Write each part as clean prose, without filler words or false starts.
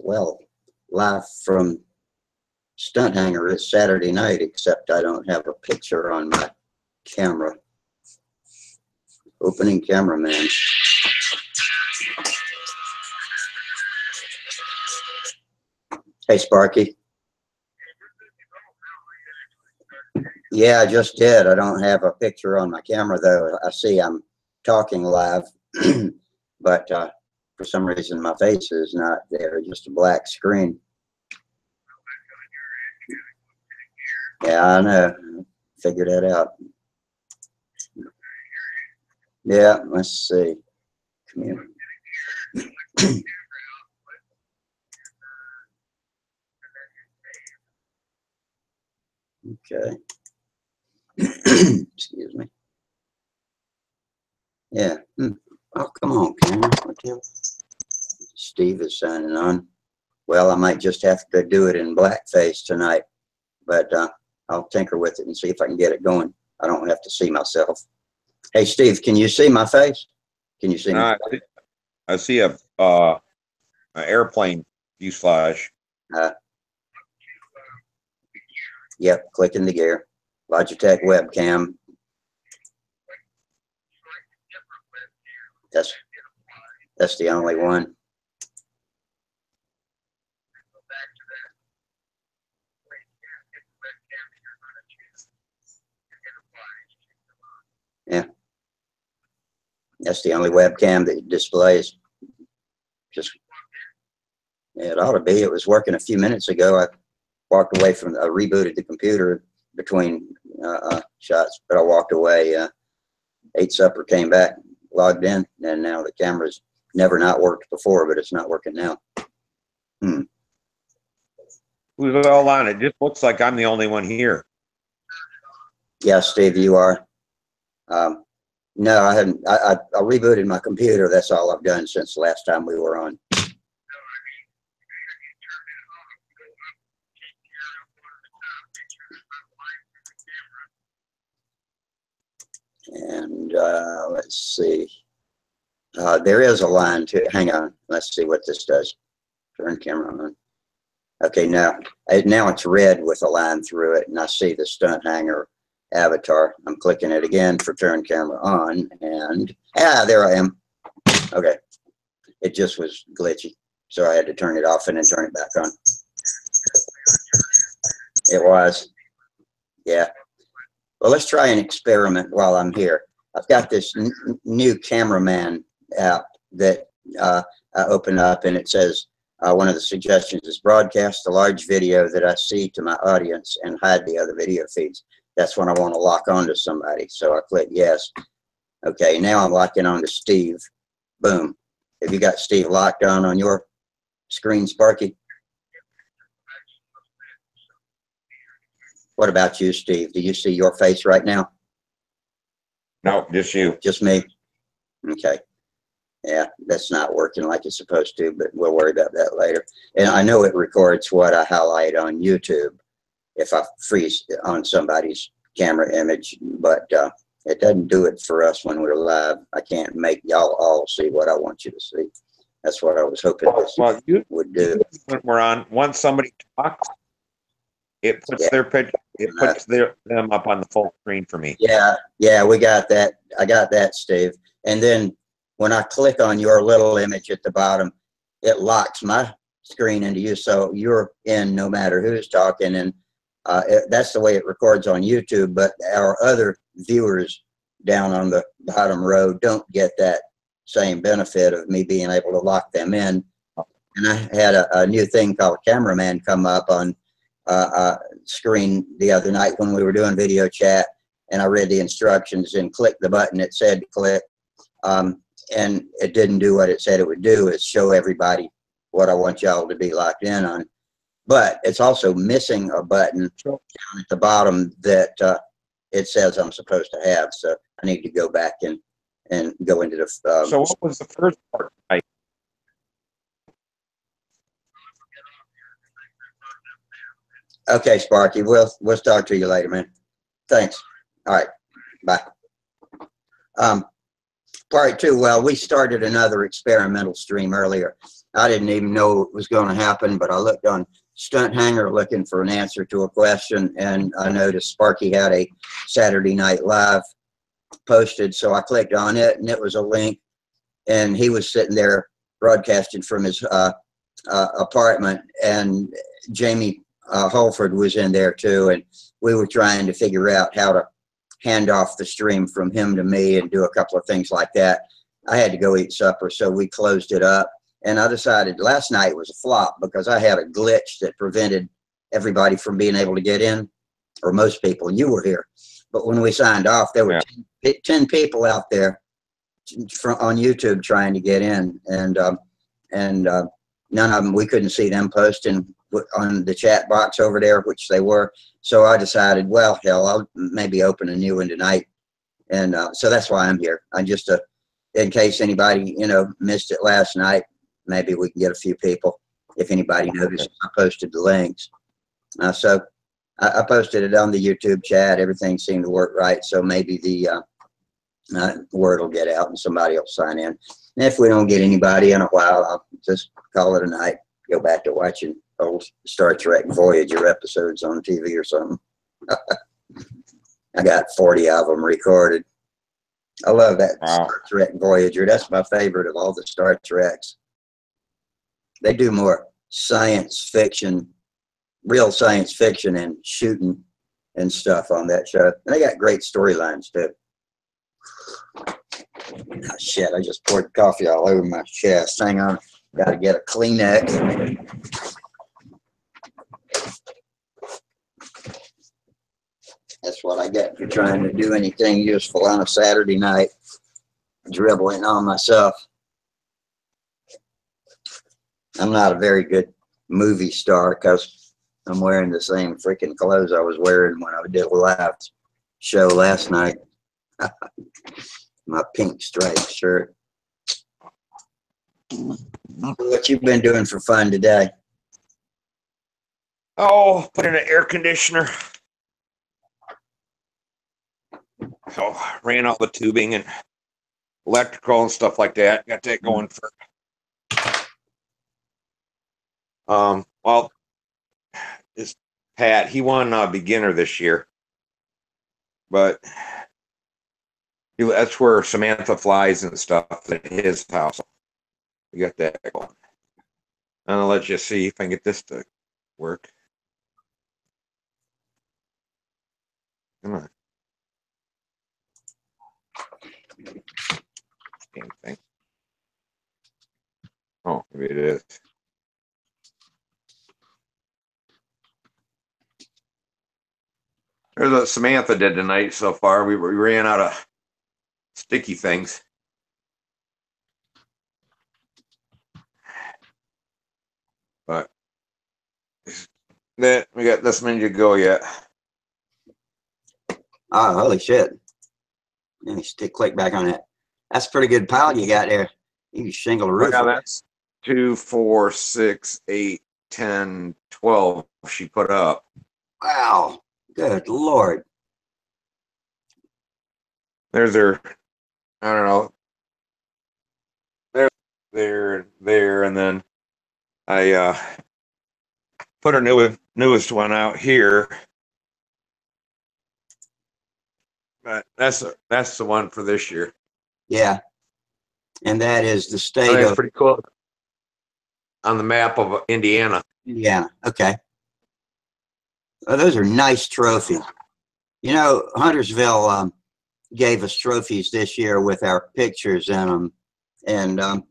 Well, live from Stunt Hangar. It's Saturday night, except I don't have a picture on my camera. Opening cameraman. Hey, Sparky. Yeah, I just did. I don't have a picture on my camera, though. I see I'm talking live, but for some reason my face is not there, just a black screen. Yeah, I know. Figured that out. Yeah, let's see. Community. Okay. Excuse me. Yeah. Oh, come on, camera. Steve is signing on. Well, I might just have to do it in blackface tonight, but I'll tinker with it and see if I can get it going. I don't have to see myself. Hey, Steve, can you see my face? Can you see me? I see a an airplane fuselage. Yep, clicking the gear. Logitech webcam. That's the only one. Yeah. That's the only webcam that displays. Just, yeah, it ought to be. It was working a few minutes ago. I walked away from, I rebooted the computer between shots, but I walked away, ate supper, came back, logged in, and now the camera's never not worked before, but it's not working now. Who's all on it? Just looks like I'm the only one here. Yeah, Steve, you are. No, I haven't. I rebooted my computer. That's all I've done since the last time we were on. And let's see. There is a line to it. Hang on. Let's see what this does. Turn camera on. Okay, now it's red with a line through it, and I see the Stunt Hangar avatar. I'm clicking it again for turn camera on, and there I am. Okay, it just was glitchy, so I had to turn it off and then turn it back on. It was. Yeah. Well, let's try an experiment while I'm here. I've got this new cameraman app that I open up, and it says one of the suggestions is broadcast a large video that I see to my audience and hide the other video feeds. That's when I want to lock onto somebody. So I click yes. Okay, now I'm locking on to Steve. Boom. Have you got Steve locked on your screen, Sparky? What about you, Steve? Do you see your face right now? No, just you. Just me? Okay. Yeah, that's not working like it's supposed to, but we'll worry about that later. And I know it records what I highlight on YouTube if I freeze on somebody's camera image, but it doesn't do it for us when we're live. I can't make y'all all see what I want you to see. That's what I was hoping this would do. When we're on, once somebody talks, it puts their picture, it puts them up on the full screen for me. Yeah, we got that. I got that, Steve. And then when I click on your little image at the bottom, it locks my screen into you, so you're in no matter who's talking. And that's the way it records on YouTube, but our other viewers down on the bottom row don't get that same benefit of me being able to lock them in. And I had a new thing called Cameraman come up on screen the other night when we were doing video chat, and I read the instructions and clicked the button it said to click, and it didn't do what it said it would do, is show everybody what I want y'all to be locked in on. But it's also missing a button down at the bottom that it says I'm supposed to have, so I need to go back and go into the so what was the first part? Okay, Sparky, we'll talk to you later, man. Thanks. All right, bye. Part two. Well, we started another experimental stream earlier. I didn't even know it was going to happen, but I looked on Stunt Hanger looking for an answer to a question, and I noticed Sparky had a Saturday Night Live posted, so I clicked on it, and it was a link, and he was sitting there broadcasting from his apartment, and Jamie Holford was in there too, and we were trying to figure out how to hand off the stream from him to me and do a couple of things like that. I had to go eat supper, so we closed it up. And I decided last night was a flop because I had a glitch that prevented everybody from being able to get in, or most people. You were here. But when we signed off, there were 10 people out there on YouTube trying to get in. And none of them, we couldn't see them posting on the chat box over there, which they were. So I decided, well, hell, I'll maybe open a new one tonight. And so that's why I'm here. I'm just in case anybody, missed it last night. Maybe we can get a few people. If anybody noticed, I posted the links. So I posted it on the YouTube chat. Everything seemed to work right. So maybe the word will get out and somebody will sign in. And if we don't get anybody in a while, I'll just call it a night. Go back to watching old Star Trek Voyager episodes on TV or something. I got 40 of them recorded. I love that Star Trek Voyager. That's my favorite of all the Star Treks. They do more science fiction, real science fiction, and shooting and stuff on that show. And they got great storylines too. Oh, shit, I just poured coffee all over my chest. Hang on. Got to get a Kleenex. That's what I get for trying to do anything useful on a Saturday night. Dribbling on myself. I'm not a very good movie star because I'm wearing the same freaking clothes I was wearing when I did a live show last night. My pink striped shirt. What you been doing for fun today? Oh, put in an air conditioner. So ran all the tubing and electrical and stuff like that. Got that going for. Well, this Pat, he won beginner this year, but that's where Samantha flies and stuff at his house. We got that going. I'll let you see if I can get this to work. Come on. Same thing. Oh, maybe it is. There's what Samantha did tonight so far. We ran out of sticky things. But that we got this many to go yet. Oh, holy shit. Let me click back on that. That's a pretty good pile you got there. You can shingle a roof. Yeah, that's 2, 4, 6, 8, 10, 12 she put up. Wow. Good Lord. There's her, I don't know. There, and then I put her newest one out here. But that's the one for this year. Yeah. And that is the state That's of pretty cool. On the map of Indiana. Indiana. Okay. Oh, those are nice trophies. You know, Huntersville gave us trophies this year with our pictures in them. And I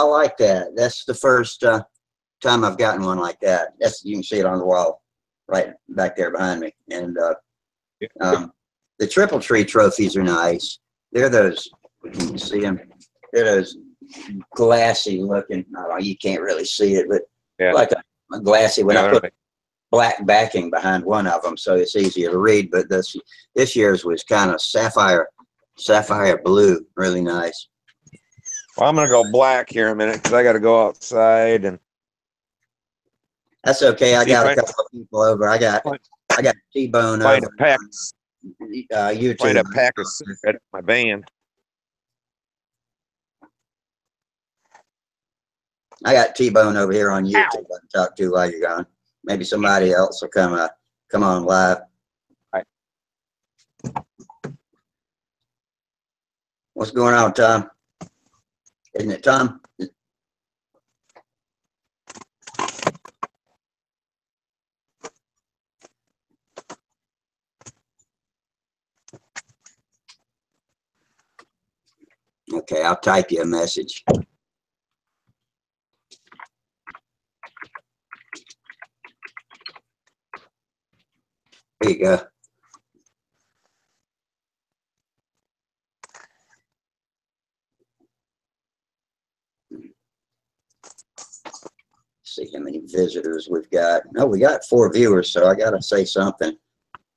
like that. That's the first time I've gotten one like that. You can see it on the wall right back there behind me. And the Triple Tree trophies are nice. They're those, you can see them. They're those glassy looking. I don't know, you can't really see it, but like a glassy. When I put black backing behind one of them, so it's easier to read. But this year's was kind of sapphire blue, really nice. Well, I'm gonna go black here in a minute because I got to go outside and. That's okay. I got a couple of people over. I got T-Bone over. Find a pack. YouTube. Find a pack of cigarettes in my van. I got T-Bone over here on YouTube I can talk to while you're gone. Maybe somebody else will come on live. Right. What's going on, Tom? Isn't it Tom? Okay, I'll type you a message. There you go. See how many visitors we've got. No, we got 4 viewers, so I gotta say something.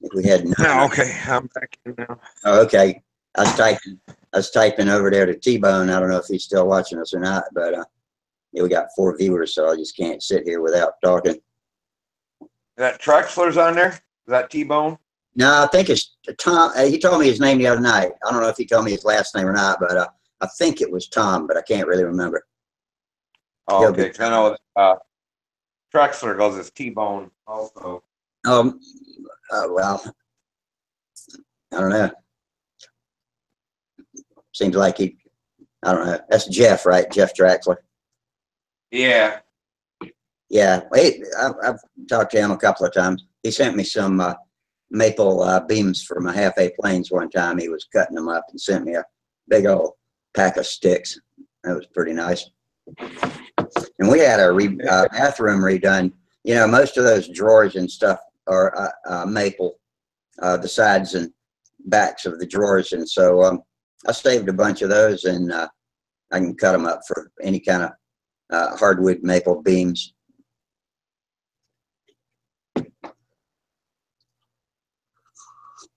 If we had Oh, okay, I'm back in now. Oh, okay. I was typing over there to T-Bone. I don't know if he's still watching us or not, but yeah, we got 4 viewers, so I just can't sit here without talking. That Trexler's on there? Is that T-Bone? No, I think it's Tom. He told me his name the other night. I don't know if he told me his last name or not, but I think it was Tom, but I can't really remember. Oh, okay. I know Trexler goes as T-Bone also. Well, I don't know. Seems like I don't know. That's Jeff, right? Jeff Traxler. Yeah. Yeah. I've talked to him a couple of times. He sent me some maple beams for my half-A planes one time. He was cutting them up and sent me a big old pack of sticks. That was pretty nice. And we had a bathroom redone. You know, most of those drawers and stuff are maple, the sides and backs of the drawers. And so I saved a bunch of those, and I can cut them up for any kind of hardwood maple beams.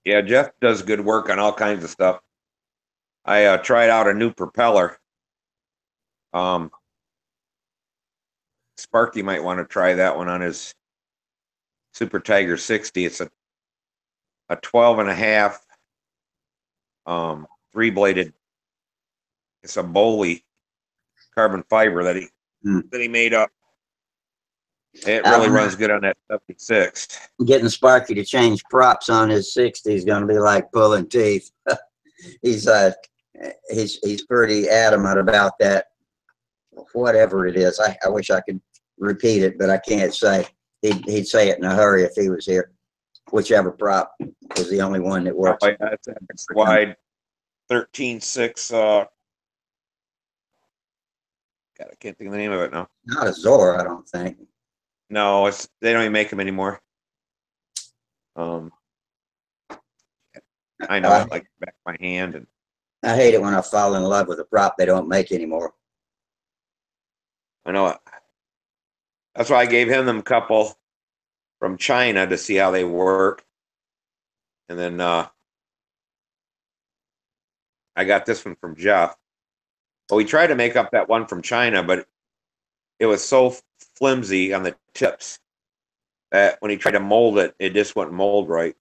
Yeah, Jeff does good work on all kinds of stuff. I tried out a new propeller. Sparky might want to try that one on his Super Tiger 60. It's a 12.5 3-bladed. It's a Boley carbon fiber that he made up. It really runs good on that 76. Getting Sparky to change props on his 60 is going to be like pulling teeth. He's pretty adamant about that. Whatever it is, I wish I could repeat it, but I can't say. He'd say it in a hurry if he was here. Whichever prop is the only one that works. Oh, yeah, it's wide 13.6. God, I can't think of the name of it now. Not a Zor, I don't think. No, they don't even make them anymore. I know it like back of my hand, and I hate it when I fall in love with a prop they don't make anymore. I know it. That's why I gave him them couple from China to see how they work, and then I got this one from Jeff. Well, we tried to make up that one from China, but it was so flimsy on the tips that when he tried to mold it, it just wouldn't mold right.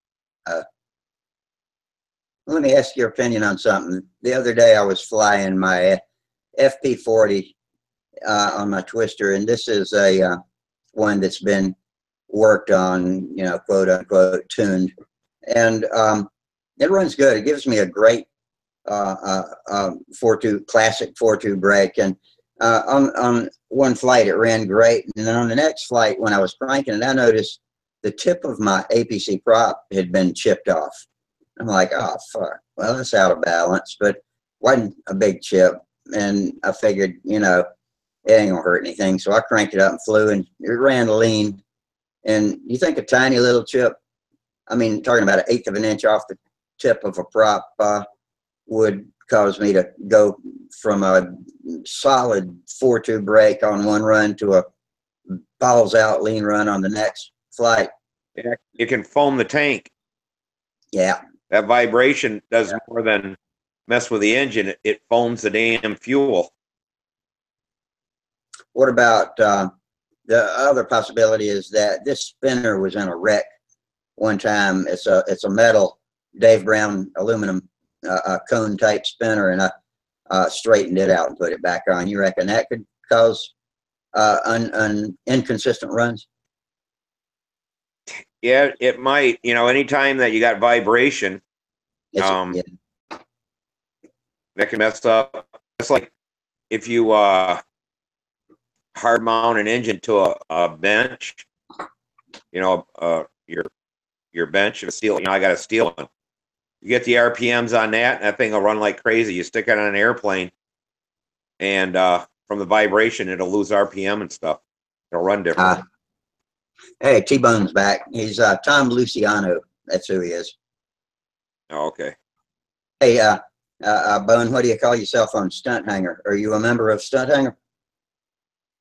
Let me ask your opinion on something. The other day I was flying my FP40 on my twister, and this is a one that's been worked on, you know, quote unquote tuned, and it runs good. It gives me a great 4.2 classic 4.2 brake, and on one flight it ran great, and then on the next flight when I was cranking it, I noticed the tip of my APC prop had been chipped off. I'm like, oh fuck, well, it's out of balance, but wasn't a big chip, and I figured, you know, it ain't gonna hurt anything, so I cranked it up and flew, and it ran lean. And you think a tiny little chip, I mean, talking about 1/8 of an inch off the tip of a prop would cause me to go from a solid 4.2 brake on one run to a balls out lean run on the next flight. Yeah, you can foam the tank. Yeah. That vibration does more than mess with the engine. It foams the damn fuel. What about the other possibility is that this spinner was in a wreck one time. It's a metal Dave Brown aluminum cone type spinner, and I straightened it out and put it back on. You reckon that could cause inconsistent runs? Yeah, it might. You know, anytime that you got vibration, Yeah. that can mess up. It's like if you hard mount an engine to a bench, you know, your bench of steel. You know, I got a steel one. You get the RPMs on that, and that thing will run like crazy. You stick it on an airplane, and from the vibration, it'll lose RPM and stuff. It'll run different. Hey, T-Bone's back. He's Tom Luciano. That's who he is. Oh, okay. Hey, Bone, what do you call yourself on Stunt Hanger? Are you a member of Stunt Hanger?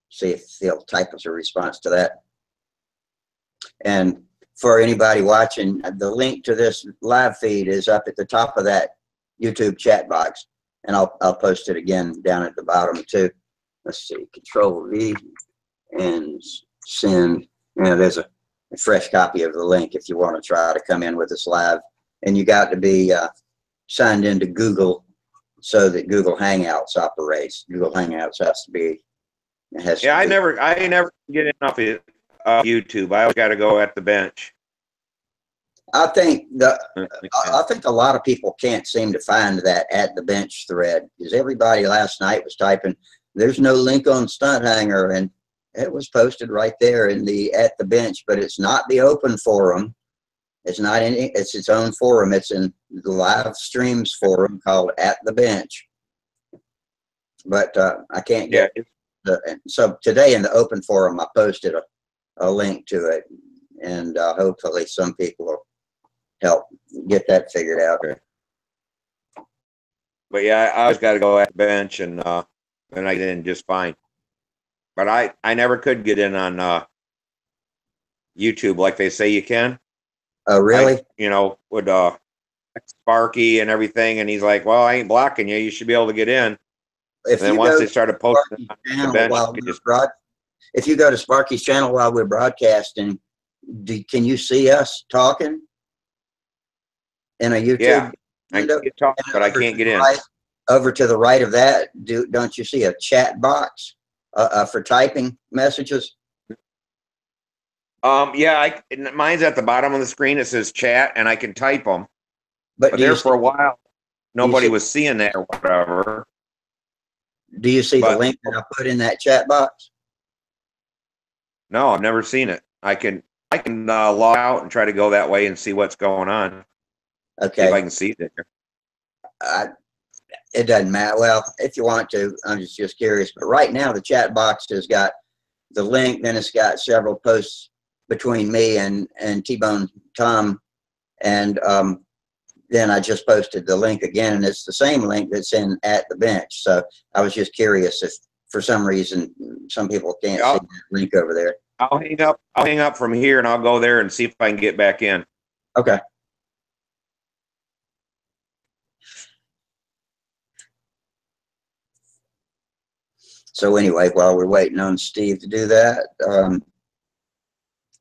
See if he'll type us a response to that. And for anybody watching, the link to this live feed is up at the top of that YouTube chat box, and I'll post it again down at the bottom too. Let's see, Control V and send. You know, there's a fresh copy of the link if you want to try to come in with us live. And you got to be signed into Google so that Google Hangouts operates. Google Hangouts has to be. I never get in off of YouTube. I always got to go at the bench. I think a lot of people can't seem to find that at the bench thread, because everybody last night was typing, "There's no link on Stunt Hanger," and it was posted right there in the at the bench. But it's not the open forum. It's not any. It's its own forum. It's in the live streams forum called At the Bench. But I can't get. So today in the open forum, I posted a link to it, and hopefully some people will help get that figured out. Okay. But yeah, I always got to go at the bench, and then I get in just fine. But I never could get in on YouTube like they say you can. Oh, really? With Sparky and everything, and he's like, "Well, I ain't blocking you. You should be able to get in." If and then once they started posting the bench, if you go to Sparky's channel while we're broadcasting, can you see us talking in a YouTube? Yeah, I can talk, but I can't get in. Over to the right of that, don't you see a chat box for typing messages? Yeah, mine's at the bottom of the screen. It says chat, and I can type them. But there for a while, nobody was seeing that or whatever. Do you see the link that I put in that chat box? No, I've never seen it. I can log out and try to go that way and see what's going on. Okay. See if I can see it there. It doesn't matter. Well, if you want to, I'm just curious. But right now, the chat box has got the link. Then it's got several posts between me and T-Bone Tom, and then I just posted the link again, and it's the same link that's in At the Bench. So I was just curious if, for some reason, some people can't see that link over there. I'll hang up from here, and I'll go there and see if I can get back in. Okay. So anyway, while we're waiting on Steve to do that,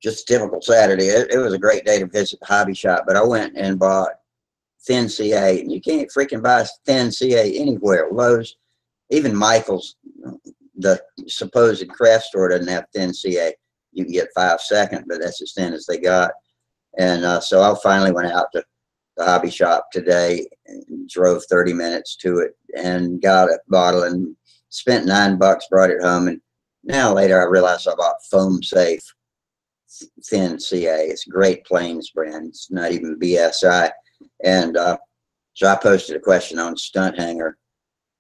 just a typical Saturday. It was a great day to visit the hobby shop, but I went and bought thin CA, and you can't freaking buy thin CA anywhere. Lowe's, even Michael's, the supposed craft store, doesn't have thin CA. You can get 5-second, but that's as thin as they got. And so I finally went out to the hobby shop today and drove 30 minutes to it and got a bottle and spent $9, brought it home. And now later I realized I bought Foam Safe thin CA. It's Great Plains brand. It's not even BSI. And so I posted a question on Stunt Hanger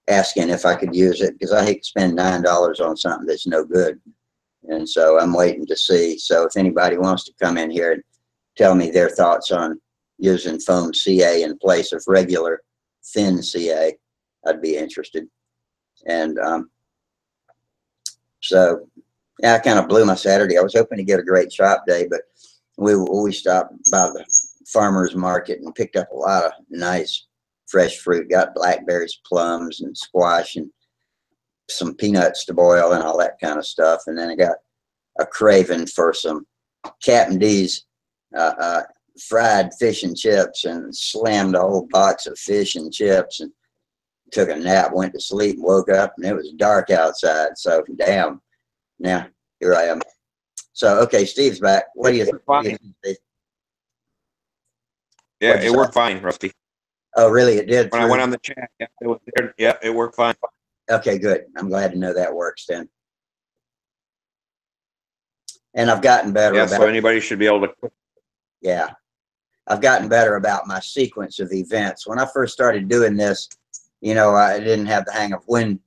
asking if I could use it, because I hate to spend $9 on something that's no good. And so I'm waiting to see. So if anybody wants to come in here and tell me their thoughts on using foam CA in place of regular thin CA, I'd be interested. And so yeah, I kind of blew my Saturday. I was hoping to get a great shop day, but we stopped by the farmer's market and picked up a lot of nice fresh fruit. Got blackberries, plums, and squash, and some peanuts to boil and all that kind of stuff. And then I got a craving for some Captain D's fried fish and chips, and slammed a whole box of fish and chips and took a nap, went to sleep, woke up, and it was dark outside. So damn, Now, here I am. So, okay, Steve's back. What do you think, Steve? Yeah, it worked fine, Rusty. Oh, really? It did? When I went on the chat, yeah, it was there. Yeah, it worked fine. Okay, good. I'm glad to know that works then. And I've gotten better Yeah, about so anybody should be able to. Yeah. I've gotten better about my sequence of events. When I first started doing this, you know, I didn't have the hang of when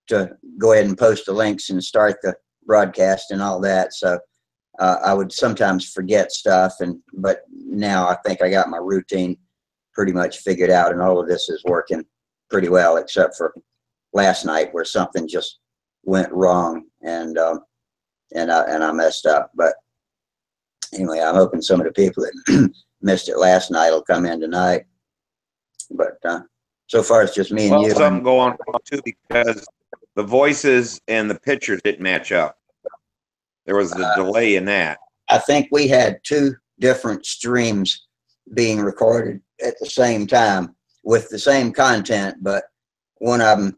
to go ahead and post the links and start the broadcast and all that. So I would sometimes forget stuff, but now I think I got my routine pretty much figured out, and all of this is working pretty well, except for last night where something just went wrong and I messed up. But anyway, I'm hoping some of the people that missed it last night will come in tonight. But so far it's just me and you. Something going on too, because the voices and the pictures didn't match up. There was a delay in that. I think we had two different streams being recorded at the same time with the same content, but one of them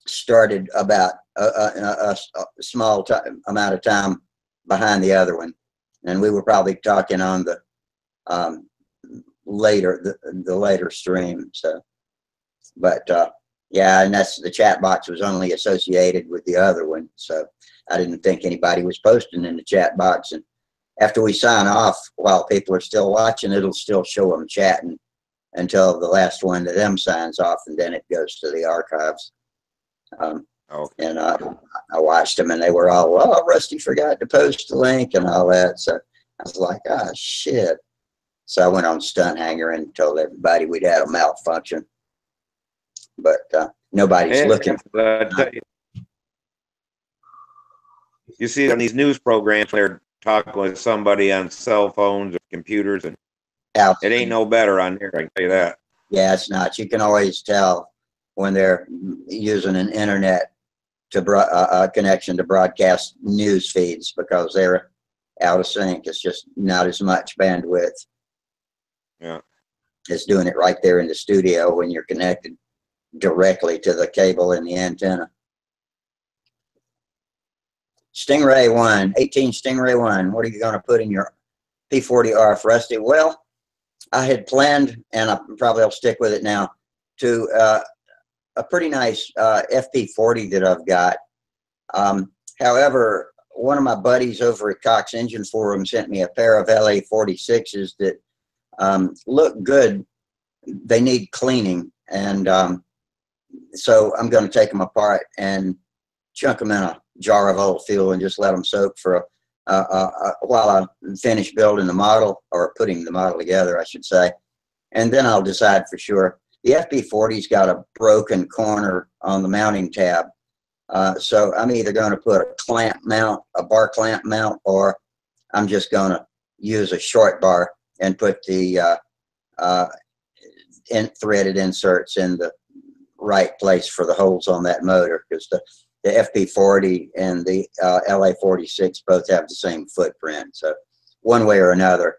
started about a small amount of time behind the other one, and we were probably talking on the later stream. So, but yeah, and that's the chat box was only associated with the other one, so I didn't think anybody was posting in the chat box. And after we sign off, while people are still watching, it'll still show them chatting until the last one of them signs off, and then it goes to the archives. Okay. And I watched them, and they were all, "Oh, Rusty forgot to post the link," and all that. So I was like, "Ah, shit." So I went on Stunt Hanger and told everybody we'd had a malfunction, but nobody's looking. You see it on these news programs, they're talking with somebody on cell phones or computers, and it ain't no better on there, I can tell you that. Yeah, it's not. You can always tell when they're using an internet to connection to broadcast news feeds, because they're out of sync. It's just not as much bandwidth. Yeah. It's doing it right there in the studio when you're connected directly to the cable and the antenna. Stingray 1, 18 Stingray 1. What are you going to put in your P40R, Rusty? Well, I had planned, and I probably will stick with it now, to a pretty nice FP40 that I've got. However, one of my buddies over at Cox Engine Forum sent me a pair of LA46s that look good. They need cleaning, and so I'm going to take them apart and chunk them in a jar of old fuel and just let them soak for while I finish building the model, or putting the model together, I should say. And then I'll decide for sure. The FP40's got a broken corner on the mounting tab. So I'm either going to put a clamp mount, a bar clamp mount, or I'm just going to use a short bar and put the threaded inserts in the right place for the holes on that motor, because the FP40 and the LA46 both have the same footprint. So one way or another,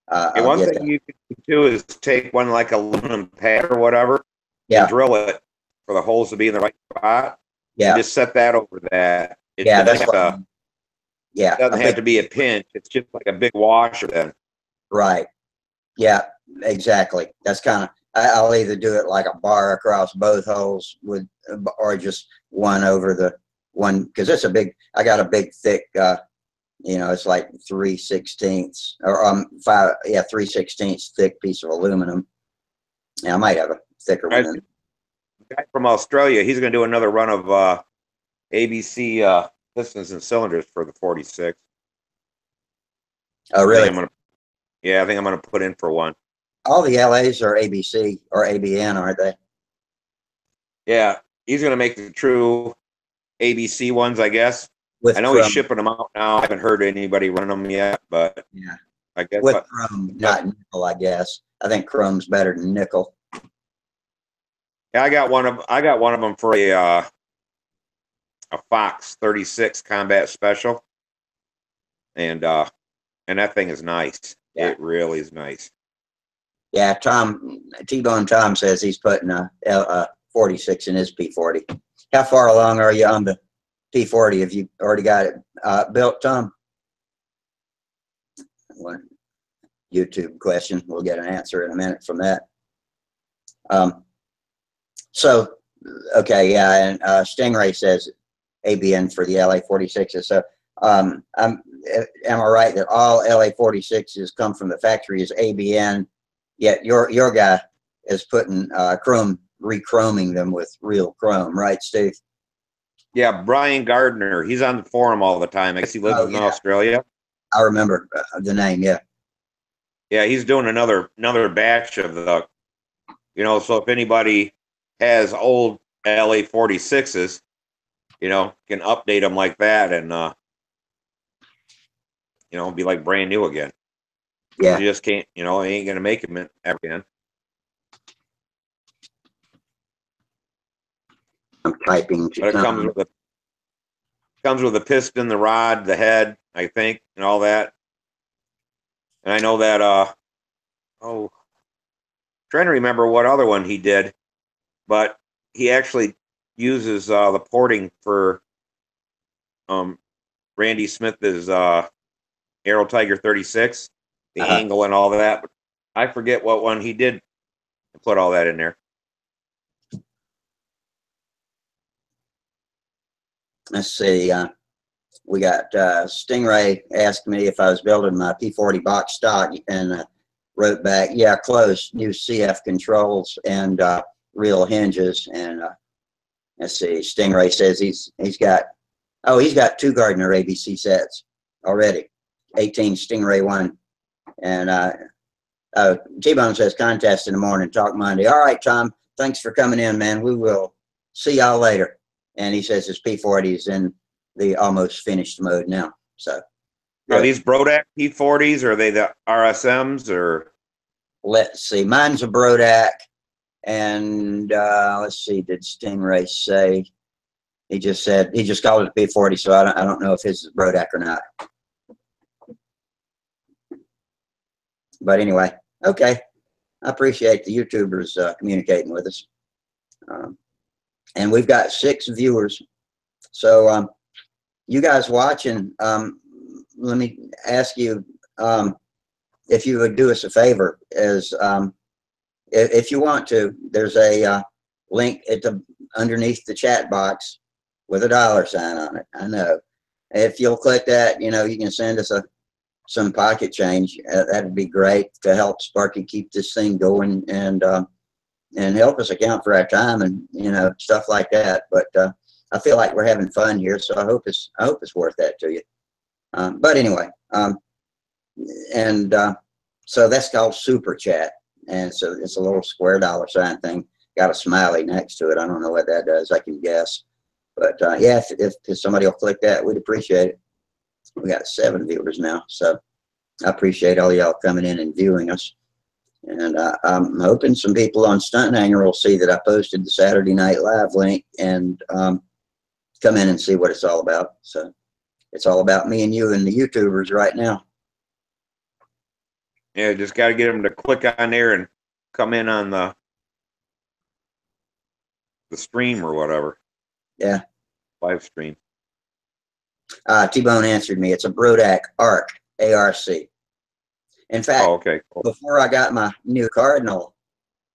one thing you can do is take one like aluminum pad or whatever, yeah, and drill it for the holes to be in the right spot. Yeah, and just set that over that. It yeah, that's what. Yeah, it doesn't have to be a pinch. It's just like a big washer then. Right. Yeah, exactly. That's kind of, I'll either do it like a bar across both holes with, or just one over the one, because it's a big, I got a big thick, you know, it's like 3/16 or 3/16 thick piece of aluminum. Yeah, I might have a thicker one. The guy from Australia, he's going to do another run of ABC pistons and cylinders for the 46. Oh, really? I think I'm going to put in for one. All the LAs are ABC or ABN, aren't they? Yeah, he's going to make the true ABC ones, I guess. I know he's shipping them out now. I haven't heard anybody run them yet, but yeah, I guess with chrome, not nickel. I guess I think chrome's better than nickel. Yeah, I got one of them for a Fox 36 Combat Special, and that thing is nice. Yeah. It really is nice. Yeah, T-Bone Tom says he's putting a 46 in his P40. How far along are you on the P40. Have you already got it built, Tom? One YouTube question. We'll get an answer in a minute from that. So, okay, yeah, and Stingray says ABN for the LA-46s. So, am I right that all LA-46s come from the factory as ABN? Yet your guy is putting re-chroming them with real chrome, right, Steve? Yeah, Brian Gardner. He's on the forum all the time. I guess he lives in Australia. I remember the name. Yeah. Yeah, he's doing another batch of the, so if anybody has old LA-46s, can update them like that and, be like brand new again. Yeah. You just can't, you ain't going to make them ever again. I'm typing. But it comes with a piston, the rod, the head, I think, and all that. And I know that, trying to remember what other one he did, but he actually uses the porting for Randy Smith's Aero Tiger 36, the angle and all that. But I forget what one he did and put all that in there. Let's see. We got Stingray asked me if I was building my P40 box stock and wrote back, yeah, close, new CF controls and real hinges. And let's see, Stingray says he's got 2 Gardner ABC sets already, 18 Stingray 1. And T-Bone says contest in the morning, talk Monday. All right, Tom, thanks for coming in, man. We will see y'all later. And he says his P40 is in the almost finished mode now. So are these Brodak P40s, or are they the RSMs, or? Let's see, mine's a Brodak, and let's see, did Stingray say? He just called it a P40, so I don't know if his is Brodak or not. But anyway, okay, I appreciate the YouTubers communicating with us. And we've got 6 viewers. So you guys watching, let me ask you if you would do us a favor. If you want to, there's a link underneath the chat box with a $sign on it. I know. If you'll click that, you can send us some pocket change. That'd be great to help Sparky keep this thing going and help us account for our time and stuff like that. But I feel like we're having fun here, so I hope it's worth that to you. But anyway, so that's called Super Chat, and so it's a little square $sign thing. Got a smiley next to it. I don't know what that does. I can guess, but yeah, if somebody will click that, we'd appreciate it. We got 7 viewers now, so I appreciate all y'all coming in and viewing us. And I'm hoping some people on Stunt Hanger will see that I posted the Saturday Night Live link and come in and see what it's all about. So it's all about me and you and the YouTubers right now. Yeah, just got to get them to click on there and come in on the stream or whatever. Yeah. Live stream. T-Bone answered me. It's a Brodak ARC, A-R-C. In fact, okay, cool. Before I got my new Cardinal,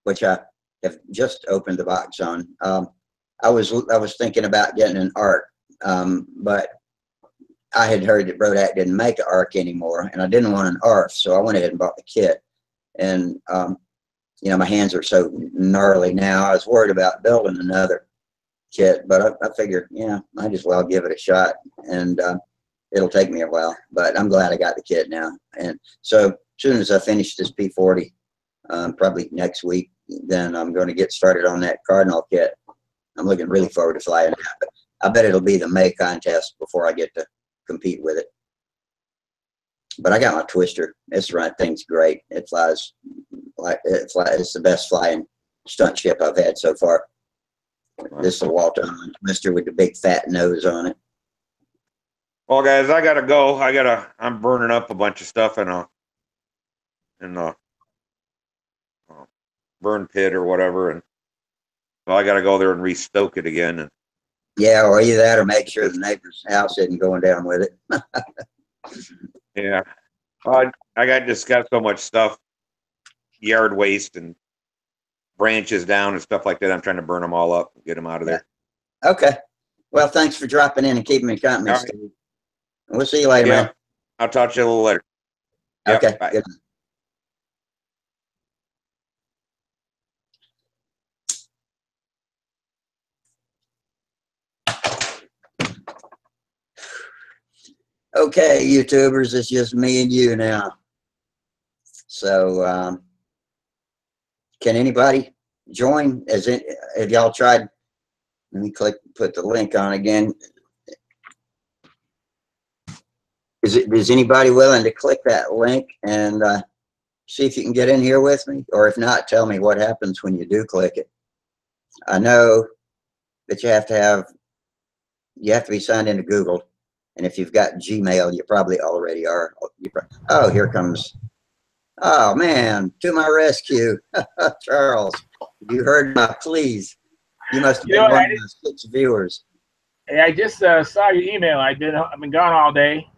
which I have just opened the box on, I was thinking about getting an ARC, but I had heard that Brodak didn't make an ARC anymore, and I didn't want an ARF, so I went ahead and bought the kit. And my hands are so gnarly now. I was worried about building another kit, but I figured, might as well give it a shot, and it'll take me a while. But I'm glad I got the kit now. And so as soon as I finish this P40, probably next week, then I'm going to get started on that Cardinal kit. I'm looking really forward to flying that. But I bet it'll be the May contest before I get to compete with it. But I got my Twister. This thing's great. It flies like it's the best flying stunt ship I've had so far. This is a Walton Twister with the big fat nose on it. Well, guys, I gotta go. I'm burning up a bunch of stuff in a burn pit or whatever, and so I gotta go there and restoke it again. And Yeah, or either that or make sure the neighbor's house isn't going down with it. Yeah. I just got so much stuff, yard waste and branches down and stuff like that. I'm trying to burn them all up, get them out of Yeah. there. Okay. Well, thanks for dropping in and keeping me company, All right. Steve. We'll see you later, Yeah. man. I'll talk to you a little later. Yep, Okay. bye. Good. Okay, YouTubers, it's just me and you now. So, can anybody join? Have y'all tried? Let me put the link on again. Is anybody willing to click that link and see if you can get in here with me? Or if not, tell me what happens when you do click it. I know that you have to be signed into Google. And if you've got Gmail, you probably already are. Oh, here comes. Oh, man, to my rescue. Charles, you heard my pleas. You must have been one of the 6 viewers. Hey, I just saw your email. I've been gone all day.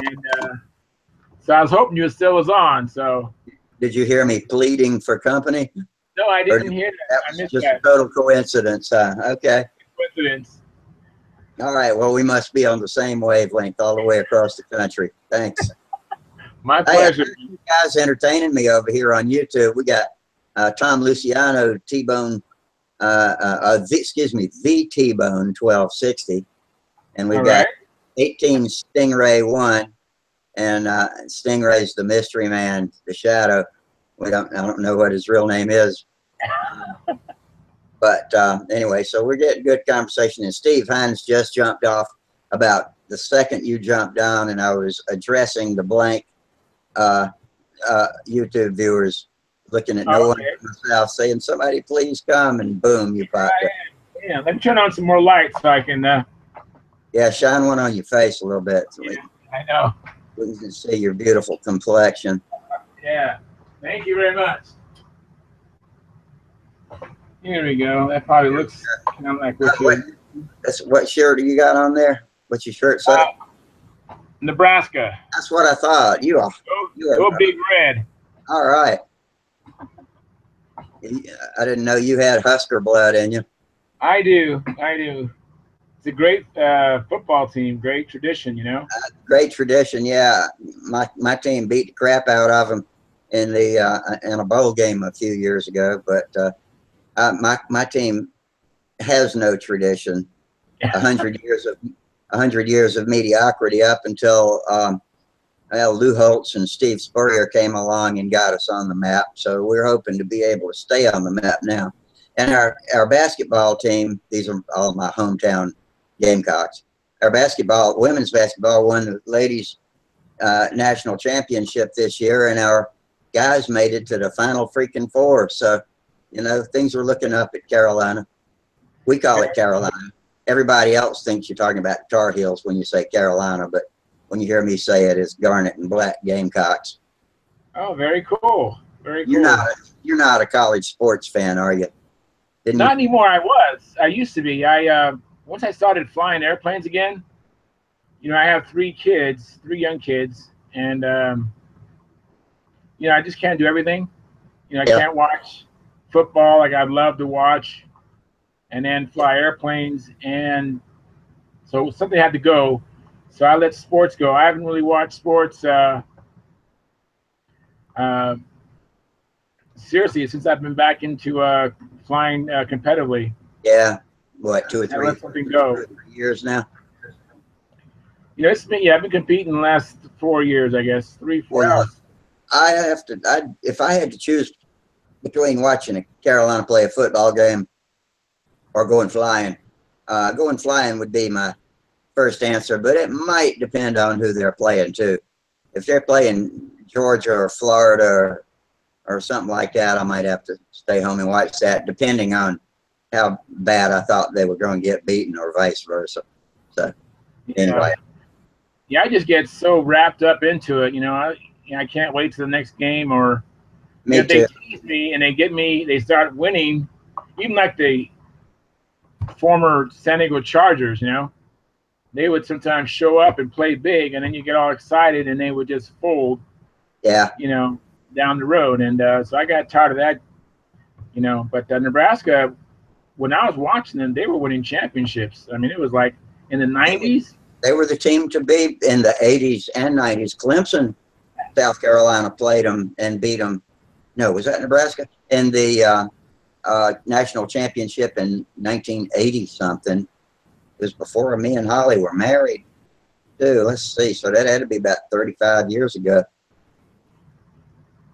And so I was hoping you still was on. So Did you hear me pleading for company? no, I didn't hear that. I missed just that. a total coincidence, huh? Okay. Coincidence. All right. Well, we must be on the same wavelength all the way across the country. Thanks. My pleasure. Hey, you guys entertaining me over here on YouTube. We got Tom Luciano, T-Bone, the T-Bone 1260. And we've got 18 Stingray 1. And Stingray's the mystery man, the shadow. I don't know what his real name is. But anyway, so we're getting good conversation. And Steve Hines just jumped off about the second you jumped down, and I was addressing the blank YouTube viewers looking at no one in the south saying, somebody please come, and boom, you popped up. Yeah, let me turn on some more lights so I can yeah, shine one on your face a little bit so I know. we can see your beautiful complexion. Yeah, thank you very much. Here we go. That probably looks kind of like what shirt do you got on there? What's your shirt say? Nebraska. That's what I thought. You Go Big Red. All right. I didn't know you had Husker blood in you. I do. It's a great football team. Great tradition, you know. Great tradition, yeah. My team beat the crap out of them in a bowl game a few years ago, but my team has no tradition. 100 years of mediocrity up until Lou Holtz and Steve Spurrier came along and got us on the map. So we're hoping to be able to stay on the map now. And our basketball team, these are all my hometown Gamecocks. Our women's basketball won the ladies national championship this year, and our guys made it to the final freaking 4. So, things are looking up at Carolina. We call it Carolina. Everybody else thinks you're talking about Tar Heels when you say Carolina, but when you hear me say it, it's Garnet and Black Gamecocks. Oh, very cool. Very cool. You're not a college sports fan, are you? Not anymore. I used to be. Once I started flying airplanes again, I have 3 young kids, and I just can't do everything. I can't watch football like I'd love to watch, and then fly airplanes, and so something had to go. So I let sports go. I haven't really watched sports seriously since I've been back into flying competitively. Yeah, what, 2 or 3 years now? It's been, I've been competing the last 4 years, I guess, 3-4 years. If I had to choose between watching a Carolina play a football game or going flying would be my first answer, but it might depend on who they're playing too. If they're playing Georgia or Florida or something like that, I might have to stay home and watch that, depending on how bad I thought they were going to get beaten or vice versa. So anyway. Yeah, I just get so wrapped up into it. I can't wait to the next game, or they tease me and they start winning, even like the former San Diego Chargers, they would sometimes show up and play big, and then you get all excited, and they would just fold, Yeah. Down the road. And so I got tired of that, But Nebraska, when I was watching them, they were winning championships. I mean, it was like in the 90s. They were the team to beat in the 80s and 90s. Clemson, South Carolina played them and beat them. No, was that Nebraska? In the national championship in 1980 something. It was before me and Holly were married. Dude, let's see. So that had to be about 35 years ago.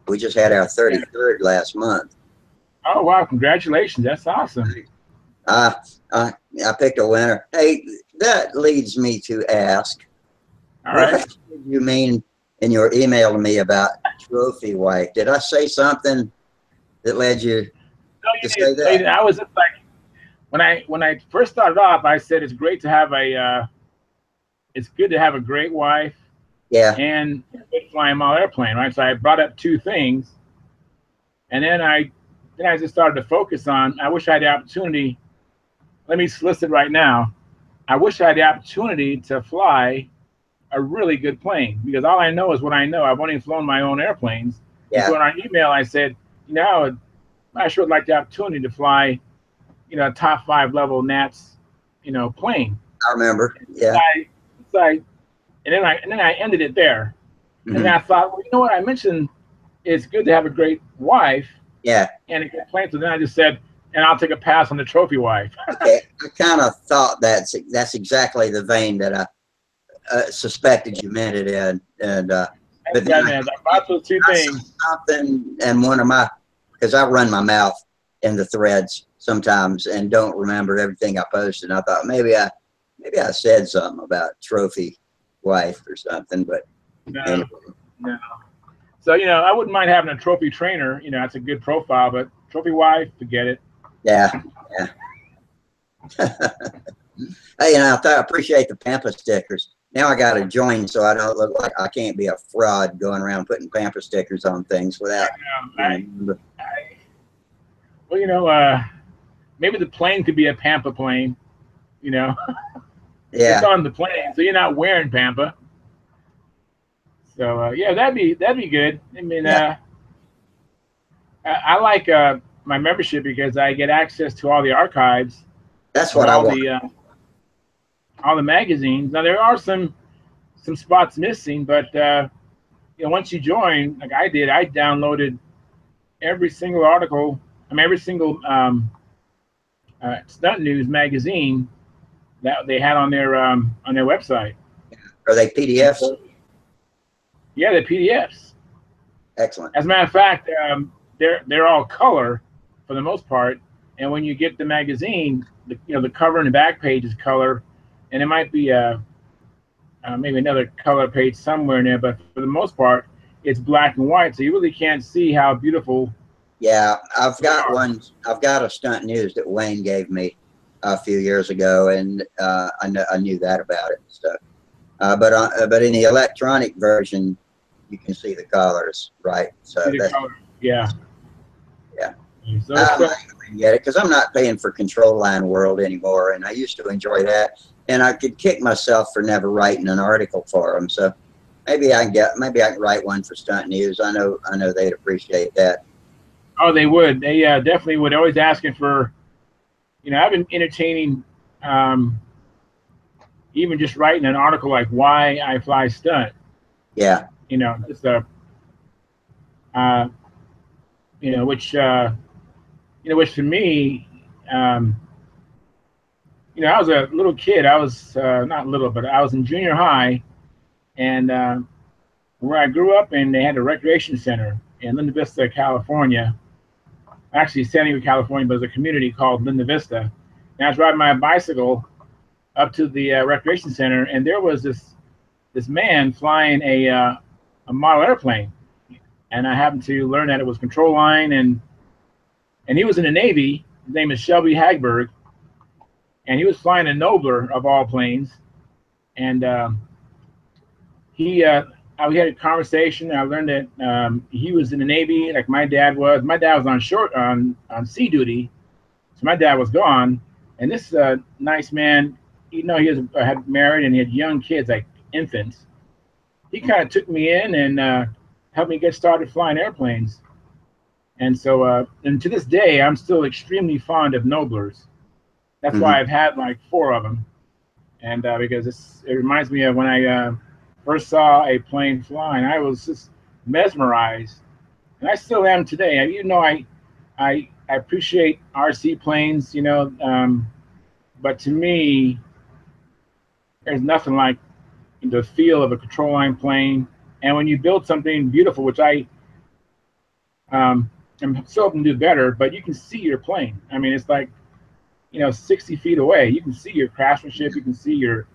We just had our 33rd last month. Oh, wow. Congratulations. That's awesome. I picked a winner. Hey, that leads me to ask, all right, what did you mean in your email to me about trophy wife? Did I say something that led you to say that? I was just like, when I first started off, I said it's great to have it's good to have a great wife. Yeah. And a good flying model airplane, right? So I brought up two things, and then I just started to focus on. I wish I had the opportunity. Let me solicit right now. I wish I had the opportunity to fly a really good plane, because all I know is what I know. I've only flown my own airplanes. Yeah. So in our email, I said, I sure would like the opportunity to fly, a top 5 level NATS, plane. I remember. Yeah. And then I ended it there. Mm-hmm. And then I thought, well, you know what? I mentioned it's good to have a great wife. Yeah. And a good plane. So then I just said, and I'll take a pass on the trophy wife. Okay. I kind of thought that's exactly the vein that I suspected you meant it in. And but then I bought those two things. Something, and one of because I run my mouth in the threads sometimes and don't remember everything I posted. And I thought maybe I said something about trophy wife or something, but no, anyway. No. So I wouldn't mind having a trophy trainer. That's a good profile, but trophy wife, forget it. Yeah. Hey, I appreciate the Pampa stickers. Now I got to join so I don't look like I can't be a fraud going around putting Pampa stickers on things without. Maybe the plane could be a Pampa plane. Yeah. It's on the plane, so you're not wearing Pampa. So that'd be good. I mean, yeah. I like my membership because I get access to all the archives. That's what I want. All the magazines. Now there are some spots missing, but once you join, like I did, I downloaded every single article. Every single Stunt News magazine that they had on their website. Are they PDFs? Yeah, they're PDFs. Excellent. As a matter of fact, they're all color for the most part, and when you get the magazine, the cover and the back page is color, and it might be maybe another color page somewhere in there, but for the most part, it's black and white, so you really can't see how beautiful. Yeah, I've got one. I've got a Stunt News that Wayne gave me a few years ago, and I knew that about it and stuff. But in the electronic version, you can see the colors, right? So that's, yeah. So I get it because I'm not paying for Control Line World anymore, and I used to enjoy that, and I could kick myself for never writing an article for them. So maybe I can write one for Stunt News. I know they'd appreciate that. Oh, they would. They definitely would. Always asking for. I've been entertaining, even just writing an article like why I fly stunt. Yeah. Just which for me, I was a little kid. I was not little, but I was in junior high, and where I grew up, and they had a recreation center in Linda Vista, California. Actually, San Diego, California, but there's a community called Linda Vista. And I was riding my bicycle up to the recreation center, and there was this man flying a model airplane, and I happened to learn that it was Control Line, and he was in the Navy. His name is Shelby Hagberg, and he was flying a Nobler of all planes, and we had a conversation. I learned that he was in the Navy, like my dad was. My dad was on sea duty, so my dad was gone, And this nice man, you know, he was had married and he had young kids, like infants. He kind of took me in and helped me get started flying airplanes. And so, and to this day, I'm still extremely fond of Noblers. That's why I've had like 4 of them. And because it reminds me of when I first saw a plane flying, I was just mesmerized, and I still am today. You know, I appreciate RC planes, you know, but to me, there's nothing like the feel of a control line plane. And when you build something beautiful, which I am still hoping to do better, but you can see your plane. I mean, it's like, you know, 60 feet away. You can see your craftsmanship. You can see your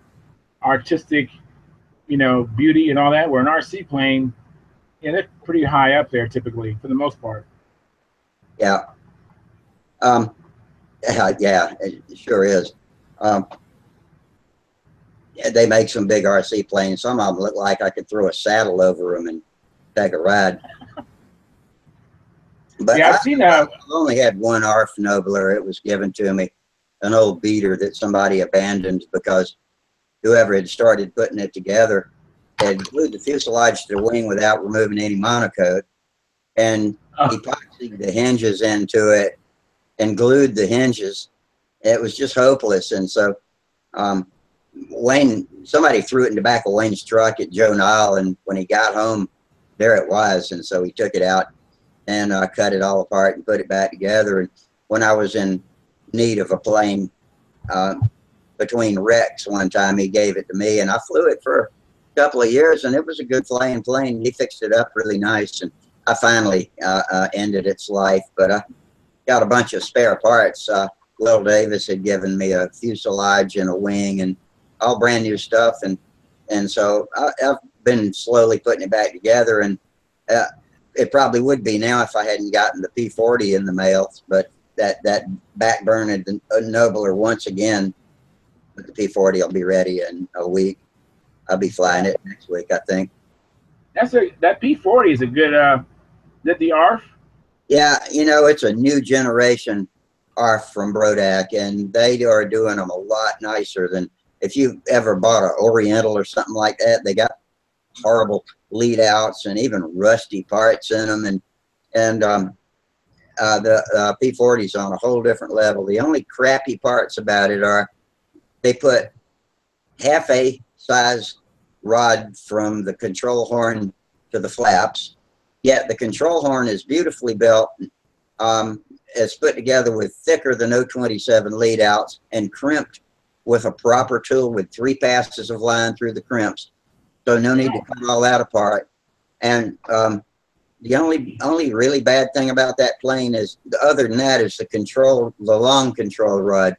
artistic, you know, beauty and all that. Where an RC plane, yeah, they're pretty high up there typically for the most part. Yeah. Yeah, it sure is. Yeah, they make some big RC planes. Some of them look like I could throw a saddle over them and take a ride. But yeah, I've seen that. I've only had one ARF Nobler. It was given to me, an old beater that somebody abandoned because whoever had started putting it together had glued the fuselage to the wing without removing any monocoque, and epoxied the hinges into it and glued the hinges. It was just hopeless. And so Wayne, somebody threw it in the back of Wayne's truck at Joe Nile, and when he got home, there it was. And so he took it out and cut it all apart and put it back together. And when I was in need of a plane between wrecks one time, he gave it to me, and I flew it for a couple of years, and it was a good flying plane. He fixed it up really nice, and I finally ended its life. But I got a bunch of spare parts. Will Davis had given me a fuselage and a wing and all brand new stuff, and so I've been slowly putting it back together, and it probably would be now if I hadn't gotten the P-40 in the mail. But that backburned the Nobler once again. But the P-40 will be ready in a week. I'll be flying it next week, I think. That P-40 is a good. That the ARF? Yeah, you know, it's a new generation ARF from Brodak, and they are doing them a lot nicer than if you ever bought an Oriental or something like that. They got horrible lead outs and even rusty parts in them, and the P-40 is on a whole different level. The only crappy parts about it are they put half a size rod from the control horn to the flaps, yet the control horn is beautifully built. It's put together with thicker than 027 lead outs and crimped with a proper tool with 3 passes of line through the crimps. So no need to cut all that apart. And the only really bad thing about that plane is, other than that, is the long control rod.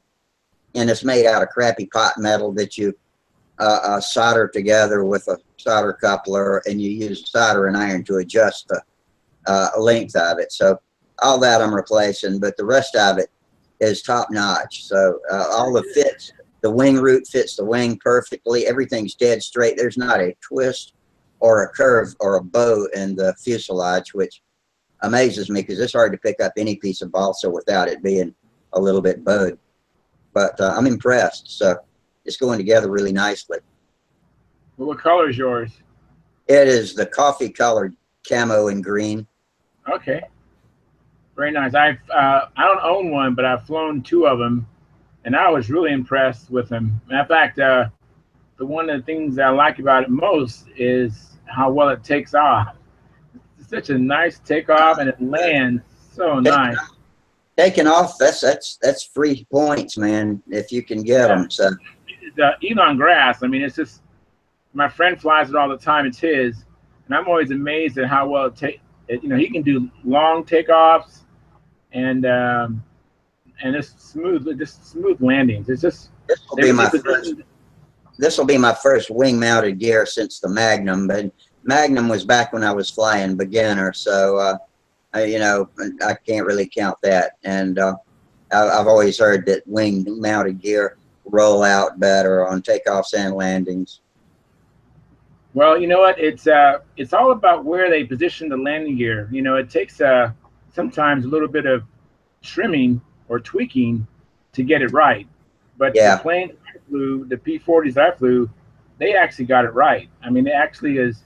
And it's made out of crappy pot metal that you solder together with a solder coupler, and you use a soldering iron to adjust the length of it. So all that I'm replacing, but the rest of it is top notch. So all the fits, the wing root fits the wing perfectly. Everything's dead straight. There's not a twist or a curve or a bow in the fuselage, which amazes me because it's hard to pick up any piece of balsa without it being a little bit bowed. But I'm impressed. So it's going together really nicely. Well, what color is yours? It is the coffee colored camo and green. Okay. Very nice. I don't own one, but I've flown 2 of them, and I was really impressed with them. In fact, one of the things that I like about it most is how well it takes off. It's such a nice takeoff, and it lands so nice. Taking off, that's free points, man, if you can get them. So even on grass, I mean, it's just, my friend flies it all the time. It's his, and I'm always amazed at how well you know, he can do long takeoffs and it's smooth landings. It's just this will be my first wing mounted gear since the Magnum, but Magnum was back when I was flying beginner, so you know, I can't really count that. And I've always heard that wing mounted gear roll out better on takeoffs and landings. Well, you know what? It's all about where they position the landing gear. You know, it takes sometimes a little bit of trimming or tweaking to get it right. But Yeah. the plane I flew, the P-40s I flew, they actually got it right. I mean, it actually is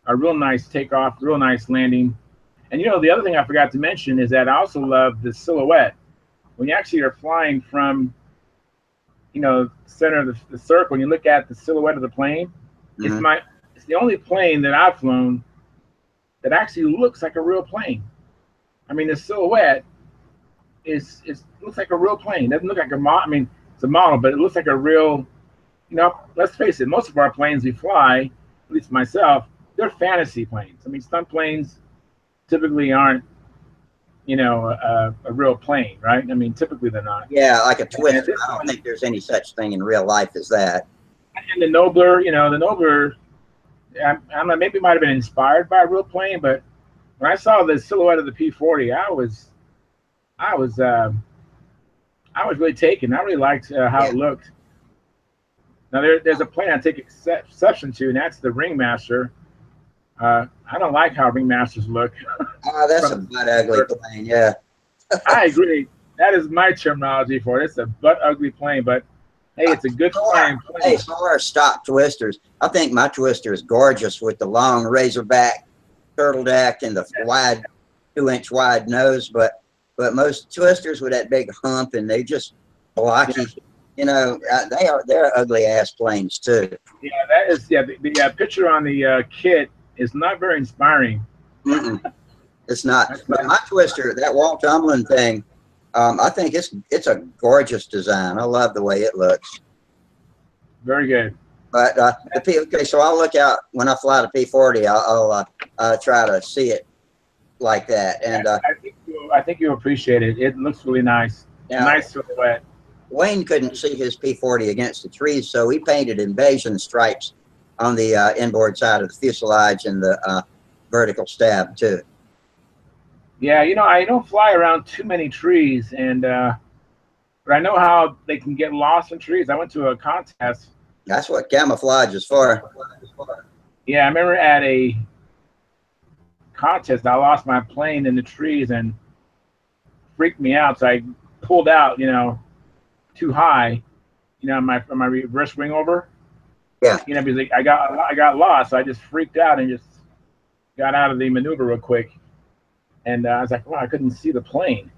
a real nice takeoff, real nice landing. And you know, the other thing I forgot to mention is that I also love the silhouette. When you actually are flying from, you know, center of the circle, and you look at the silhouette of the plane, Mhm. it's the only plane that I've flown that actually looks like a real plane. I mean, the silhouette looks like a real plane. It doesn't look like a model. I mean, it's a model, but it looks like a real. You know, let's face it. Most of our planes we fly, at least myself, they're fantasy planes. I mean, stunt planes typically aren't, you know, a real plane, right? I mean, typically they're not. Yeah, like a Twister. And this I don't one, think there's any such thing in real life as that. and the Nobler, you know, the Nobler. I don't know. Maybe it might have been inspired by a real plane, but when I saw the silhouette of the P-40, I was, I was really taken. I really liked how Yeah. it looked. Now there's a plane I take exception to, and that's the Ringmaster. I don't like how Ringmasters look. Oh, that's a butt ugly plane. Yeah. I agree. That is my terminology for it. It's a butt ugly plane, but hey, it's a good flying plane. Hey, so are stock Twisters. I think my Twister is gorgeous with the long razorback turtle deck and the wide 2-inch wide nose, but most Twisters with that big hump, and they just blocky. Yeah. You know, they're ugly ass planes too. Yeah, that is. Yeah, the picture on the kit is not very inspiring. It's not. But my Twister, that Walt Tumblin thing, I think it's a gorgeous design. I love the way it looks. Very good. But okay, so I'll look out when I fly the P-40. I'll try to see it like that. And I think you'll appreciate it. It looks really nice. Yeah. Nice silhouette. Wayne couldn't see his P-40 against the trees, so he painted invasion stripes on the inboard side of the fuselage and the vertical stab too. Yeah, you know, I don't fly around too many trees, and but I know how they can get lost in trees. I went to a contest. That's what camouflage is for. Yeah, I remember at a contest, I lost my plane in the trees and freaked me out. So I pulled out, you know, too high, you know, my reverse wing over. Yeah. You know, because I got lost. So I just freaked out and just got out of the maneuver real quick. And I was like, wow, I couldn't see the plane.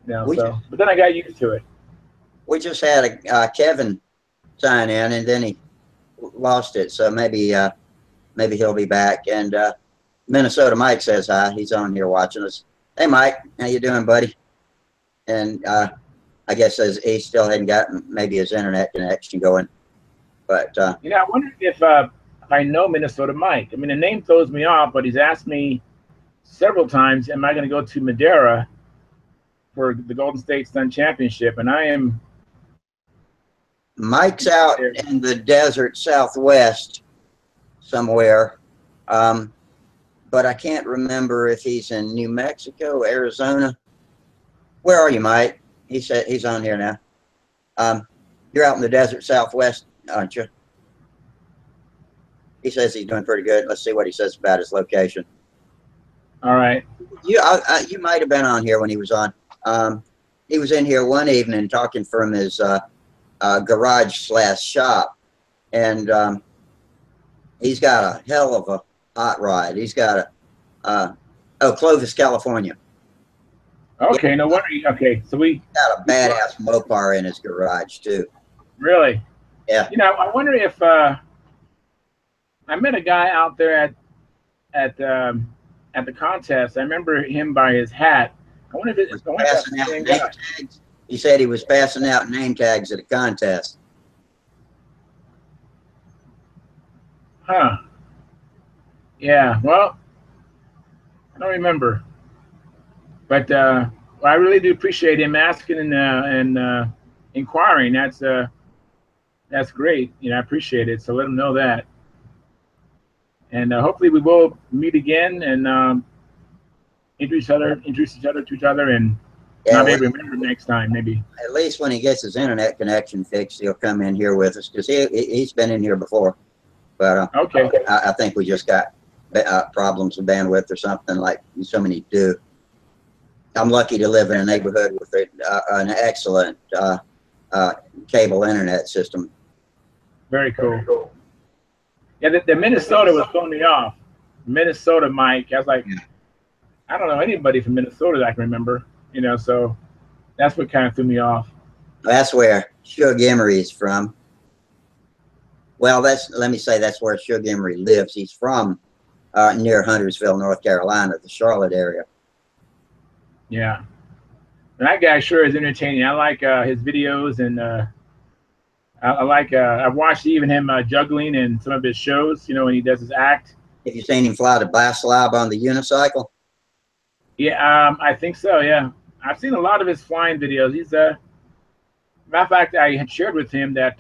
You know, but then I got used to it. We just had a Kevin sign in, and then he lost it. So maybe he'll be back. And Minnesota Mike says hi. He's on here watching us. Hey, Mike, how you doing, buddy? And I guess he still hadn't gotten maybe his internet connection going. But you know, I wonder if I know Minnesota Mike. I mean, the name throws me off, but he's asked me several times, am I going to go to Madeira for the Golden State Stunt Championship? And I am. Mike's out in the desert southwest somewhere, but I can't remember if he's in New Mexico, Arizona. Where are you, Mike? He said he's on here now. You're out in the desert southwest, aren't you? He says he's doing pretty good. Let's see what he says about his location. All right. You might have been on here when he was on. He was in here one evening talking from his garage/shop, and he's got a hell of a hot rod. He's got Clovis, California. Okay, yeah. No wonder. Okay, so we got a badass Mopar in his garage too. Really? Yeah. You know, I wonder if I met a guy out there at the contest. I remember him by his hat. I wonder if it's passing out name tags. He said he was passing out name tags at a contest. Huh. Yeah. Well, I don't remember. But well, I really do appreciate him asking and inquiring. That's great. You know, I appreciate it. So let him know that. And hopefully we will meet again and introduce each other to each other, and maybe remember next time. Maybe at least when he gets his internet connection fixed, he'll come in here with us, because he's been in here before. But okay, I think we just got problems with bandwidth or something, like so many do. I'm lucky to live in a neighborhood with an excellent cable internet system. Very cool. Yeah, the Minnesota was throwing me off. Minnesota, Mike. I was like, I don't know anybody from Minnesota that I can remember. You know, so that's what kind of threw me off. That's where Shug Emery's from. Well, let me say that's where Shug Emery lives. He's from near Huntersville, North Carolina, the Charlotte area. Yeah. And that guy sure is entertaining. I like his videos, and I like. I've watched even him juggling in some of his shows. You know, when he does his act. Have you seen him fly the Baslab on the unicycle? Yeah, I think so. Yeah, I've seen a lot of his flying videos. He's matter of fact, I had shared with him that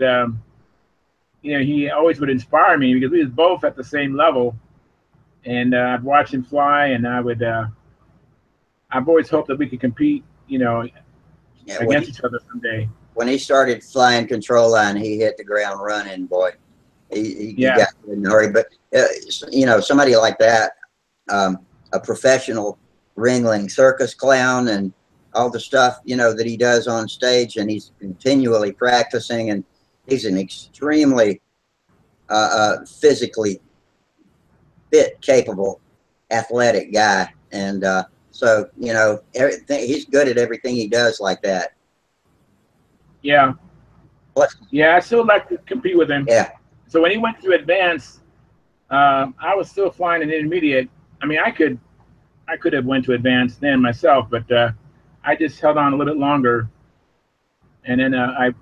you know, he always would inspire me because we was both at the same level, and I'd watch him fly, and I've always hoped that we could compete. You know, against each other someday. When he started flying control line, he hit the ground running, boy. He got in a hurry. But, you know, somebody like that, a professional ringling circus clown and all the stuff, you know, that he does on stage, and he's continually practicing, and he's an extremely physically fit, capable, athletic guy. And so, you know, he's good at everything he does like that. Yeah. Yeah, I still like to compete with him. Yeah. So when he went to advance, I was still flying an intermediate. I mean, I could have went to advance then myself, but I just held on a little bit longer. And then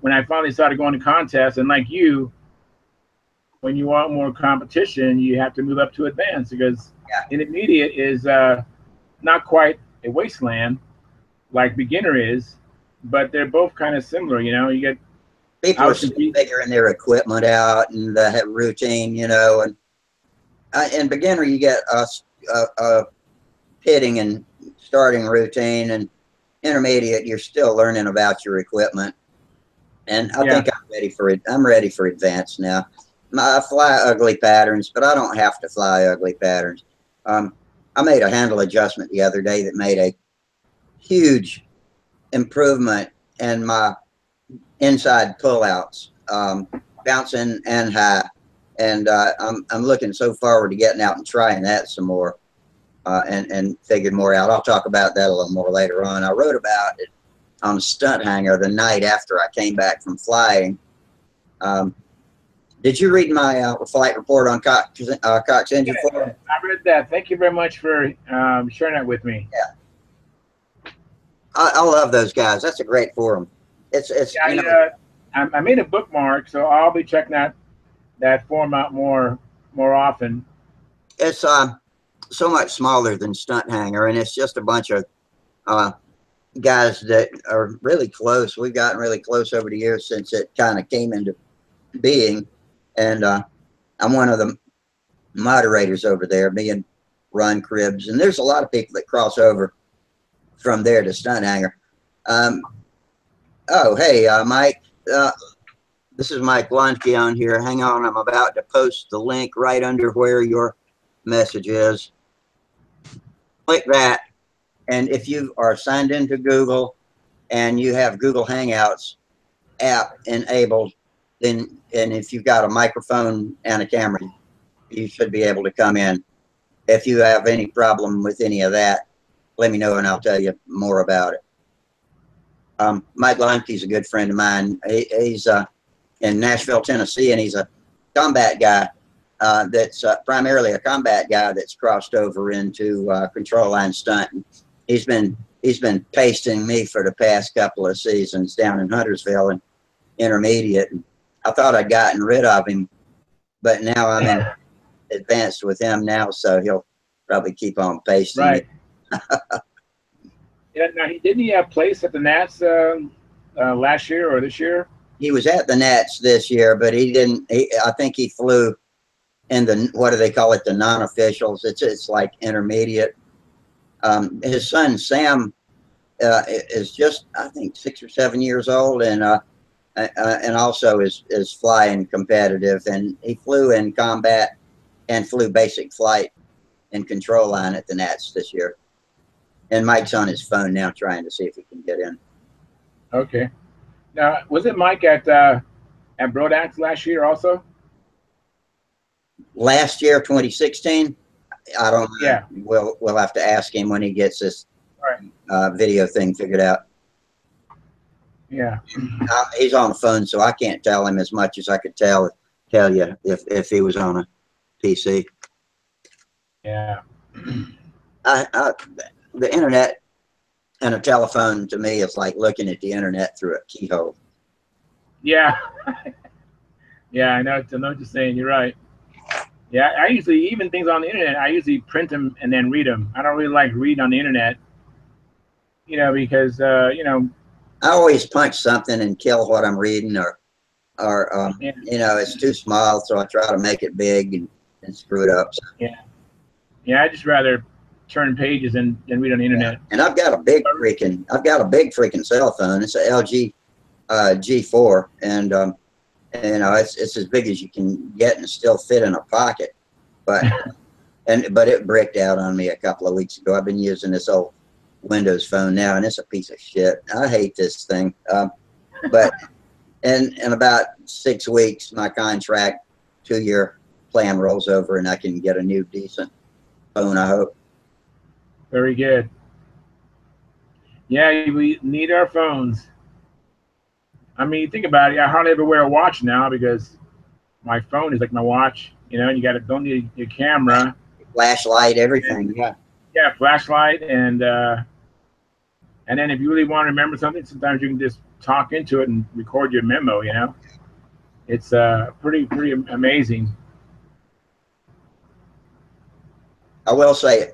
when I finally started going to contests, and like you, when you want more competition, you have to move up to advance, because intermediate is not quite a wasteland like beginner is, but they're both kind of similar. You know, you get people are figuring their equipment out and the routine, you know, and in beginner you get a pitting and starting routine, and intermediate you're still learning about your equipment. And I think I'm ready for it. I'm ready for advanced now. I fly ugly patterns, but I don't have to fly ugly patterns. I made a handle adjustment the other day that made a huge improvement in my inside pullouts, bouncing and high. And I'm looking so forward to getting out and trying that some more, and figuring more out. I'll talk about that a little more later on. I wrote about it on Stunt Hanger the night after I came back from flying. Did you read my flight report on Cox Engine Forum? I read that. Thank you very much for sharing that with me. Yeah, I love those guys. That's a great forum. It's you know, I made a bookmark, so I'll be checking that forum out more often. It's so much smaller than Stunt Hanger, and it's just a bunch of guys that are really close. We've gotten really close over the years since it kind of came into being. And I'm one of the moderators over there, me and Ron Cribbs. And there's a lot of people that cross over from there to Stunt Hanger. Oh, hey, Mike. This is Mike Blonsky on here. Hang on, I'm about to post the link right under where your message is. Click that. And if you are signed into Google and you have Google Hangouts app enabled, then, and if you've got a microphone and a camera, you should be able to come in. If you have any problem with any of that, let me know and I'll tell you more about it. Mike Limke's a good friend of mine. He's in Nashville, Tennessee, and he's a combat guy that's primarily a combat guy that's crossed over into control line stunt. He's been pasting me for the past couple of seasons down in Huntersville and intermediate. And I thought I'd gotten rid of him, but now I'm in advanced with him now, so he'll probably keep on pasting. Right. Yeah. Now, didn't he have place at the Nats last year or this year? He was at the Nats this year, but he didn't. I think he flew in the, what do they call it, the non-officials. It's like intermediate. His son Sam is just, I think, 6 or 7 years old, and also is flying competitive. And he flew in combat and flew basic flight and control line at the Nats this year. And Mike's on his phone now trying to see if he can get in. Okay. Now, was it Mike at Brodax last year also? Last year, 2016, I don't know. Yeah. We'll have to ask him when he gets this Right. video thing figured out. Yeah. He's on the phone, so I can't tell him as much as I could tell you if he was on a PC. Yeah. The internet and a telephone to me is like looking at the internet through a keyhole. Yeah. Yeah, I know what you're saying. You're right. Yeah, I usually, even things on the internet, I usually print them and then read them. I don't really like reading on the internet, because, I always punch something and kill what I'm reading, or yeah. it's too small, so I try to make it big and screw it up. So. Yeah. Yeah, I just rather turn pages and read on the internet. And I've got a big freaking cell phone. It's a LG G4, and it's as big as you can get and still fit in a pocket. But but it bricked out on me a couple of weeks ago. I've been using this old Windows phone now, and it's a piece of shit. I hate this thing. But in about 6 weeks, my contract 2-year plan rolls over, and I can get a new decent phone, I hope. Very good. Yeah, we need our phones. I mean, think about it. I hardly ever wear a watch now because my phone is like my watch. And you don't need your camera, flashlight, everything. Yeah, flashlight, and then if you really want to remember something, sometimes you can just talk into it and record your memo. It's pretty amazing. I will say,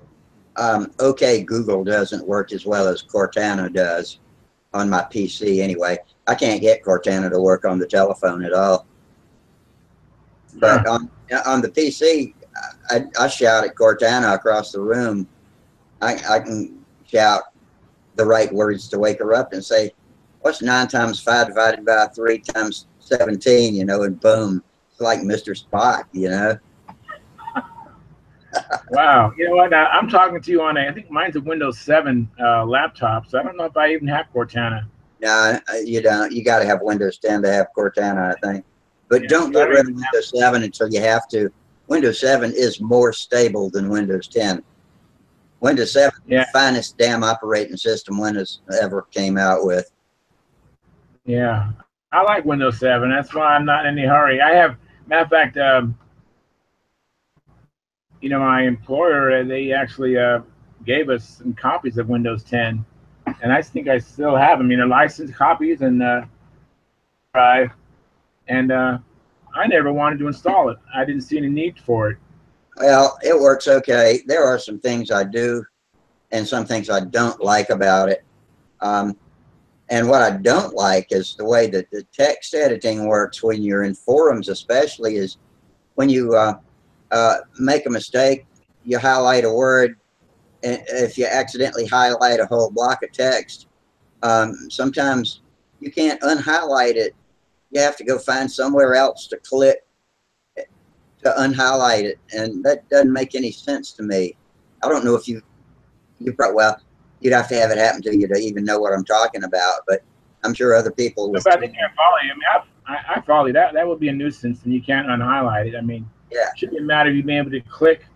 OK Google doesn't work as well as Cortana does on my PC anyway. I can't get Cortana to work on the telephone at all. But on the PC, I shout at Cortana across the room. I can shout the right words to wake her up and say, what's 9 times 5 divided by 3 times 17, and boom. It's like Mr. Spock, Wow. You know what? I'm talking to you on I think mine's a Windows 7 laptop, so I don't know if I even have Cortana. No, you don't. You got to have Windows 10 to have Cortana, I think. But don't get rid of Windows 7 until you have to. Windows 7 is more stable than Windows 10. Windows 7 is the finest damn operating system Windows ever came out with. Yeah. I like Windows 7. That's why I'm not in any hurry. Matter of fact, my employer, they actually gave us some copies of Windows 10. And I think I still have them, licensed copies and drive. And I never wanted to install it. I didn't see any need for it. Well, it works okay. There are some things I do and some things I don't like about it. And what I don't like is the way that the text editing works when you're in forums, especially, is when you make a mistake, you highlight a word, and if you accidentally highlight a whole block of text, sometimes you can't unhighlight it. You have to go find somewhere else to click to unhighlight it, and that doesn't make any sense to me. I don't know if you probably, well, you'd have to have it happen to you to even know what I'm talking about, but I'm sure other people. But I think I follow you. I mean, I follow you. That would be a nuisance, and you can't unhighlight it. I mean, yeah, it shouldn't matter if you'd be able to click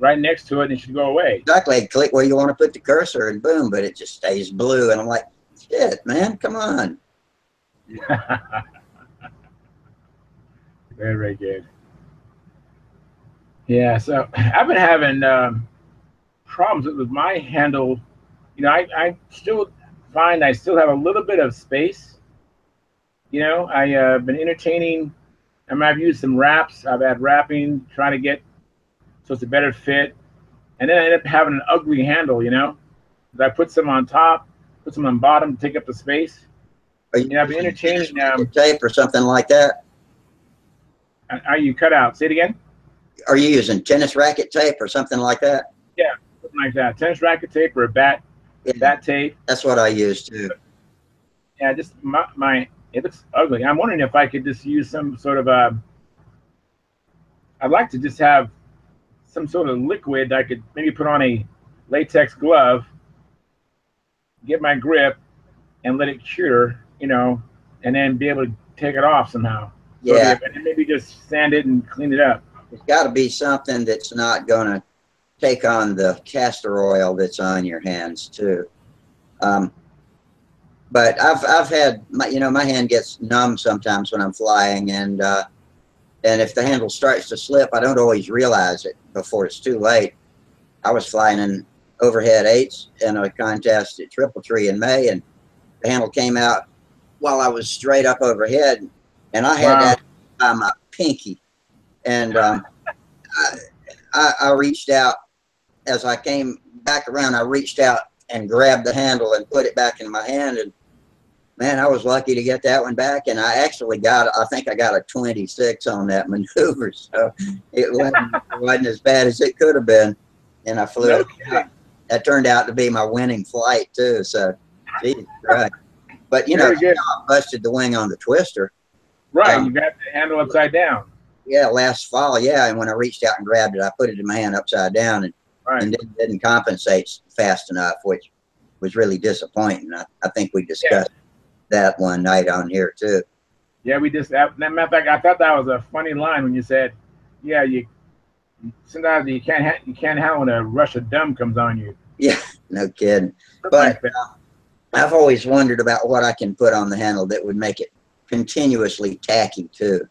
right next to it, and it should go away. Exactly. Click where you want to put the cursor, and boom, but it just stays blue, and I'm like, shit, man, come on. Very, very good. Yeah, so I've been having problems with my handle. I still find I still have a little bit of space. I've been entertaining. I've used some wraps. I've had wrapping, trying to get so it's a better fit. And then I end up having an ugly handle, I put some on top, put some on bottom to take up the space. I've been entertaining tape or something like that. Are you cut out? Say it again. Are you using tennis racket tape or something like that? Yeah, something like that. Tennis racket tape or a bat tape. That's what I use too. Yeah, just it looks ugly. I'm wondering if I could just use some sort of I'd like to just have some sort of liquid I could maybe put on a latex glove, get my grip, and let it cure, and then be able to take it off somehow. So Yeah. and maybe just sand it and clean it up. It's got to be something that's not going to take on the castor oil that's on your hands too. But I've had my hand gets numb sometimes when I'm flying, and if the handle starts to slip, I don't always realize it before it's too late. I was flying in overhead eights in a contest at Triple Tree in May, and the handle came out while I was straight up overhead, and I had that by my pinky, and I reached out as I came back around. I reached out and grabbed the handle and put it back in my hand, and man, I was lucky to get that one back. And I actually I think I got a 26 on that maneuver, so it wasn't as bad as it could have been. And I flew it. That turned out to be my winning flight too. So, geez, right. But I busted the wing on the twister. Right, you got the handle upside down. Yeah, last fall. Yeah, and when I reached out and grabbed it, I put it in my hand upside down, and didn't compensate fast enough, which was really disappointing. I think we discussed that one night on here too. Yeah, we just. Matter of fact, I thought that was a funny line when you said, "Yeah, sometimes you can't handle when a rush of dumb comes on you." Yeah, no kidding. But I've always wondered about what I can put on the handle that would make it continuously tacky too.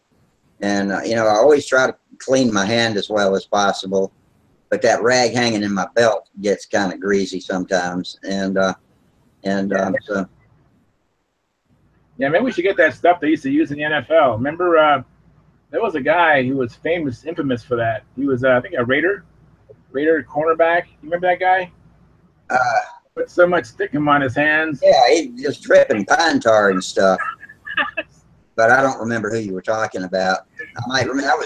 And I always try to clean my hand as well as possible, but that rag hanging in my belt gets kind of greasy sometimes. So. Yeah, maybe we should get that stuff they used to use in the NFL. Remember, there was a guy who was infamous for that. He was, I think, a Raider cornerback. You remember that guy? Put so much stickum on his hands. Yeah, he just dripping pine tar and stuff. But I don't remember who you were talking about. I might remember that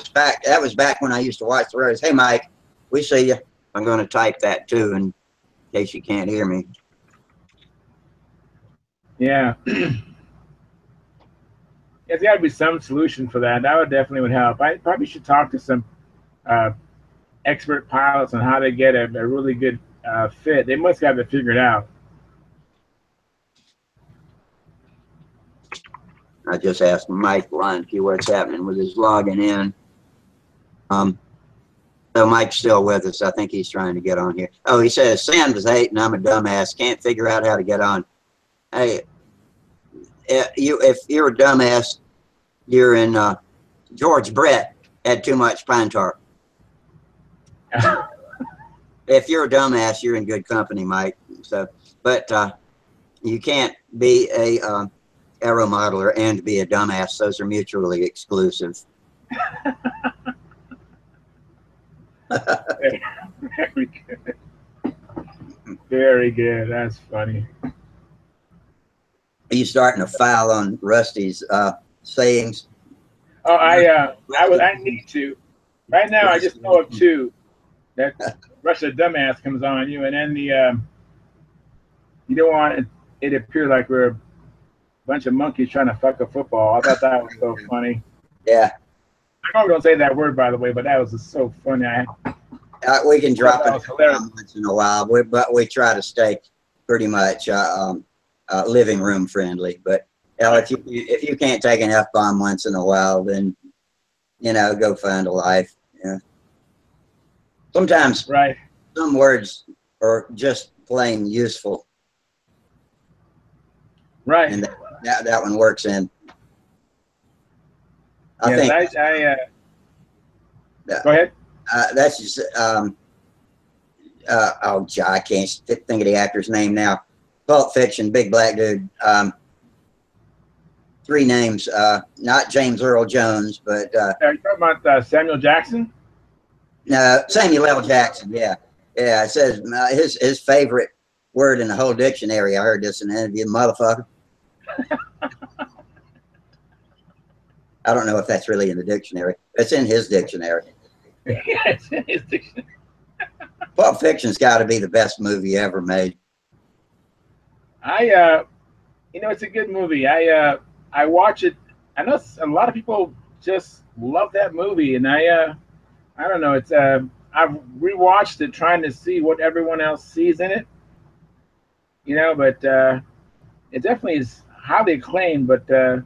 was back when I used to watch the Raiders. Hey, Mike, we see you. I'm going to type that too in case you can't hear me. Yeah. There's got to be some solution for that. That would definitely help. I probably should talk to some expert pilots on how to get a really good fit. They must have it figured out. I just asked Mike Lunke what's happening with his logging in. So Mike's still with us. I think he's trying to get on here. Oh, he says, Sam is 8 and I'm a dumbass. Can't figure out how to get on. Hey, if you're a dumbass, you're in George Brett had too much pine tar. If you're a dumbass, you're in good company, Mike. So, but you can't be a aero modeler and be a dumbass. Those are mutually exclusive. Very good. Very good. That's funny. Are you starting to file on Rusty's sayings? Oh, I need to. Right now, I just know of 2. That Russia dumbass comes on you, and then you don't want it to appear like we're a bunch of monkeys trying to fuck a football. I thought that was so funny. Yeah. I don't say that word, by the way, but that was just so funny. We can drop it once in a while, but we try to stay pretty much living room friendly. But if you can't take an F-bomb once in a while, then go find a life. Yeah. Sometimes some words are just plain useful. Right. And that one works in. I think. Go ahead. That's just, I can't think of the actor's name now. Pulp Fiction, big black dude. 3 names, not James Earl Jones, but. Are you talking about Samuel Jackson? No, Samuel L. Jackson, yeah. Yeah, it says his favorite word in the whole dictionary, I heard this in an interview, motherfucker. I don't know if that's really in the dictionary. It's in his dictionary. Yeah, it's in his dictionary. Pulp Fiction's got to be the best movie ever made. It's a good movie. I watch it. I know a lot of people just love that movie, and I don't know. It's I've rewatched it trying to see what everyone else sees in it. But it definitely is highly acclaimed, but I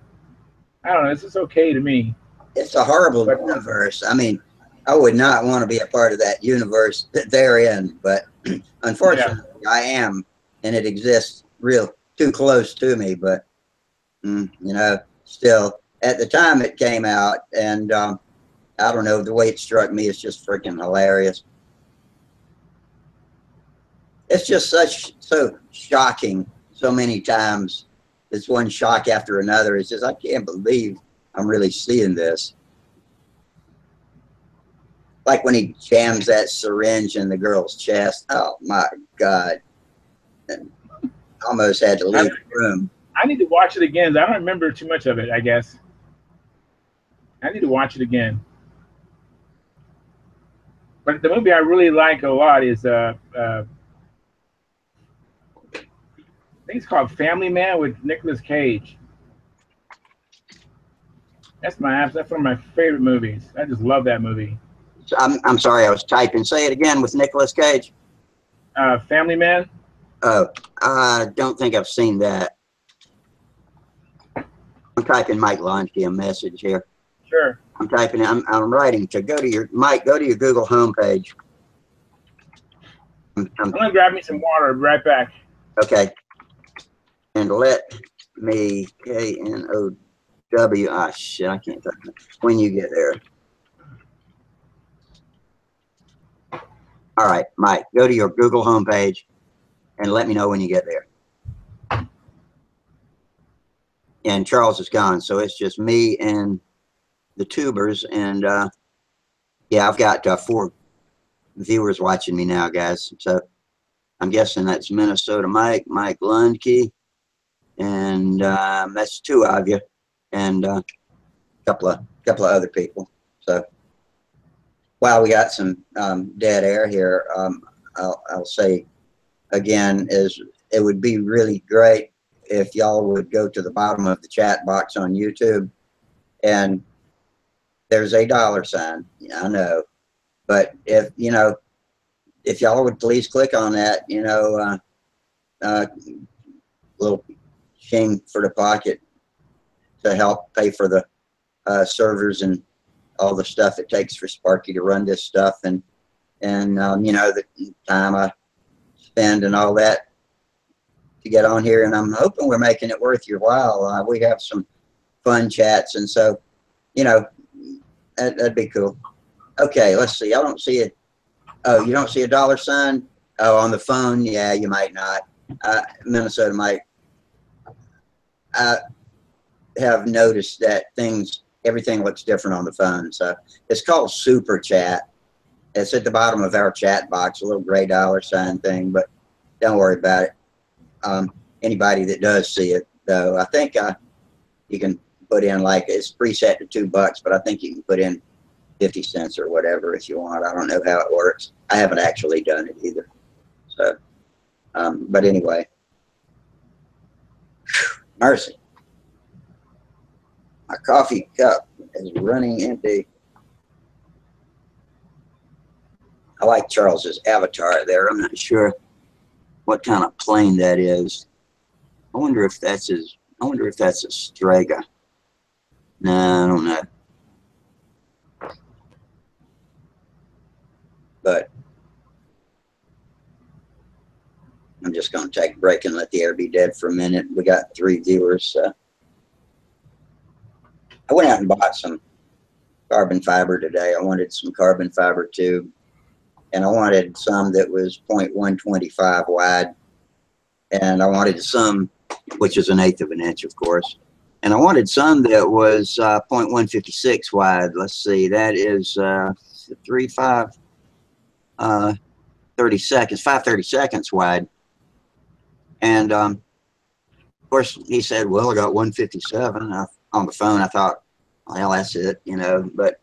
don't know. It's just okay to me. It's a horrible But universe. I mean, I would not want to be a part of that universe that they're in, but yeah, unfortunately, I am, and it exists real too close to me. But you know, still at the time it came out, and I don't know, the way it struck me is just freaking hilarious. It's just so shocking so many times. It's one shock after another. It's just I can't believe I'm really seeing this. Like when he jams that syringe in the girl's chest. Oh my God. And almost had to leave the room. I need to watch it again. I don't remember too much of it, I guess. I need to watch it again. But the movie I really like a lot is I think it's called Family Man with Nicolas Cage. That's one of my favorite movies. I just love that movie. So I'm sorry, I was typing. Say it again with Nicolas Cage. Family Man. Oh, I don't think I've seen that. I'm typing Mike Lonke a message here. Sure. I'm typing. I'm writing to go to your Mike. Go to your Google homepage. I'm gonna grab me some water. I'll be right back. Okay. And let me KNOW. Ah, shit, I can't type it. When you get there. All right, Mike, go to your Google homepage and let me know when you get there. And Charles is gone, so it's just me and the tubers. And yeah, I've got 4 viewers watching me now, guys. So I'm guessing that's Minnesota Mike Lundke, and that's 2 of you, and a couple of other people. So while we got some dead air here, I'll say again is it would be really great if y'all would go to the bottom of the chat box on YouTube, and there's a $sign. Yeah, I know, but if you know, if y'all would please click on that, you know, little shame for the pocket to help pay for the servers and all the stuff it takes for Sparky to run this stuff, and you know, the time I spend and all that to get on here. And I'm hoping we're making it worth your while. We have some fun chats, and so, you know, that'd be cool. Okay, let's see. I don't see it. Oh, you don't see a $sign? Oh, on the phone? Yeah, you might not. Minnesota might. I have noticed that everything looks different on the phone. So it's called Super Chat. It's at the bottom of our chat box, a little gray $sign thing, but don't worry about it. Anybody that does see it, though, I think you can put in, like, it's preset to $2, but I think you can put in 50 cents or whatever if you want. I don't know how it works. I haven't actually done it either. So, but anyway, mercy. My coffee cup is running empty. I like Charles's avatar there. I'm not sure what kind of plane that is. I wonder if that's a Strega. No, I don't know. But I'm just going to take a break and let the air be dead for a minute. We got 3 viewers. I went out and bought some carbon fiber today. I wanted some carbon fiber tube, and I wanted some that was 0.125 wide, and I wanted some, which is 1/8 of an inch, of course, and I wanted some that was 0.156 wide. Let's see, that is 30 seconds, 5/32 wide. And of course, he said, well, I got 157. On the phone, I thought, well, that's it, you know, but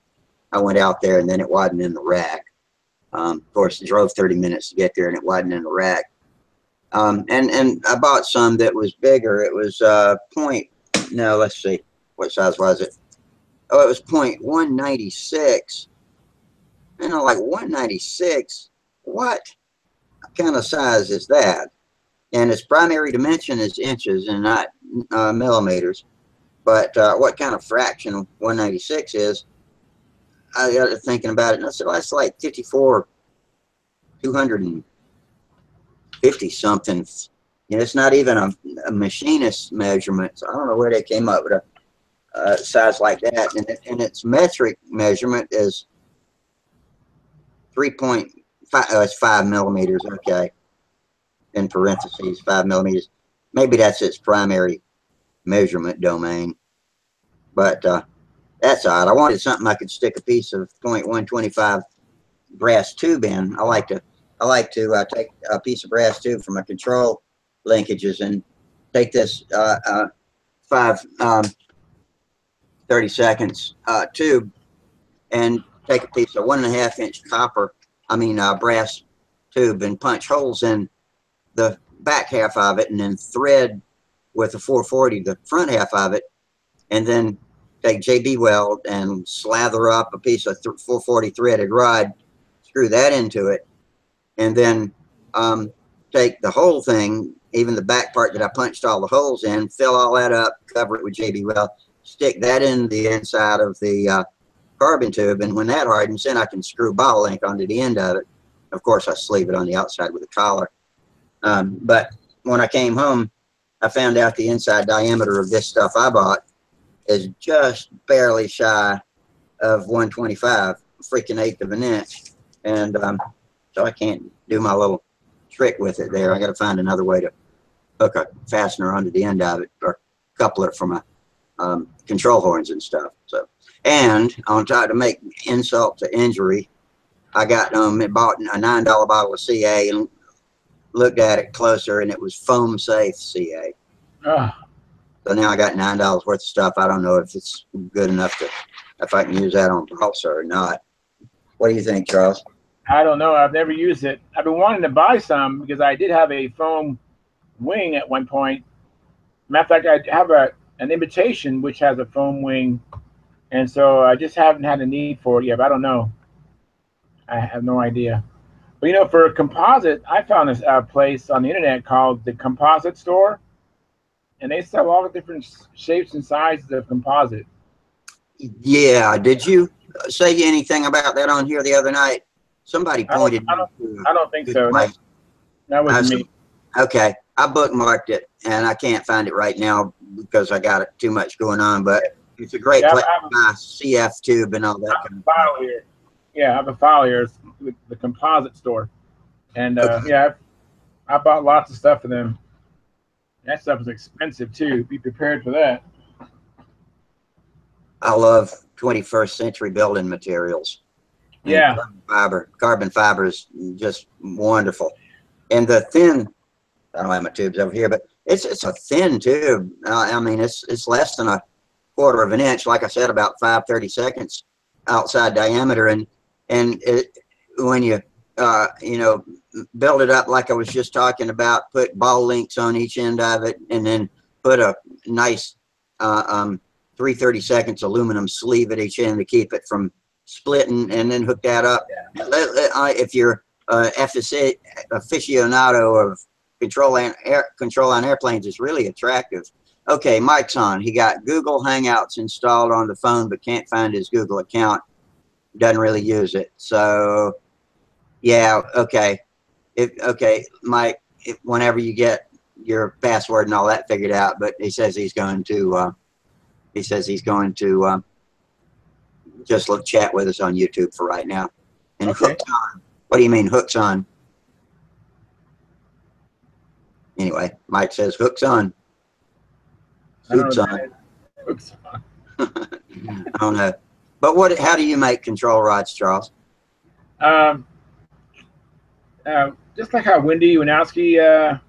I went out there and then it wasn't in the rack. Of course, I drove 30 minutes to get there and it wasn't in the rack. And I bought some that was bigger. It was let's see, what size was it? Oh, it was 0.196. And I'm like, 196? What kind of size is that? And its primary dimension is inches, and millimeters. But what kind of fraction of 196 is? I got thinking about it, and I said, well, that's like 54, 250 something. You know, it's not even a machinist measurement. So I don't know where they came up with a size like that. And its metric measurement is 3.5. It's 5 millimeters. Okay. In parentheses, 5 millimeters. Maybe that's its primary measurement domain. But that's odd. I wanted something I could stick a piece of .125 brass tube in. I like to take a piece of brass tube from my control linkages and take this 30 seconds tube and take a piece of 1.5 inch brass tube and punch holes in the back half of it, and then thread with a 440 the front half of it, and then take JB weld and slather up a piece of 440 threaded rod, screw that into it, and then take the whole thing, even the back part that I punched all the holes in, fill all that up, cover it with JB weld, stick that in the inside of the carbon tube, and when that hardens, then I can screw ball link onto the end of it. Of course, I sleeve it on the outside with a collar. But when I came home, I found out the inside diameter of this stuff I bought is just barely shy of 125, freaking eighth of an inch. And so I can't do my little trick with it there. I got to find another way to hook a fastener onto the end of it, or coupler for my control horns and stuff. So, and on top, to make insult to injury, I got bought a $9 bottle of CA and looked at it closer, and it was foam safe CA. So now I got $9 worth of stuff. I don't know if it's good enough if I can use that on balsa or not. What do you think, Charles? I don't know. I've never used it. I've been wanting to buy some because I did have a foam wing at one point. Matter of fact, I have an imitation which has a foam wing, and so I just haven't had a need for it yet. But I don't know. I have no idea. But you know, for composite, I found this place on the internet called the Composite Store, and they sell all the different shapes and sizes of composite. Yeah. Did you say anything about that on here the other night? Somebody pointed. I don't think so. That wasn't me. Okay, I bookmarked it, and I can't find it right now because I got too much going on. But it's a great place to buy CF tube and all that. I have a file here. Yeah, I have a file here. It's the Composite Store, and Okay. yeah, I bought lots of stuff for them. That stuff is expensive too. Be prepared for that. I love 21st century building materials. Yeah. Carbon fiber is just wonderful. And the thin, I don't have my tubes over here, but it's a thin tube. I mean, it's less than 1/4 of an inch, like I said, about 5/32 outside diameter. And when you build it up like I was just talking about, put ball links on each end of it, and then put a nice 3/32 aluminum sleeve at each end to keep it from splitting, and then hook that up. If you're aficionado of control on airplanes, is really attractive. Okay, Mike's on. He got Google Hangouts installed on the phone, but can't find his Google account. Doesn't really use it. So, yeah, okay. Mike, whenever you get your password and all that figured out, but he says he's going to. Just chat with us on YouTube for right now. And okay. Hooked on. What do you mean hooks on? Anyway, Mike says hooks on. Hooks on. Hooks on. I don't know. But how do you make control rods, Charles? Just like how Wendy Wanowski,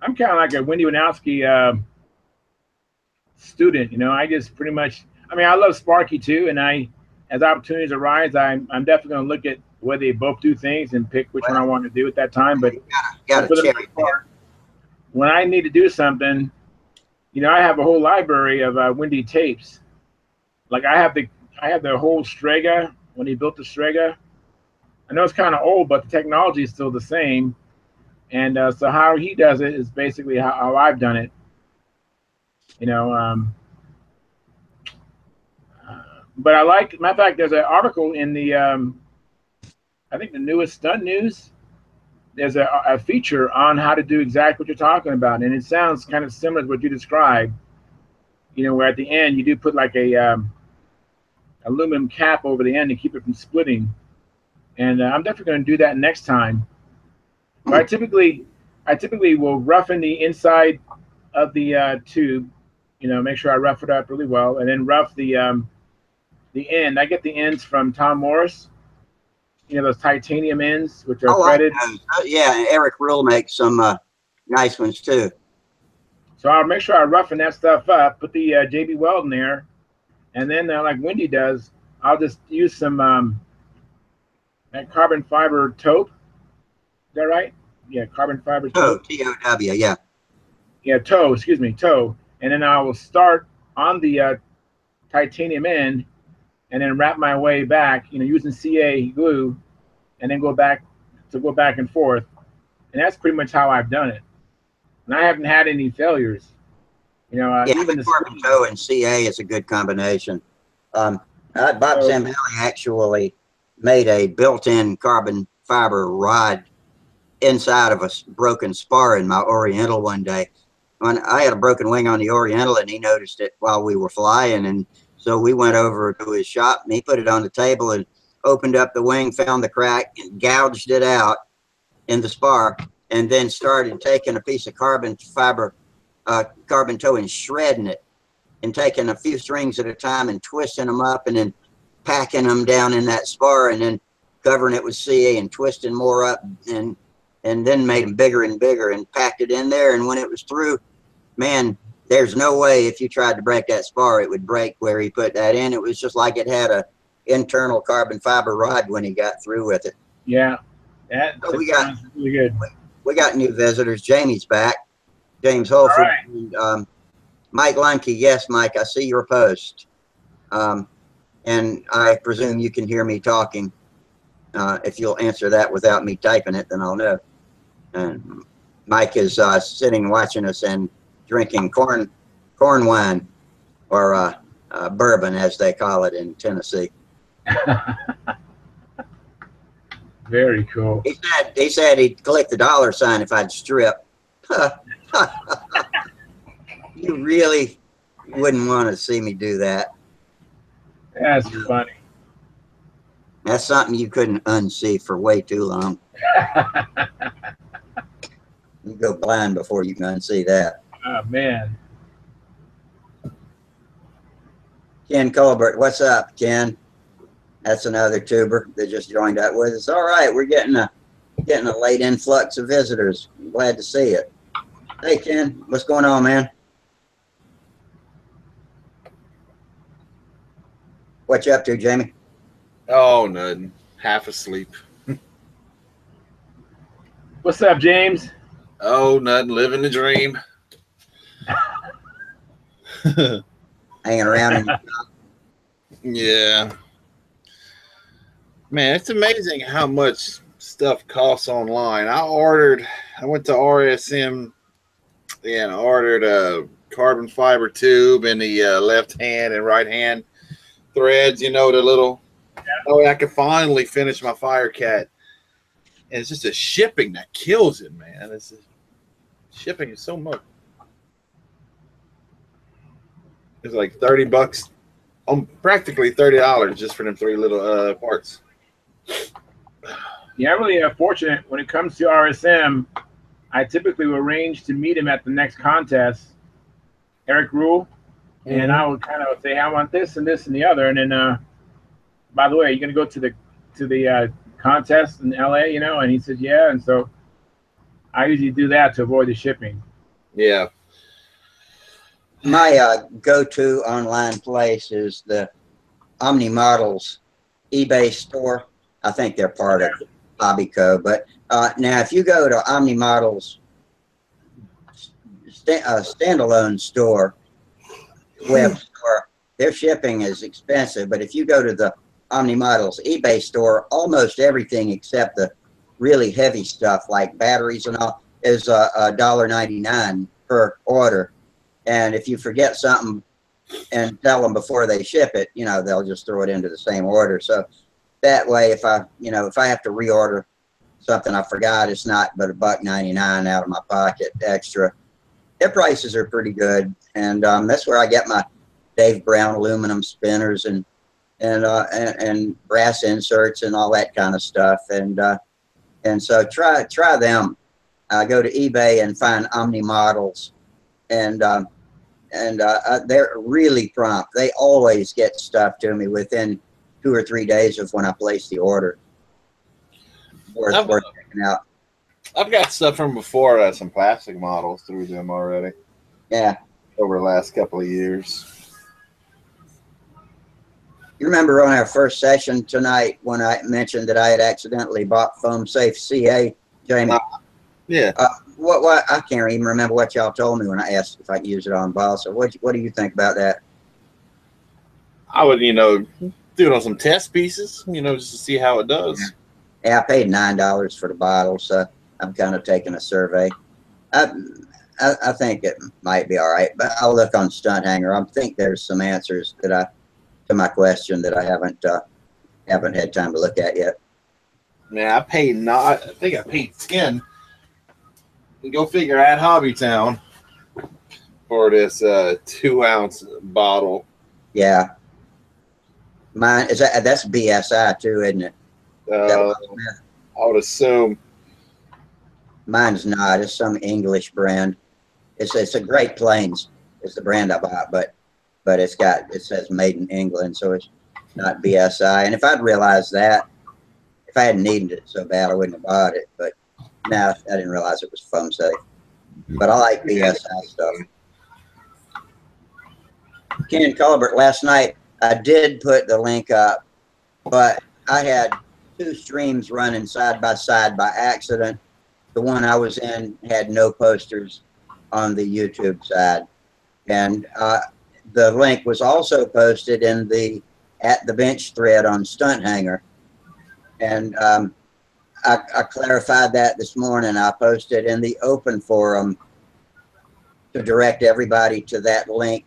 I'm kind of like a Wendy Wanowski student. You know, I just pretty much, I mean, I love Sparky too, and as opportunities arise, I'm definitely going to look at the way they both do things and pick which one I want to do at that time. But for the most part, when I need to do something, you know, I have a whole library of Wendy tapes. Like I have the whole Strega when he built the Strega. I know it's kind of old, but the technology is still the same. And so how he does it is basically how I've done it. You know, but I like. Matter of fact, there's an article in the I think the newest Stunt News. There's a feature on how to do exactly what you're talking about, and it sounds kind of similar to what you described. You know, where at the end you do put like a aluminum cap over the end to keep it from splitting. And I'm definitely going to do that next time. But I typically will roughen the inside of the tube. You know, make sure I rough it up really well, and then rough the end. I get the ends from Tom Morris. You know, those titanium ends, which are threaded. Yeah, and Eric Rule makes some nice ones too. So I'll make sure I roughen that stuff up, put the JB Weld in there, and then like Wendy does, I'll just use some that carbon fiber taupe. Is that right? Yeah, carbon fiber taupe. T-O-W, yeah. Yeah, toe, excuse me, toe. And then I will start on the titanium end and then wrap my way back, you know, using CA glue, and then go back and forth. And that's pretty much how I've done it. And I haven't had any failures. You know, yeah, even the carbon toe and CA is a good combination. Bob Zambelli actually made a built-in carbon fiber rod inside of a broken spar in my Oriental one day. When I had a broken wing on the Oriental, and he noticed it while we were flying, and so we went over to his shop, and he put it on the table and opened up the wing, found the crack, and gouged it out in the spar, and then started taking a piece of carbon fiber, carbon toe, and shredding it, and taking a few strings at a time and twisting them up, and then packing them down in that spar, and then covering it with CA and twisting more up, and then made them bigger and bigger and packed it in there. And when it was through, man, there's no way if you tried to break that spar, it would break where he put that in. It was just like it had a internal carbon fiber rod when he got through with it. Yeah, so we got really good. We got new visitors. Jamie's back. James Holford. Right. And, Mike Lunke. Yes, Mike, I see your post. And I presume you can hear me talking. If you'll answer that without me typing it, then I'll know. And Mike is sitting watching us and drinking corn wine, or bourbon, as they call it in Tennessee. Very cool. He said he'd click the dollar sign if I'd strip. You really wouldn't want to see me do that. That's funny. That's something you couldn't unsee for way too long. You go blind before you can unsee that. Oh, man. Ken Colbert, what's up, Ken? That's another tuber that just joined up with us. All right, we're getting a late influx of visitors. Glad to see it. Hey, Ken, what's going on, man? What you up to, Jamie? Oh, nothing. Half asleep. What's up, James? Oh, nothing. Living the dream. Hanging around. Yeah. Man, it's amazing how much stuff costs online. I went to RSM and ordered a carbon fiber tube in the left hand and right hand threads, you know, the little, I could finally finish my Fire Cat. And it's just a shipping that kills it, man. Shipping is so much. It's like $30, practically $30 just for them 3 little parts. Yeah, I'm really fortunate when it comes to RSM. I typically will arrange to meet him at the next contest, Eric Rule, and I would kind of say, I want this and this and the other. And then, by the way, you're going to go to the contest in LA, you know? And he said, yeah. And so I usually do that to avoid the shipping. Yeah. My go-to online place is the Omni Models eBay store. I think they're part of Hobbyco. But now, if you go to Omni Models standalone store, web store, their shipping is expensive. But if you go to the Omni Models eBay store, almost everything except the really heavy stuff like batteries and all is $1.99 per order. And if you forget something and tell them before they ship it, you know, they'll just throw it into the same order. So that way, if I have to reorder something I forgot, it's not but $1.99 out of my pocket extra. Their prices are pretty good, and that's where I get my Dave Brown aluminum spinners and brass inserts and all that kind of stuff. And so try them. Go to eBay and find Omni models, and they're really prompt. They always get stuff to me within 2 or 3 days of when I place the order. Worth checking out. I've got stuff from before, some plastic models through them already. Yeah. Over the last couple of years. You remember on our first session tonight when I mentioned that I had accidentally bought Foam Safe CA, Jamie? Yeah. What I can't even remember what y'all told me when I asked if I could use it on balsa. So what do you think about that? I would, do it on some test pieces, just to see how it does. Yeah, I paid $9 for the bottle, so I'm kind of taking a survey. I think it might be all right, but I'll look on Stunt Hanger. I think there's some answers to my question that I haven't had time to look at yet. Yeah, I think I paid 10. Go figure, at Hobbytown for this 2-ounce bottle. Yeah, mine is that's BSI too, isn't it? I would assume. Mine's not. It's some English brand. It's a Great Plains. It's the brand I bought, but it says made in England, so it's not BSI. And if I'd realized that, if I hadn't needed it so bad, I wouldn't have bought it. But now I didn't realize it was Foam Safe. But I like BSI stuff. Ken Colbert, last night I did put the link up, but I had 2 streams running side by accident. The one I was in had no posters on the YouTube side, and the link was also posted in the At the Bench thread on Stunt Hanger, and I clarified that this morning. I posted in the open forum to direct everybody to that link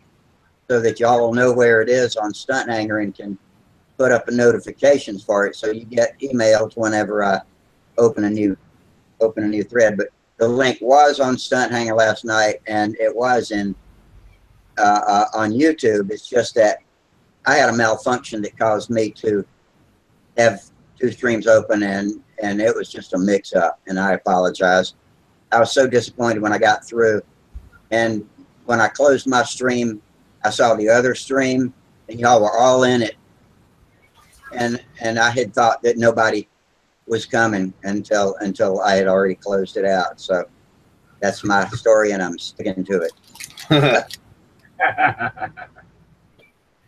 so that y'all will know where it is on Stunt Hanger and can put up notifications for it, so you get emails whenever I open a new thread. But the link was on Stunt Hanger last night, and it was in on YouTube. It's just that I had a malfunction that caused me to have 2 streams open, and it was just a mix-up, and I apologize. I was so disappointed when I got through, and when I closed my stream, I saw the other stream, and y'all were all in it, and I had thought that nobody was coming until I had already closed it out. So that's my story, and I'm sticking to it.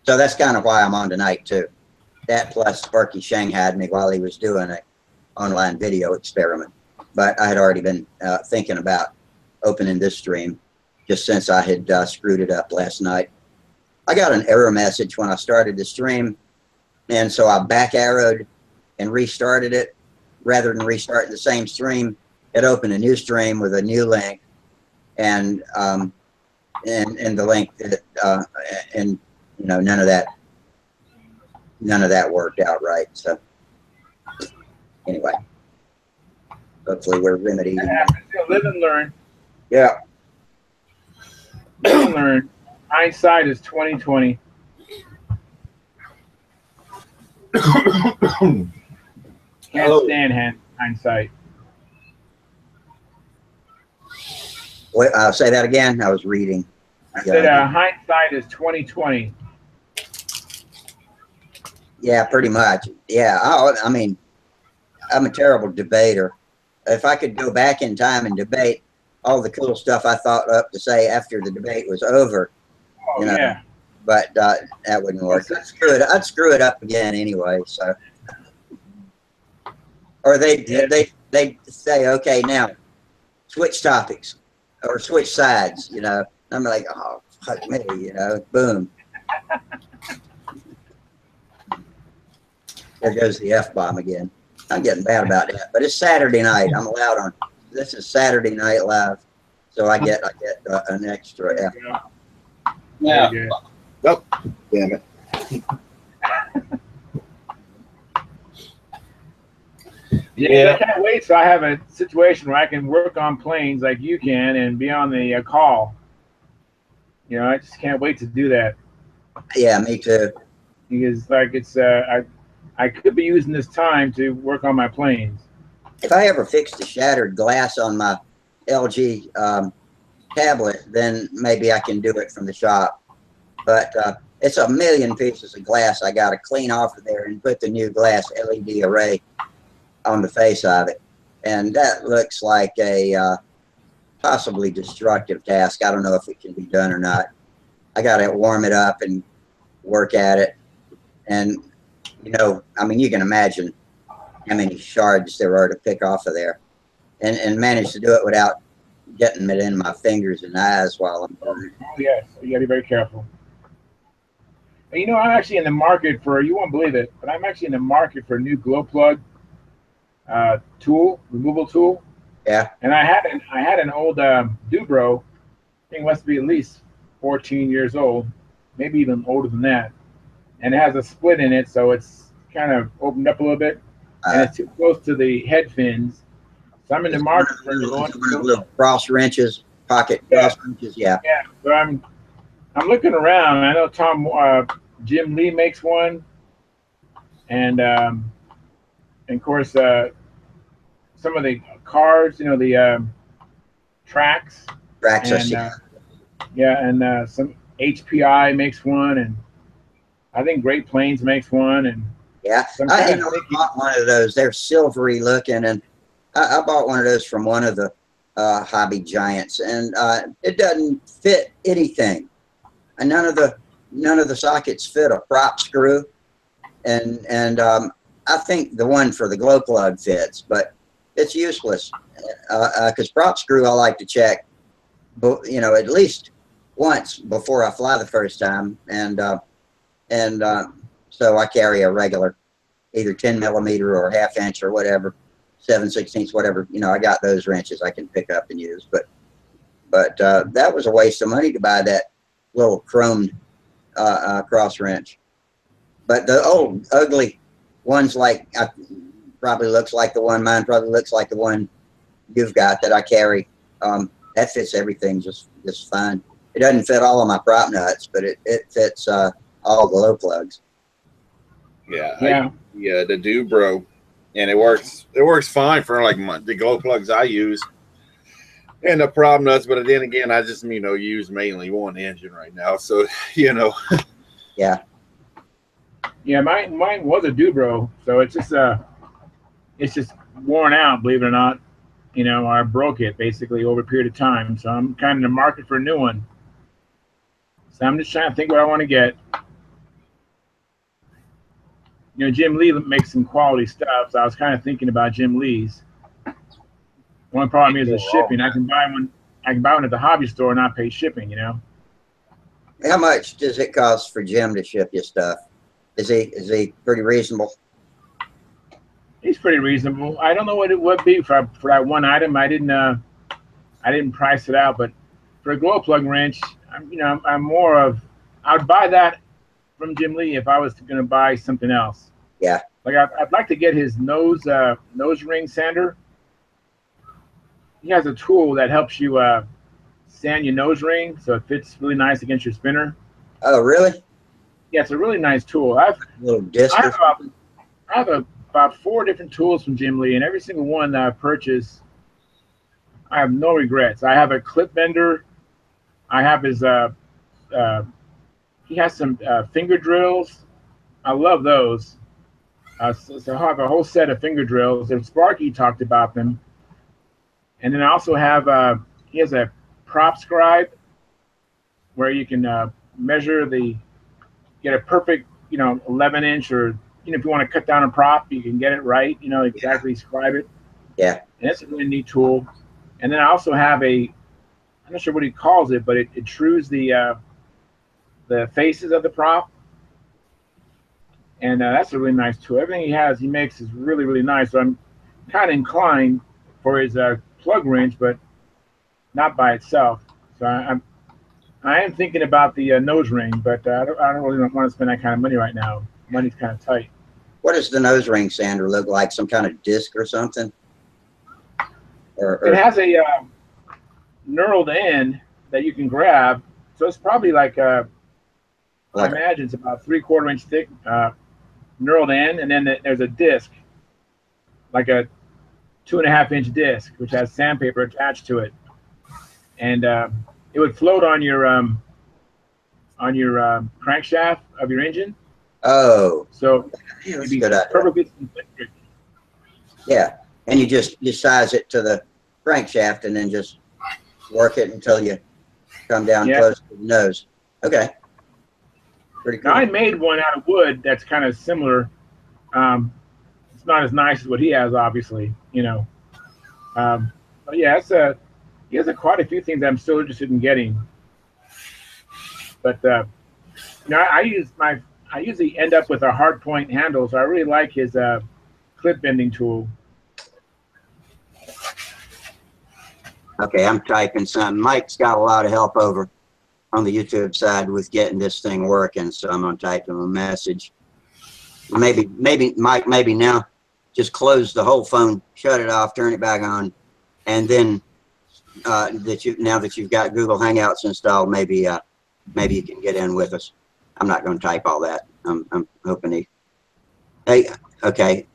So that's kind of why I'm on tonight too. That plus Sparky shanghaied me while he was doing an online video experiment. But I had already been thinking about opening this stream just since I had screwed it up last night. I got an error message when I started the stream, and so I back arrowed and restarted it. Rather than restarting the same stream, it opened a new stream with a new link, and the link that and none of that worked out right. So anyway, hopefully we're remedying. Live and learn. Yeah. Live and learn. Hindsight is 20/20. Can't stand hindsight. Wait, I'll say that again. I was reading. I said hindsight is 20/20. Yeah, pretty much. Yeah, I mean, I'm a terrible debater. If I could go back in time and debate all the cool stuff I thought up to say after the debate was over, yeah. But that wouldn't work. I'd screw it up again anyway. So, or they say, okay, now switch topics or switch sides. I'm like, oh fuck me, boom. There goes the F-bomb again. I'm getting bad about that, but it's Saturday night. I'm allowed on. This is Saturday Night Live, so I get an extra F-bomb. Yeah. Very good. Oh, damn it. Yeah, I can't wait. So I have a situation where I can work on planes like you can and be on the call. You know, I just can't wait to do that. Yeah, me too. Because like it's I could be using this time to work on my planes. If I ever fix the shattered glass on my LG tablet, then maybe I can do it from the shop. But it's a million pieces of glass I got to clean off of there and put the new glass LED array on the face of it. And that looks like a possibly destructive task. I don't know if it can be done or not. I got to warm it up and work at it. And, you know, I mean, you can imagine how many shards there are to pick off of there, and manage to do it without getting it in my fingers and eyes while I'm doing it. Oh yes, you got to be very careful. And, you know, I'm actually in the market for, you won't believe it, but I'm actually in the market for a new glow plug tool, removal tool. Yeah. And I had an old Dubro. I think it must be at least 14 years old, maybe even older than that. And it has a split in it, so it's kind of opened up a little bit, and it's too close to the head fins. So I'm in the market for little cross wrenches, pocket cross wrenches. Yeah. Yeah. So I'm looking around. I know Jim Lee makes one, and of course some of the cars, you know, the tracks. Tracks. And some HPI makes one, and I think Great Plains makes one, and yeah, I bought one of those. They're silvery looking, and I bought one of those from one of the hobby giants, and it doesn't fit anything. And none of the sockets fit a prop screw, and I think the one for the glow plug fits, but it's useless because prop screw I like to check, you know, at least once before I fly the first time, and so I carry a regular, either 10 millimeter or ½ inch or whatever, 7/16, whatever. You know, I got those wrenches I can pick up and use. But that was a waste of money to buy that little chromed cross wrench. But the old ugly ones, like probably looks like the one mine probably looks like the one you've got that I carry. That fits everything just fine. It doesn't fit all of my prop nuts, but it fits all glow plugs. Yeah. The Dubro, and it works fine for like the glow plugs I use and the prop nuts. But then again, I just, you know, use mainly one engine right now, so you know. Yeah, mine was a Dubro, so it's just worn out, believe it or not. You know, I broke it basically over a period of time, so I'm kind of in the market for a new one. So I'm just trying to think what I want to get. You know, Jim Lee makes some quality stuff, so I was kind of thinking about Jim Lee's. One problem is the shipping. I can buy one at the hobby store and not pay shipping, you know. How much does it cost for Jim to ship you stuff? Is he pretty reasonable? He's pretty reasonable. I don't know what it would be for that one item. I didn't price it out, but for a glow plug wrench, I'm more of, I would buy that from Jim Lee if I was going to buy something else. Yeah. Like I'd like to get his nose ring sander. He has a tool that helps you sand your nose ring so it fits really nice against your spinner. Oh, really? Yeah, it's a really nice tool. I have about 4 different tools from Jim Lee, and every single one that I've purchased, I have no regrets. I have a clip bender. I have his he has some finger drills. I love those. So I have a whole set of finger drills. And Sparky talked about them. And then I also have he has a prop scribe where you can get a perfect, 11-inch, or if you want to cut down a prop, you can get it right, exactly scribe it. Yeah. And that's a really neat tool. And then I also have I'm not sure what he calls it, but it trues the faces of the prop. And that's a really nice tool. Everything he makes is really, really nice. So I'm kind of inclined for his plug wrench, but not by itself. So I'm I am thinking about the nose ring, but I don't really want to spend that kind of money right now. Money's kind of tight. What does the nose ring sander look like? Some kind of disc or something? It has a knurled end that you can grab, so it's probably like I imagine it's about 3/4 inch thick knurled end, and then there's a disc, like a 2.5 inch disc, which has sandpaper attached to it, and it would float on your crankshaft of your engine. Oh, so yeah, it'd that's be a good idea. perfectly symmetric. Yeah, and you size it to the crankshaft and then just work it until you come down close to the nose. Okay, pretty cool. Now I made one out of wood that's kind of similar. It's not as nice as what he has, obviously, you know. But yeah, he has quite a few things that I'm still interested in getting. But you know, I usually end up with a hard point handle, so I really like his clip bending tool. Okay, I'm typing something. Mike's got a lot of help over on the YouTube side with getting this thing working, so I'm gonna type him a message. Maybe Mike, maybe now just close the whole phone, shut it off, turn it back on, and then now that you've got Google Hangouts installed, maybe you can get in with us. I'm not going to type all that. I'm hoping hey, okay.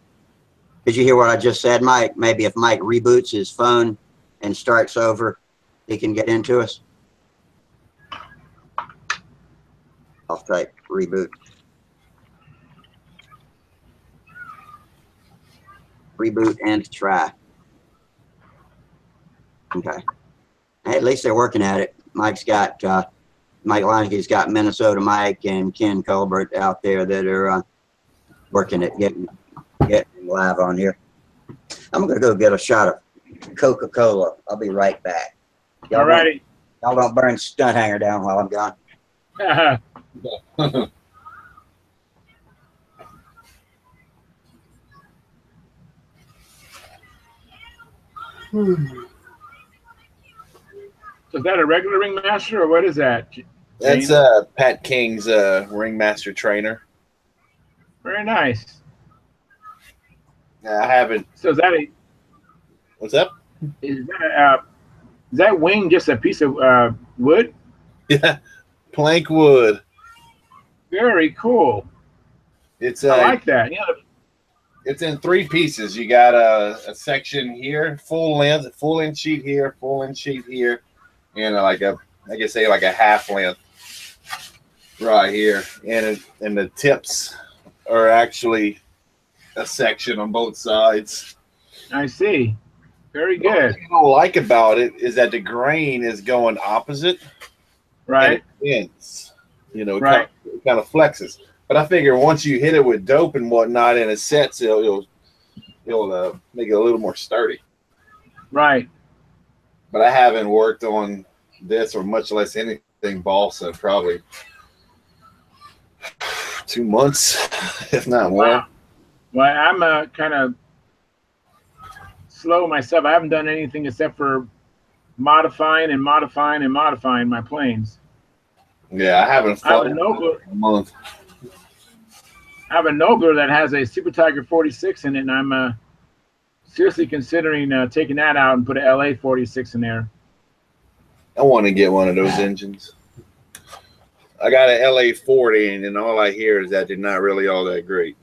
Did you hear what I just said, Mike? Maybe if Mike reboots his phone and starts over, he can get into us. I'll type reboot. Reboot and try. Okay. Hey, at least they're working at it. Mike's got Mike Leinke's got Minnesota Mike and Ken Colbert out there that are working at getting live on here. I'm gonna go get a shot of Coca-Cola. I'll be right back. All righty. Y'all don't burn Stunt Hanger down while I'm gone. So is that a regular ringmaster, or what is that? That's Pat King's ringmaster trainer. Very nice. I haven't. So is that a? What's up? Is that wing just a piece of wood? Yeah, plank wood. Very cool. It's I like that. Yeah. It's in 3 pieces. You got a section here, full length, full inch sheet here, full inch sheet here, and like a half length right here. And the tips are actually a section on both sides. I see. Very good. What I don't like about it is that the grain is going opposite. Right. Ends. You know, right. It kind of flexes. But I figure once you hit it with dope and whatnot and it sets, it'll make it a little more sturdy. Right. But I haven't worked on this or much less anything balsa probably 2 months, if not more. Wow. Well, I'm kind of slow myself. I haven't done anything except for modifying my planes. Yeah, I haven't. I have a Nobler. I have a Nobler that has a Super Tiger 46 in it, and I'm seriously considering taking that out and put an LA 46 in there. I want to get one of those engines. I got an LA 40, and all I hear is that they're not really all that great.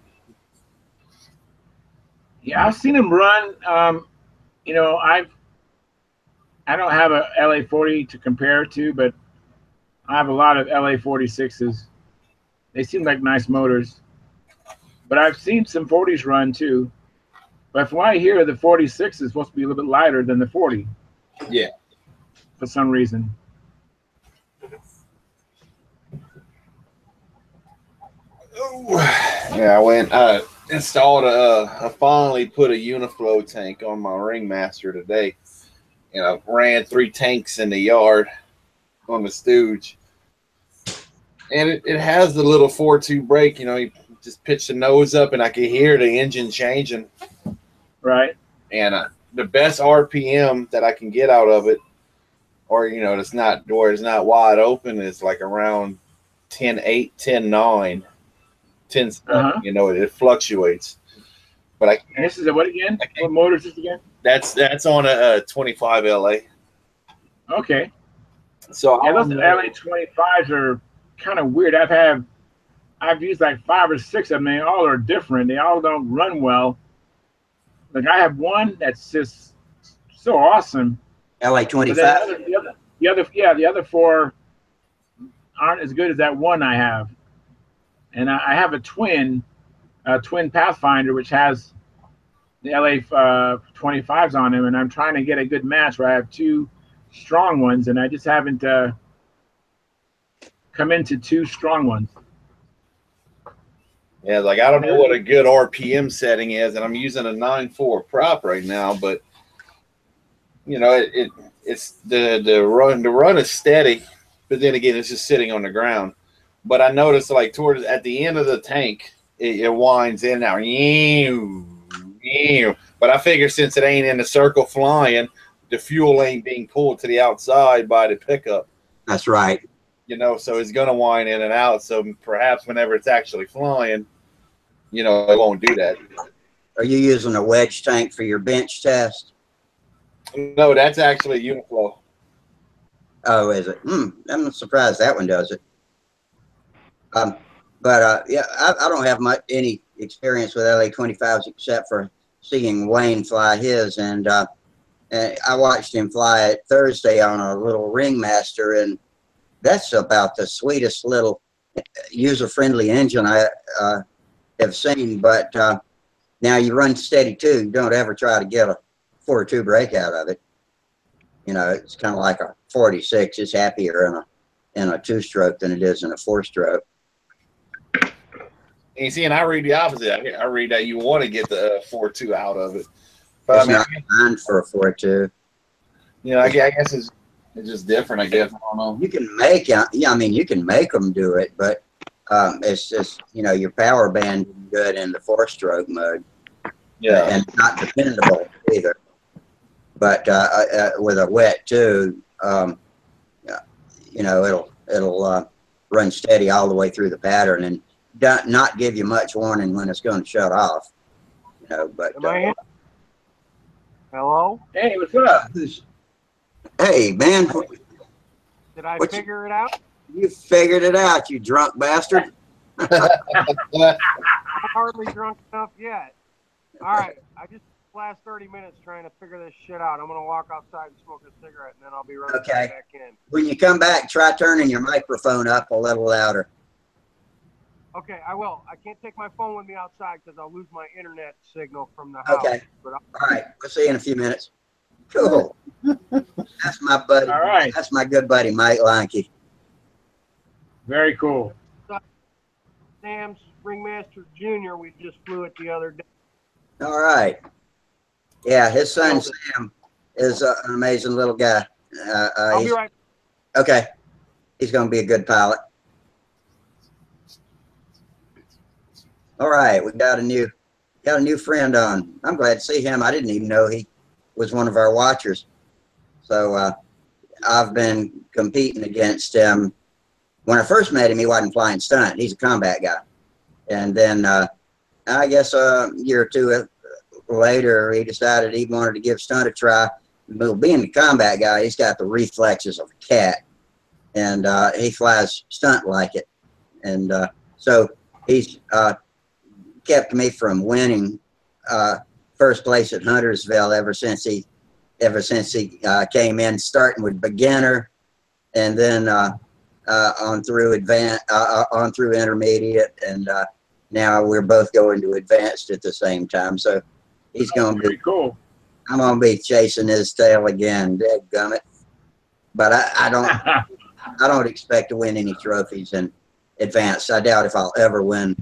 Yeah, I've seen them run. You know, I don't have a LA 40 to compare to, but I have a lot of LA 46s. They seem like nice motors. But I've seen some 40s run too. But from what I hear, the 46 is supposed to be a little bit lighter than the 40. Yeah. For some reason. Yeah, I went installed I finally put a Uniflow tank on my Ringmaster today. And I ran 3 tanks in the yard on the stooge. And it has the little 4.2 brake, you know, you just pitch the nose up and I could hear the engine changing. Right. And the best RPM that I can get out of it or it's not where it's not wide open. It's like around 10.8, 10.9, 10.7. It fluctuats. But And this is a what again? What motor is this again? That's on a 25 LA. Okay. So yeah, those LA 25s are kind of weird. I've used like 5 or 6 of them. They all are different. They all don't run well. Like I have one that's just so awesome. LA 25. The other 4 aren't as good as that one I have. And I have a twin Pathfinder, which has the LA 25s on them, and I'm trying to get a good match where I have 2 strong ones, and I just haven't come into 2 strong ones. Yeah, like I don't know what a good RPM setting is, and I'm using a 9.4 prop right now, but it's the run is steady, but then again it's just sitting on the ground. But I noticed like at the end of the tank, it winds in now. But I figure since it ain't in the circle flying, the fuel ain't being pulled to the outside by the pickup. That's right. So it's gonna wind in and out. So perhaps whenever it's actually flying, it won't do that. Are you using a wedge tank for your bench test? No, that's actually Uniflow. Oh, is it? I'm surprised that one does it. Yeah, I don't have any experience with LA 25s except for seeing Wayne fly his, and I watched him fly it Thursday on a little Ringmaster, and that's about the sweetest little user-friendly engine I have seen. But now you run steady too. You don't ever try to get a 4.2 brake out of it. It's kind of like a 46. It's happier in a 2-stroke than it is in a 4-stroke. And see, and I read the opposite. I read that you want to get the 4.2 out of it. But It's not designed for a 4.2. I guess it's just different. I guess I don't know. You can make, you can make them do it, but it's just your power band isn't good in the 4-stroke mode. Yeah, and not dependable either. But with a wet too, it'll run steady all the way through the pattern and not give you much warning when it's going to shut off. But Am I in? Hello? Hey, what's up? Hey, man, Did I figure it out? you figured it out, you drunk bastard. I'm hardly drunk enough yet. All right, I just last 30 minutes trying to figure this shit out. I'm gonna walk outside and smoke a cigarette, and then I'll be right back in. When you come back, try turning your microphone up a little louder. Okay, I will. I can't take my phone with me outside because I'll lose my internet signal from the house. Okay. All right. We'll see you in a few minutes. Cool. That's my buddy. All right. That's my good buddy, Mike Lanke. Very cool. Sam's Ringmaster Jr., we just flew it the other day. All right. Yeah, his son, Sam, is an amazing little guy. I'll be right. Okay. He's going to be a good pilot. All right, we got a new friend on. I'm glad to see him. I didn't even know he was one of our watchers. So I've been competing against him. When I first met him, he wasn't flying stunt. He's a combat guy. And then I guess a year or two later, he decided he wanted to give stunt a try. Well, being a combat guy, he's got the reflexes of a cat, and he flies stunt like it. And so he's kept me from winning first place at Huntersville ever since he came in, starting with beginner, and then on through intermediate, and now we're both going to advanced at the same time. So he's going to be cool. I'm going to be chasing his tail again, dadgummit. But I don't expect to win any trophies in advanced. I doubt if I'll ever win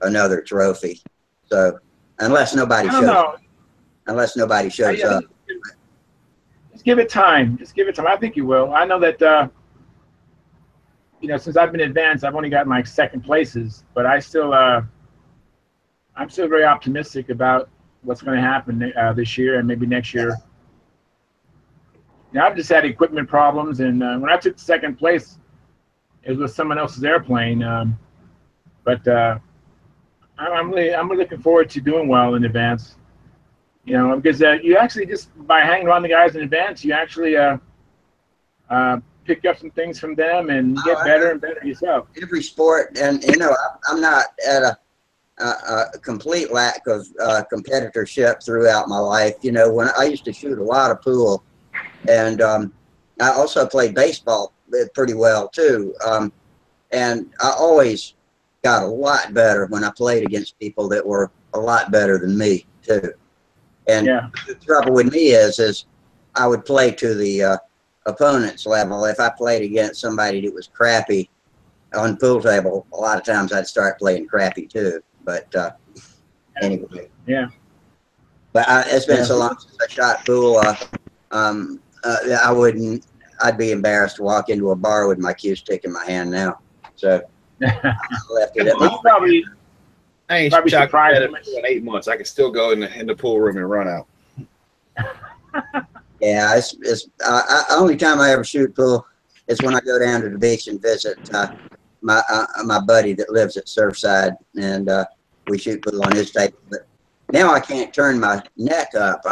another trophy. So unless nobody shows up. Unless nobody shows up. Just give it time. Just give it time. I think you will. I know that since I've been advanced, I've only gotten like second places, but I'm still very optimistic about what's going to happen this year and maybe next year. I've just had equipment problems, and when I took second place, it was with someone else's airplane. But I'm really looking forward to doing well in advance. Because you actually just by hanging around the guys in advance, you actually pick up some things from them and get better and better yourself. Every sport, and I'm not at a complete lack of competitorship throughout my life. When I used to shoot a lot of pool, and I also played baseball pretty well too. And I always got a lot better when I played against people that were a lot better than me too. And the trouble with me is I would play to the opponent's level. If I played against somebody that was crappy on the pool table, a lot of times I'd start playing crappy too. But anyway. Yeah. But it's been so long since I shot pool. I'd be embarrassed to walk into a bar with my cue stick in my hand now. So I left it at home. I ain't shot in 8 months. I can still go in the pool room and run out. Yeah, it's only time I ever shoot pool is when I go down to the beach and visit my buddy that lives at Surfside, and we shoot pool on his table. But now I can't turn my neck up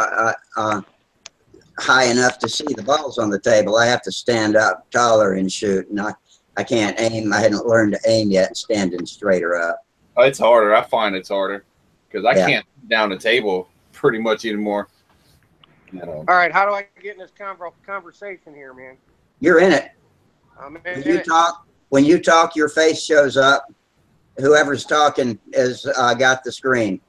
high enough to see the balls on the table. I have to stand up taller and shoot, and I can't aim. I hadn't learned to aim yet, standing straighter up. Oh, it's harder. I find it's harder because I can't down the table pretty much anymore. All right, how do I get in this conversation here, man? You're in it. I'm in it. When you talk, your face shows up. Whoever's talking has got the screen.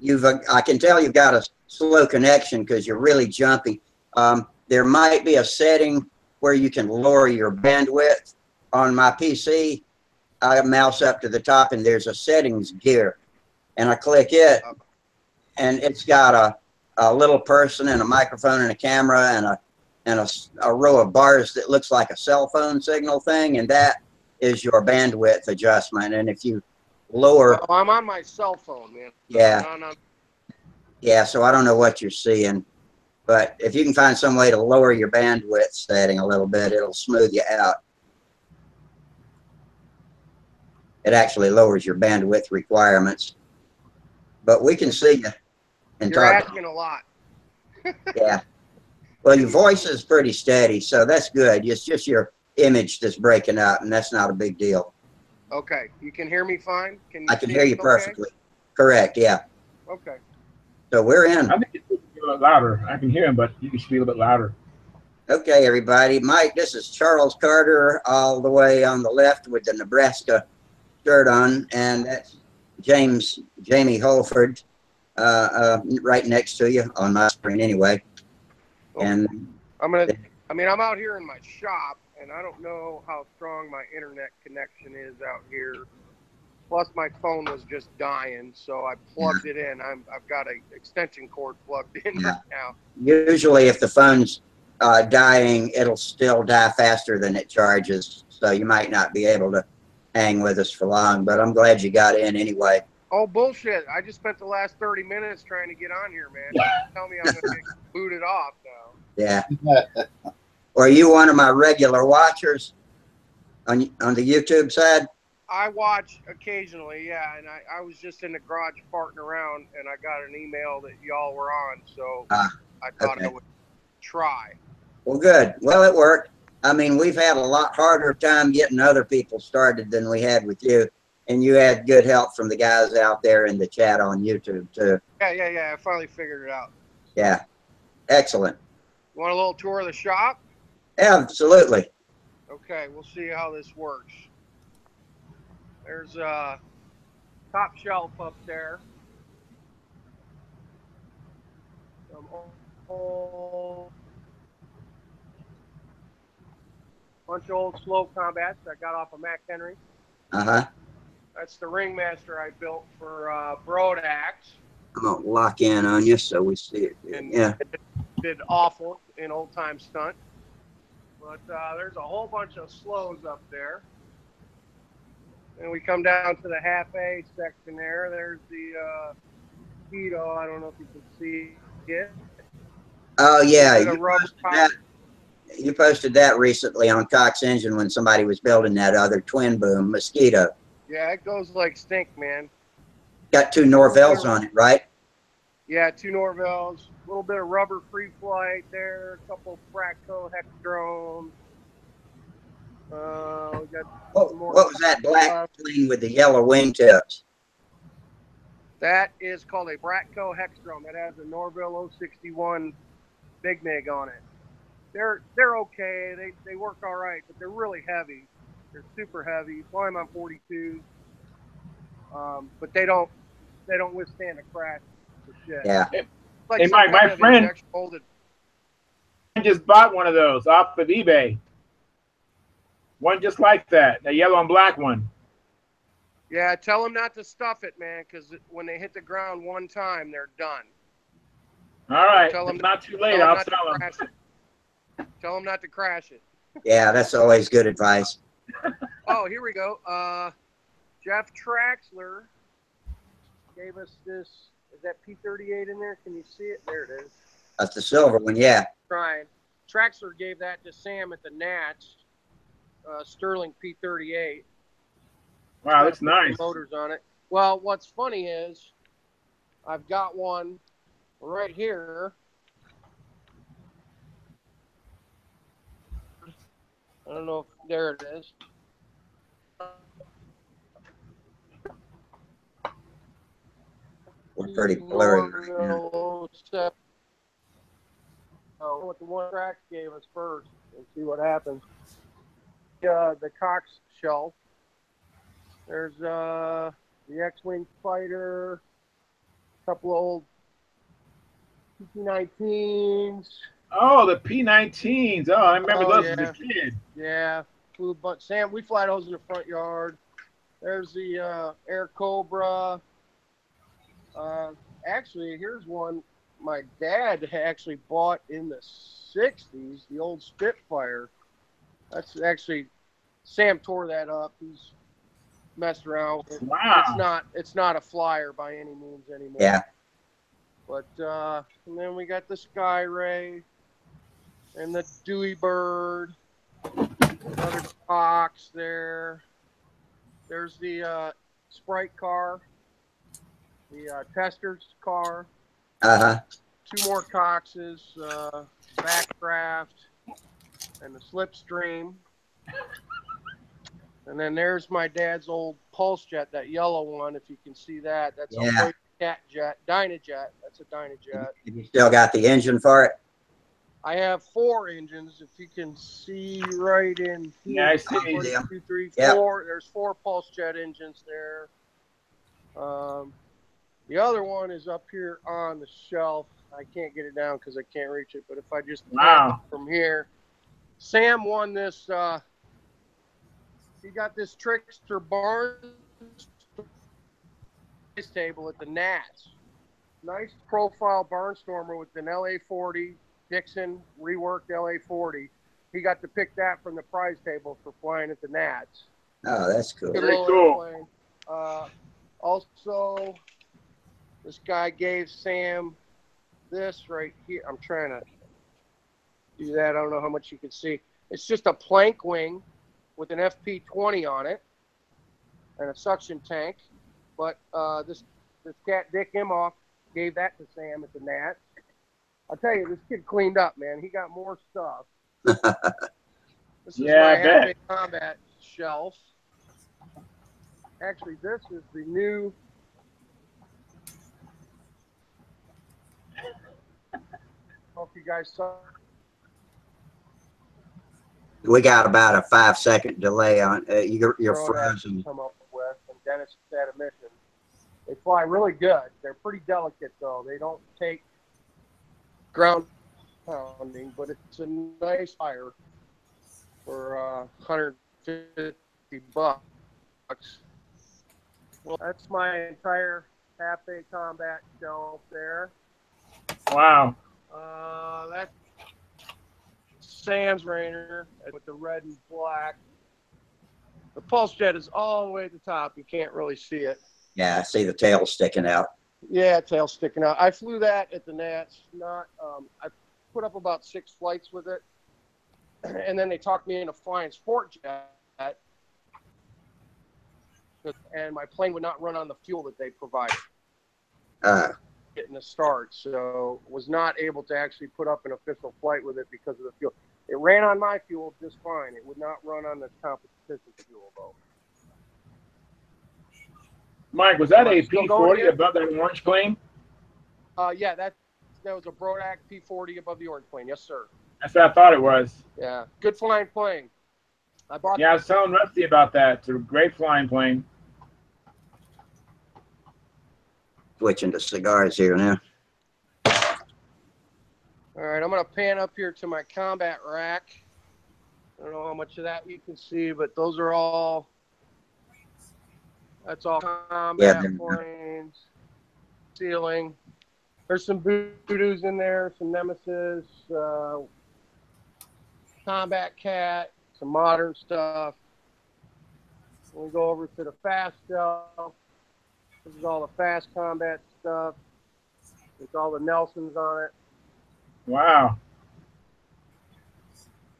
I can tell you've got a slow connection because you're really jumpy. There might be a setting where you can lower your bandwidth. On my PC, I mouse up to the top and there's a settings gear, and I click it, and it's got a little person and a microphone and a camera and a row of bars that looks like a cell phone signal thing, and that is your bandwidth adjustment. And if you lower, I'm on my cell phone, man. Yeah, so I don't know what you're seeing, but if you can find some way to lower your bandwidth setting a little bit, it'll smooth you out. It actually lowers your bandwidth requirements, but we can see you and You're talk. asking a lot. Yeah. Well, your voice is pretty steady, so that's good. It's just your image that's breaking up, and that's not a big deal. Okay. You can hear me fine? I can hear you perfectly. Correct, yeah. Okay. So we're in. I think it's a little louder. I can hear him, but you can speak a little bit louder. Okay, everybody. Mike, this is Charles Carter all the way on the left with the Nebraska shirt on, and that's Jamie Holford right next to you on my screen anyway. Okay. And I'm out here in my shop, and I don't know how strong my internet connection is out here. Plus, my phone was just dying, so I plugged it in. I've got an extension cord plugged in right now. Usually, if the phone's dying, it'll still die faster than it charges, so you might not be able to hang with us for long, but I'm glad you got in anyway. Oh, bullshit. I just spent the last 30 minutes trying to get on here, man. Tell me I'm going to get booted off now. Yeah. Are you one of my regular watchers on the YouTube side? I watch occasionally, yeah, and I was just in the garage farting around, and I got an email that y'all were on, so I thought I would try. Well, good. Well, it worked. I mean, we've had a lot harder time getting other people started than we had with you, and you had good help from the guys out there in the chat on YouTube, too. Yeah, I finally figured it out. Yeah, excellent. You want a little tour of the shop? Absolutely. Okay, we'll see how this works. There's a top shelf up there. Some old, bunch of old slow combats I got off of Mac Henry. That's the Ringmaster I built for Broadax. I'm going to lock in on you so we see it. And yeah. It did awful in old time stunt. But there's a whole bunch of slows up there. And we come down to the half A section there. There's the Keto. I don't know if you can see it. Oh yeah, With a rubber top. you posted that recently on Cox Engine when somebody was building that other twin boom Mosquito. Yeah, it goes like stink, man. Got 2 Norvells on it, right? Yeah, 2 Norvells, a little bit of rubber free flight there, a couple Bratco Hexdromes. We got What more was that black plane with the yellow wingtips? That is called a Bratco Hexdrome. It has a Norvell 061 Big Mig on it. They're okay. They work all right, but they're really heavy. They're super heavy. You fly them on 42s, but they don't withstand a crash for shit. Yeah. Like hey, Mike, my friend just bought one of those off of eBay. One just like that, the yellow and black one. Yeah, tell them not to stuff it, man, because when they hit the ground one time, they're done. All right, tell them not too late. I'll sell them. Tell them not to crash it. Yeah, that's always good advice. Oh, here we go. Jeff Traxler gave us this. Is that P38 in there? Can you see it? There it is. That's the silver one, yeah. Trying. Traxler gave that to Sam at the Nats. Sterling P38. Wow, that's nice. Motors on it. Well, what's funny is I've got one right here. I don't know if there it is. We're pretty blurry right now. Oh, what the one track gave us first and see what happens. The Cox shelf. There's the X-Wing fighter, a couple of old P-19s. Oh, the P-19s. Oh, I remember those as a kid. Yeah, but Sam, we fly those in the front yard. There's the Air Cobra. Actually, here's one my dad actually bought in the 60s, the old Spitfire. That's actually, Sam tore that up. He's messed around with it. Wow. It's not a flyer by any means anymore. Yeah. But and then we got the Sky Ray and the Dewey Bird. Another Cox there. There's the Sprite car. The Testers car. 2 more Coxes, Backcraft, and the Slipstream. And then there's my dad's old Pulse Jet, that yellow one, if you can see that. That's a Cat Jet, Dynajet. That's a Dynajet. Have you still got the engine for it? I have 4 engines, if you can see right in here. Yeah, I see. 1, 2, 3, 4. Yep. There's 4 Pulse Jet engines there. The other one is up here on the shelf. I can't get it down because I can't reach it. But if I just from here, Sam won this. He got this Trickster Barnes table at the Nats. Nice profile Barnstormer with an LA-40 Dixon reworked LA-40. He got to pick that from the prize table for flying at the Nats. Oh, that's cool. Very cool. Also, this guy gave Sam this right here. I'm trying to do that. I don't know how much you can see. It's just a plank wing with an FP20 on it and a suction tank. But this cat Dick Imhoff gave that to Sam at the Nats. I'll tell you, this kid cleaned up, man. He got more stuff. This is my Half-A Combat shelf. Actually, this is the new. I don't know if you guys saw. We got about a 5-second delay on you're frozen. Come up with, and Dennis had a mission. They fly really good. They're pretty delicate though. They don't take ground pounding, but it's a nice fire for $150. Well, that's my entire Half-A Combat shelf there. Wow. That's Sam's Rainer with the red and black. The Pulse Jet is all the way at the top. You can't really see it. Yeah, I see the tail sticking out. Yeah, tail sticking out. I flew that at the Nats. put up about 6 flights with it. And then they talked me into flying sport jet. And my plane would not run on the fuel that they provided. Getting a start. So was not able to actually put up an official flight with it because of the fuel. It ran on my fuel just fine. It would not run on the competition fuel, though. Mike, was that a P-40 above that orange plane? Yeah, that was a Brodak P-40 above the orange plane. Yes, sir. That's what I thought it was. Yeah, good flying plane. I was telling Rusty about that. It's a great flying plane. Switching to cigars here now. All right, I'm going to pan up here to my combat rack. I don't know how much of that you can see, but those are all, that's all combat planes, ceiling. There's some Voodoos in there, some Nemesis, Combat Cat, some modern stuff. We go over to the fast shelf. This is all the fast combat stuff. It's all the Nelsons on it. Wow.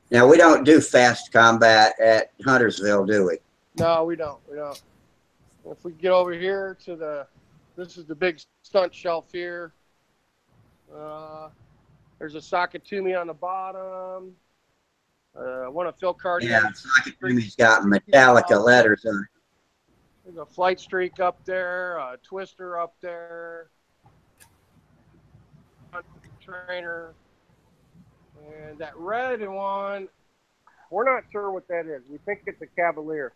Now, we don't do fast combat at Huntersville, do we? No, we don't. We don't. If we get over here to this is the big stunt shelf here. There's a Sakatumi on the bottom. One of Phil Carter's. Yeah, Sakatumi's got Metallica letters on it. There's a Flight Streak up there, a Twister up there, trainer, and that red one, we're not sure what that is. We think it's a Cavalier.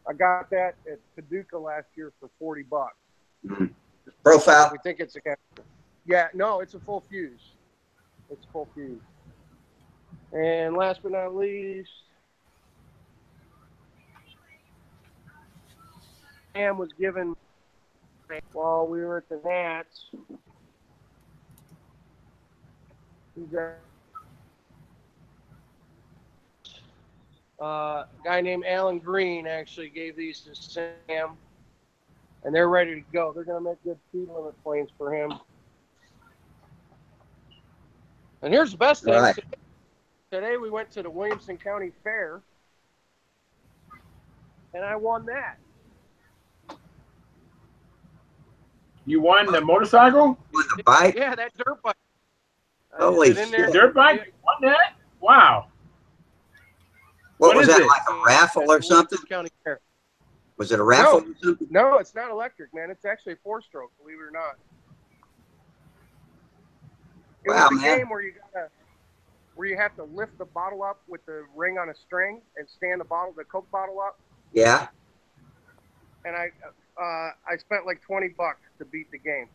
I got that at Paducah last year for $40. Mm-hmm. Profile? We think it's a Cavalier. Yeah, no, it's a full fuse. It's full fuse. And last but not least, Sam was given while we were at the Nats. A guy named Alan Green actually gave these to Sam, and they're ready to go. They're going to make good speed limit planes for him. And here's the best thing. Right. Today we went to the Williamson County Fair, and I won that. You won the motorcycle? Won the bike? Yeah, that dirt bike. Holy shit. The dirt bike? You won that? Wow. What was that, like a raffle or something? County Fair. Was it a raffle or something? No, it's not electric, man. It's actually a 4-stroke, believe it or not. It was a game where you have to lift the bottle up with the ring on a string and stand the Coke bottle up. Yeah. And I spent like $20 to beat the game.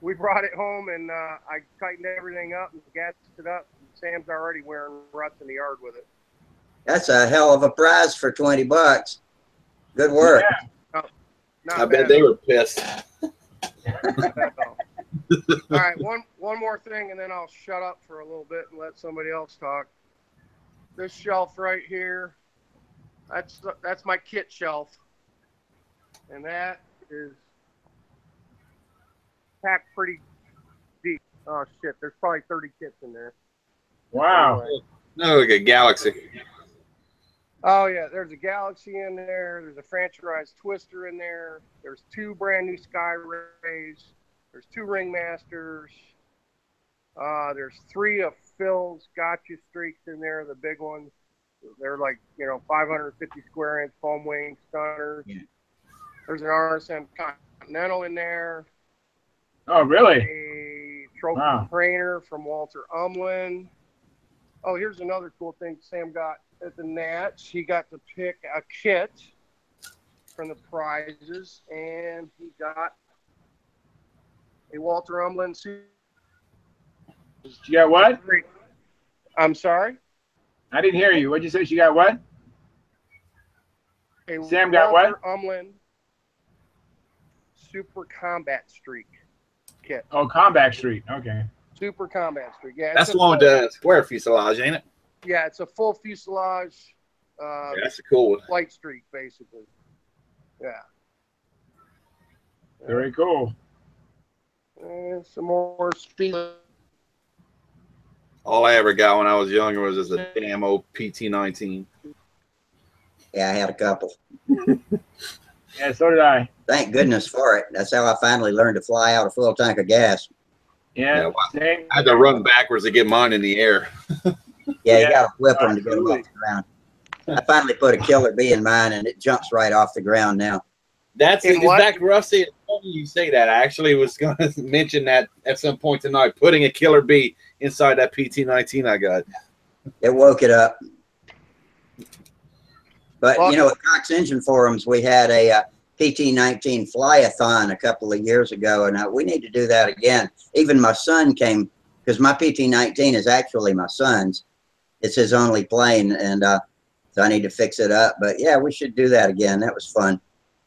We brought it home and I tightened everything up and gassed it up. Sam's already wearing ruts in the yard with it. That's a hell of a prize for $20. Good work. Yeah. I bet they were pissed. All right, one more thing, and then I'll shut up for a little bit and let somebody else talk. This shelf right here, that's my kit shelf, and that is packed pretty deep. Oh shit, there's probably 30 kits in there. Wow. Anyway. No, like a Galaxy. Oh yeah, there's a Galaxy in there. There's a franchise Twister in there. There's 2 brand new Sky Rays. There's 2 Ringmasters. There's 3 of Phil's Gotcha Streaks in there, the big ones. They're like, 550 square inch foam wing stunners. Yeah. There's an RSM Continental in there. Oh, really? A trophy trainer from Walter Umlin. Oh, here's another cool thing Sam got at the Nats. He got to pick a kit from the prizes, and he got a Walter Umlin suit. You got what? I'm sorry? I didn't hear you. What'd you say? She got what? Sam got Walter what? Umlin Super Combat Streak kit. Oh, Combat Streak. Okay. Super Combat Streak. Yeah, that's the one with the square fuselage, ain't it? Yeah, it's a full fuselage. Yeah, that's a cool one. Flight Streak, basically. Yeah. Very cool. And some more speed. All I ever got when I was younger was just a damn old PT-19. Yeah, I had a couple. Yeah, so did I. Thank goodness for it. That's how I finally learned to fly out a full tank of gas. Yeah, same. I had to run backwards to get mine in the air. Yeah, you got to whip them to get them absolutely. off the ground. I finally put a Killer Bee in mine, and it jumps right off the ground now. That's In what? exactly, Rusty. It's funny you say that. I actually was going to mention that at some point tonight, putting a Killer Bee inside that PT-19 I got. It woke it up. But, Well, you know, at Cox Engine Forums, we had a PT-19 fly-a-thon a couple of years ago, and we need to do that again. Even my son came, because my PT-19 is actually my son's. It's his only plane, and so I need to fix it up. But, yeah, we should do that again. That was fun.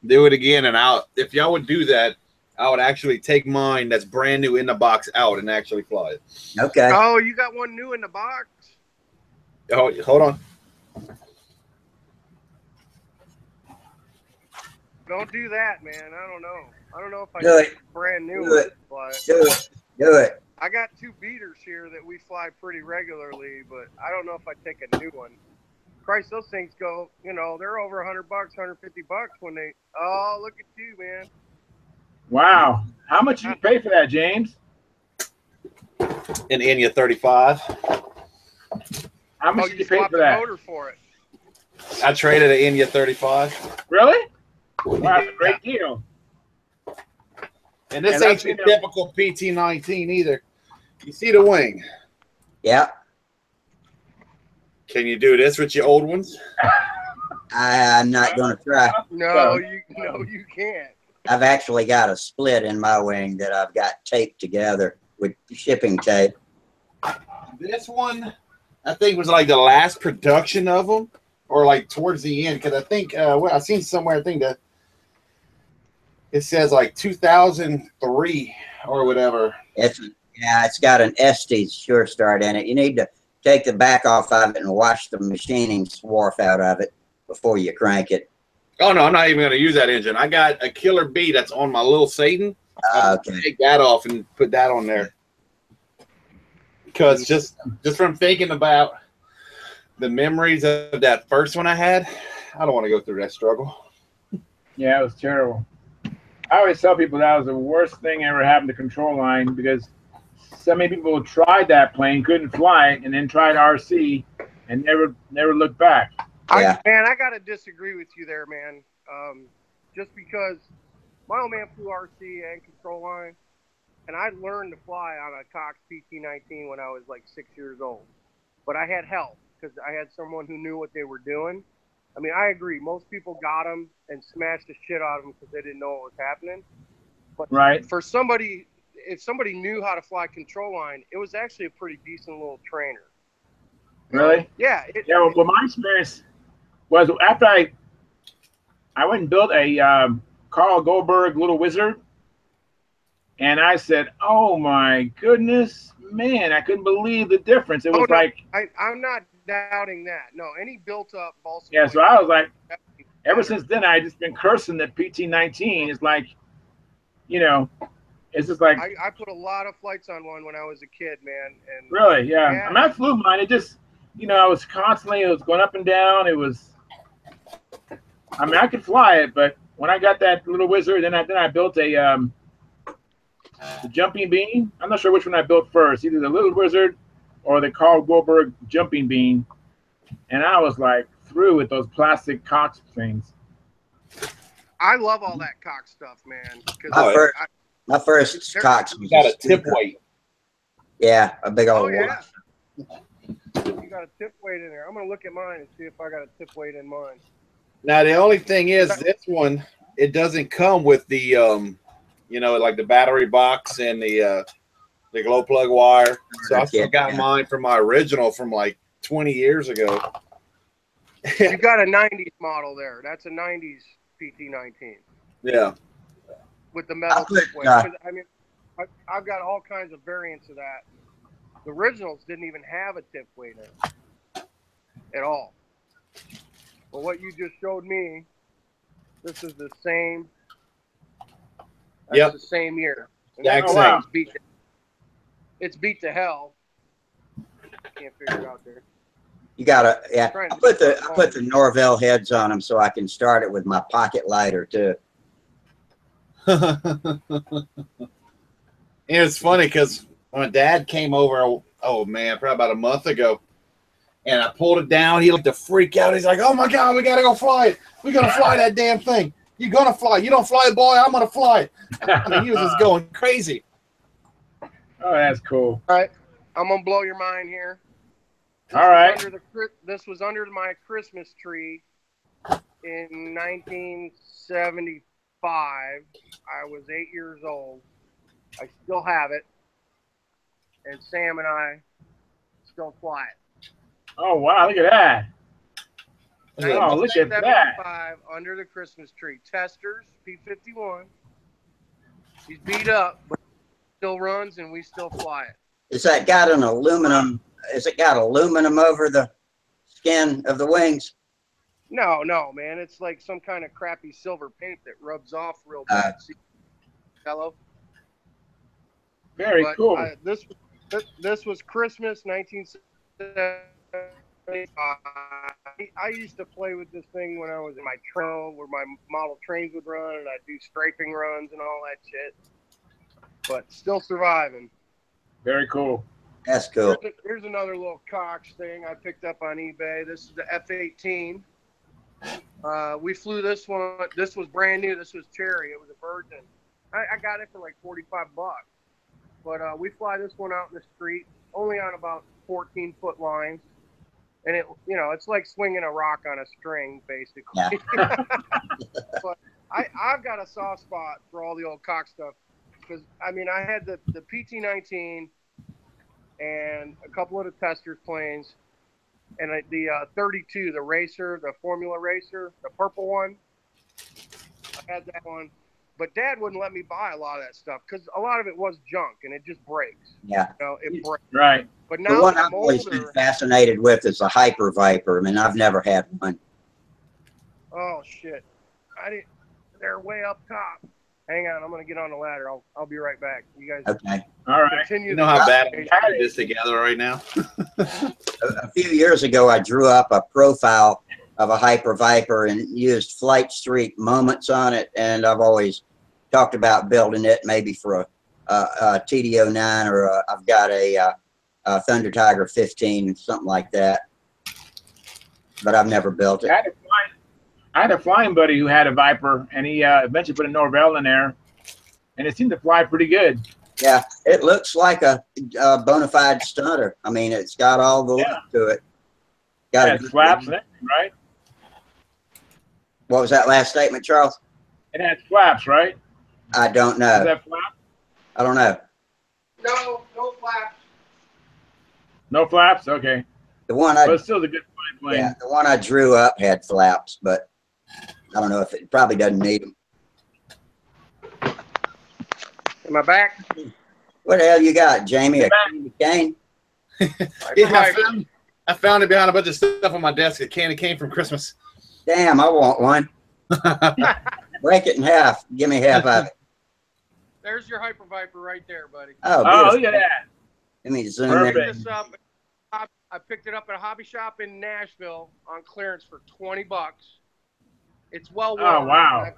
Do it again, and if y'all would do that, I would actually take mine that's brand new in the box out and actually fly it. Okay. Oh, you got one new in the box? Oh, hold on. Don't do that, man. I don't know. I don't know if I Do take it. a brand new Do one. it. But Do it. Do it. I got 2 beaters here that we fly pretty regularly, but I don't know if I take a new one. Christ, those things go, you know, they're over $100, $150 when they. Oh, look at you, man. Wow. How much did you pay for that, James? An Enya 35. How much Oh, did you you pay swapped for the that? motor for it. I traded an Enya 35. Really? Wow, that's a great deal. And this And ain't that's, your you know- typical PT-19 either. You see the wing. Yeah. Can you do this with your old ones? I'm not going to try. No, you can't. I've actually got a split in my wing that I've got taped together with shipping tape. This one, I think, was like the last production of them, or like towards the end, because I think well, I seen somewhere, I think that it says like 2003 or whatever. It's got an Estes Sure Start in it. You need to take the back off of it and wash the machining swarf out of it before you crank it. Oh no, I'm not even going to use that engine. I got a Killer Bee that's on my little Satan. Okay. Take that off and put that on there. Because just from thinking about the memories of that first one I had, I don't want to go through that struggle. Yeah, it was terrible. I always tell people that was the worst thing ever happened to control line, because so many people tried that plane, couldn't fly it, and then tried RC and never looked back. Yeah. I got to disagree with you there, man. Just because my old man flew RC and control line, and I learned to fly on a Cox PT-19 when I was like 6 years old. But I had help because I had someone who knew what they were doing. I mean, I agree. Most people got them and smashed the shit out of them because they didn't know what was happening. But Right. for somebody, if somebody knew how to fly control line, it was actually a pretty decent little trainer. Really? Yeah. Yeah. Well, my experience was after I went and built a Carl Goldberg Little Wizard, and I said, "Oh my goodness, man! I couldn't believe the difference." It was like, I'm not doubting that. No, any built-up balsa. yeah. So I was like, ever since then, I just been cursing that PT-19. It's like, you know, it's just like, I put a lot of flights on one when I was a kid, man. And really, yeah. Yeah. I mean, I flew mine. It just, you know, I was constantly, it was going up and down. It was, I mean, I could fly it, but when I got that Little Wizard, then I built the Jumping Bean. I'm not sure which one I built first, either the Little Wizard or the Carl Goldberg Jumping Bean. And I was like through with those plastic Cox things. I love all that Cox stuff, man. My first Cox was You got a tip weight. Yeah, a big old one. yeah. You got a tip weight in there. I'm gonna look at mine and see if I got a tip weight in mine. Now the only thing is, this one, it doesn't come with the you know, like the battery box and the glow plug wire. So I still got mine from my original from like 20 years ago. You got a 90s model there. That's a 90s PT-19 Yeah. with the metal tip weight. 'Cause, I mean, I've got all kinds of variants of that. The originals didn't even have a tip weight in it at all. But what you just showed me, this is the same. That's the same year. And Exact that same. thing's it's beat to hell. can't figure it out there. You gotta, yeah. I put the Norvell heads on them so I can start it with my pocket lighter too. It's funny because when Dad came over, oh man, probably about a month ago, and I pulled it down. He looked to freak out. He's like, "Oh my God, we gotta go fly it. We gotta fly that damn thing. You're gonna fly. You don't fly it, boy. I'm gonna fly it." I mean, he was just going crazy. Oh, that's cool. All right, I'm gonna blow your mind here. All right. This was under my Christmas tree in 1975. I was 8 years old. I still have it, and Sam and I still fly it. Oh wow! Look at that. Oh, look at that. Under the Christmas tree. Testers, P-51. He's beat up, but still runs, and we still fly it. Is that got an aluminum? Is it got aluminum over the skin of the wings? No, man. It's like some kind of crappy silver paint that rubs off real bad. Hello. Very cool. This was Christmas 1975. I used to play with this thing when I was in my trail, where my model trains would run, and I'd do strafing runs and all that shit. But still surviving. Very cool. That's cool. Here's another little Cox thing I picked up on eBay. This is the F-18. We flew this one. This was brand new. This was cherry. It was a virgin. I got it for like $45. But we fly this one out in the street, only on about 14-foot lines. And it's like swinging a rock on a string, basically. Yeah. But I've got a soft spot for all the old Cox stuff. Because, I mean, I had the PT-19 and a couple of the Testers planes, and the 32, the racer, the Formula Racer, the purple one. I had that one. But Dad wouldn't let me buy a lot of that stuff because a lot of it was junk and it just breaks. Yeah. It breaks. Right. But now the one I've always been fascinated with is a Hyper Viper. I mean, I've never had one. Oh, shit. They're way up top. Hang on, I'm going to get on the ladder. I'll be right back. You guys okay. All right. You know how bad I'm trying to do this together right now? A few years ago, I drew up a profile of a Hyper Viper and used Flight Streak moments on it, and I've always talked about building it maybe for a TD-09 or I've got a Thunder Tiger 15, something like that. But I've never built it. I had a flying buddy who had a Viper, and he eventually put a Norvell in there, and it seemed to fly pretty good. Yeah, it looks like a bona fide stunter. I mean, it's got all the look to it. Got it flaps and everything, right? What was that last statement, Charles? It had flaps, right? I don't know. Is that flap? I don't know. No flaps. No flaps? Okay. The one but it's still a good flying plane. Yeah, the one I drew up had flaps, but I don't know if it probably doesn't need them. Am I back? What the hell you got, Jamie? A candy cane? Yeah, I found it behind a bunch of stuff on my desk. A candy cane from Christmas. Damn, I want one. Break it in half. Give me half of it. There's your Hyper Viper right there, buddy. Oh, look at that. Let me zoom in. This up. I picked it up at a hobby shop in Nashville on clearance for $20. It's well worth. Oh wow!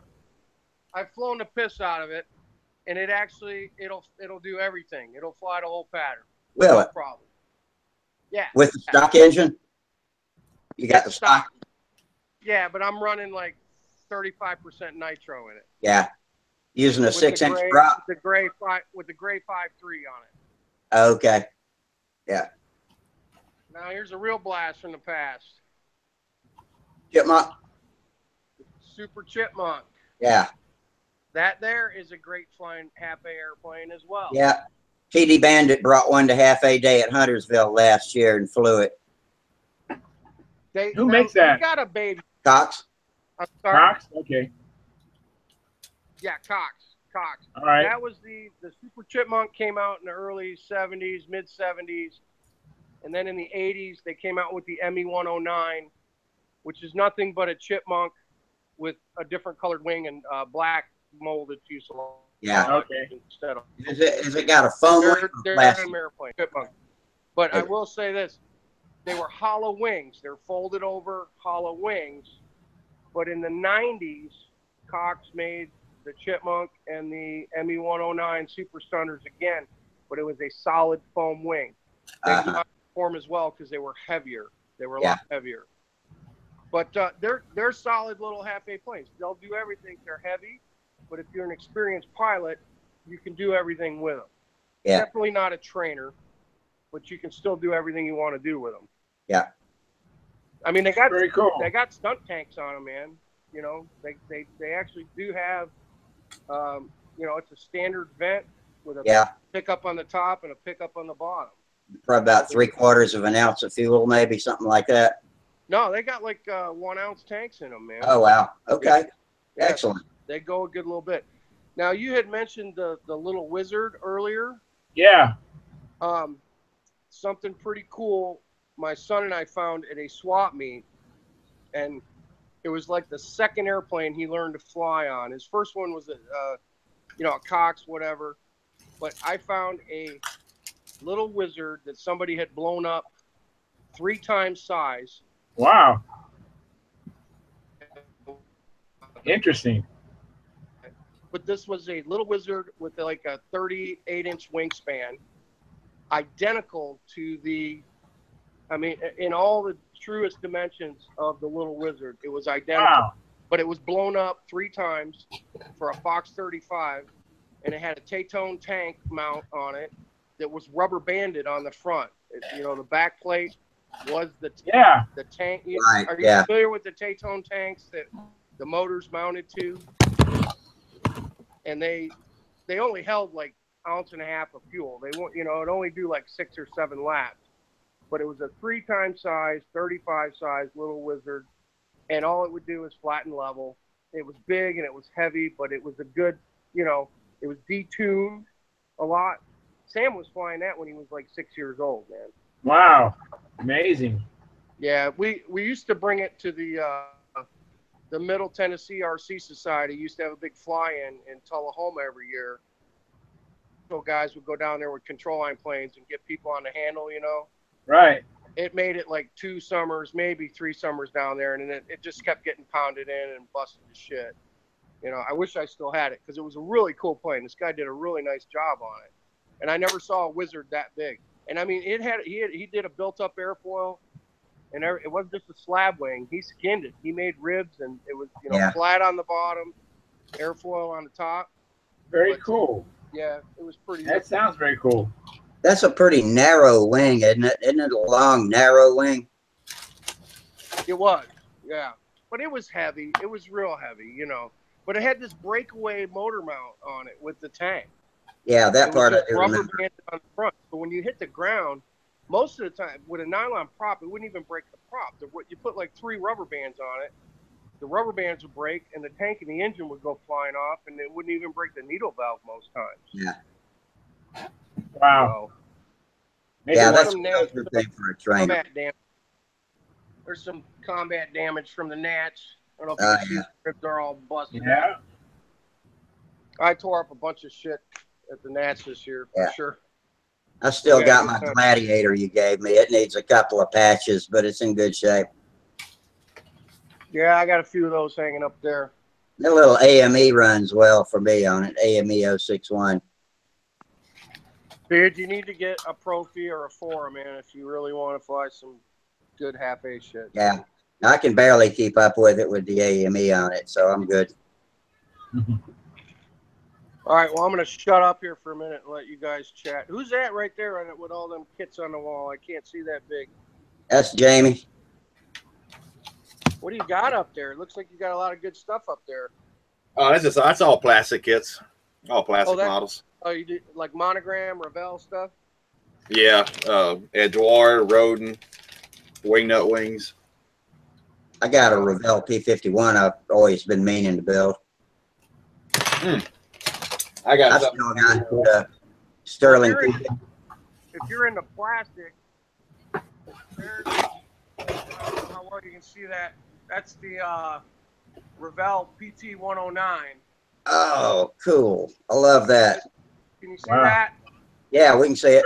I've flown the piss out of it, and it'll do everything. It'll fly the whole pattern. Will no it? problem. Yeah. With the stock engine? You got the stock? Yeah, but I'm running like 35% nitro in it. Yeah. Using a 6-inch prop? With the gray 5.3 on it. Okay. Yeah. Now here's a real blast from the past. Chipmunk? Super Chipmunk. Yeah. That there is a great flying half-A airplane as well. Yeah. TD Bandit brought one to half-A day at Huntersville last year and flew it. Who makes that? We got a baby. Cox? I'm sorry. Cox? Okay. Yeah, Cox. All right. That was the Super Chipmunk came out in the early 70s, mid-70s. And then in the 80s, they came out with the ME-109, which is nothing but a chipmunk with a different colored wing and black molded fuselage. Yeah. Okay. Instead of Is it got a foam wing or they're plastic? an airplane, chipmunk. But I will say this. they were hollow wings. They're folded over hollow wings. But in the 90s, Cox made the Chipmunk and the ME-109 Super Stunners again, but it was a solid foam wing. They did not perform as well because they were heavier. They were a lot heavier. But they're solid little half-A planes. They'll do everything. They're heavy, but if you're an experienced pilot, you can do everything with them. Yeah. Definitely not a trainer, but you can still do everything you want to do with them. Yeah. I mean, they got Very cool. They got stunt tanks on them, man. You know, they actually do have, you know, it's a standard vent with a pickup on the top and a pickup on the bottom. Probably about 3/4 of an ounce of fuel, maybe something like that. No, they got like 1 ounce tanks in them, man. Oh wow. Okay. Yeah. Excellent. They go a good little bit. Now you had mentioned the little wizard earlier. Yeah. Something pretty cool. My son and I found at a swap meet, and it was like the second airplane he learned to fly on. His first one was you know, a Cox, whatever. But I found a little wizard that somebody had blown up 3 times size. Wow. Interesting. But this was a little wizard with like a 38-inch wingspan, identical to the, I mean, in all the truest dimensions of the little wizard. It was identical. Wow. But it was blown up 3 times for a Fox 35, and it had a Taytone tank mount on it that was rubber banded on the front. You know, the back plate was the tank. Right, are you familiar with the Taytone tanks that the motor's mounted to? And they only held like 1.5 ounces of fuel. They won't, you know, it only do like 6 or 7 laps. But it was a 3 times size, 35 size little wizard, and all it would do is flatten level. It was big and it was heavy, but it was a good, you know, it was detuned a lot. Sam was flying that when he was like 6 years old, man. Wow. Amazing. Yeah, we used to bring it to the Middle Tennessee RC Society. Used to have a big fly-in in Tullahoma every year. So guys would go down there with control line planes and get people on the handle, you know. Right. It made it like 2 summers, maybe 3 summers down there, and then it just kept getting pounded in and busted to shit. You know, I wish I still had it because it was a really cool plane. This guy did a really nice job on it, and I never saw a wizard that big. And I mean, he did a built-up airfoil, and it wasn't just a slab wing. He skinned it. He made ribs, and it was, you know, flat on the bottom, airfoil on the top. Very cool. Yeah, it was pretty. That sounds very cool. That's a pretty narrow wing, isn't it? Isn't it a long, narrow wing? It was, yeah. But it was heavy. It was real heavy, you know. But it had this breakaway motor mount on it with the tank. Yeah, that part I do rubber remember. banded on the front. So when you hit the ground, most of the time with a nylon prop, it wouldn't even break the prop. You put like 3 rubber bands on it. The rubber bands would break, and the tank and the engine would go flying off, and it wouldn't even break the needle valve most times. Yeah. Wow. So, yeah, that's a good thing for a trainer. There's some combat damage from the gnats. I don't know if you see the ribs are all busted. Yeah. I tore up a bunch of shit at the gnats this year, for sure. I still got my Gladiator you gave me. It needs a couple of patches, but it's in good shape. Yeah, I got a few of those hanging up there. The little AME runs well for me on it, AME 061. Dude, you need to get a Profi or a 4, man, if you really want to fly some good half-A shit. Yeah, I can barely keep up with it with the AME on it, so I'm good. All right, well, I'm going to shut up here for a minute and let you guys chat. Who's that right there with all them kits on the wall? I can't see that big. That's Jamie. What do you got up there? It looks like you got a lot of good stuff up there. Oh, that's all plastic kits. All plastic models. Oh, you do like Monogram, Revell stuff? Yeah, Edouard, Rodin, Wingnut wings. I got a Revell P51 I've always been meaning to build. I got Sterling. If you're into plastic, I don't know how well you can see that. That's the Revell PT109. Oh, cool. I love that. Can you see that? Yeah, we can see it.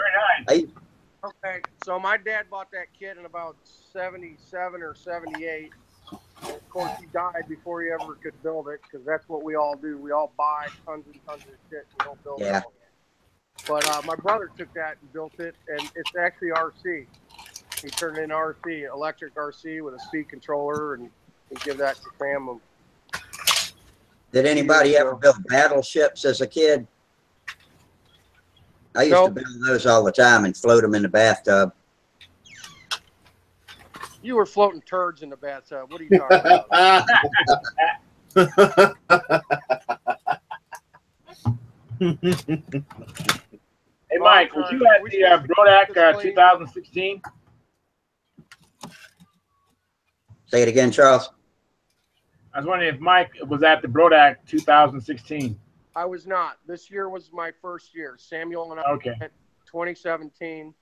Very nice. Okay, so my dad bought that kit in about 77 or 78. And of course, he died before he ever could build it, because that's what we all do. We all buy tons and tons of shit. We don't build it all. But my brother took that and built it, and it's actually RC. He turned it in RC, electric RC with a speed controller, and he give that to Sam. Did anybody ever build battleships as a kid? I used to build those all the time and float them in the bathtub. You were floating turds in the bathtub. What are you talking about? Hey, Mike, was you at the Brodak 2016? Say it again, Charles. I was wondering if Mike was at the Brodak 2016. I was not. This year was my first year. Samuel and I, okay. 2017,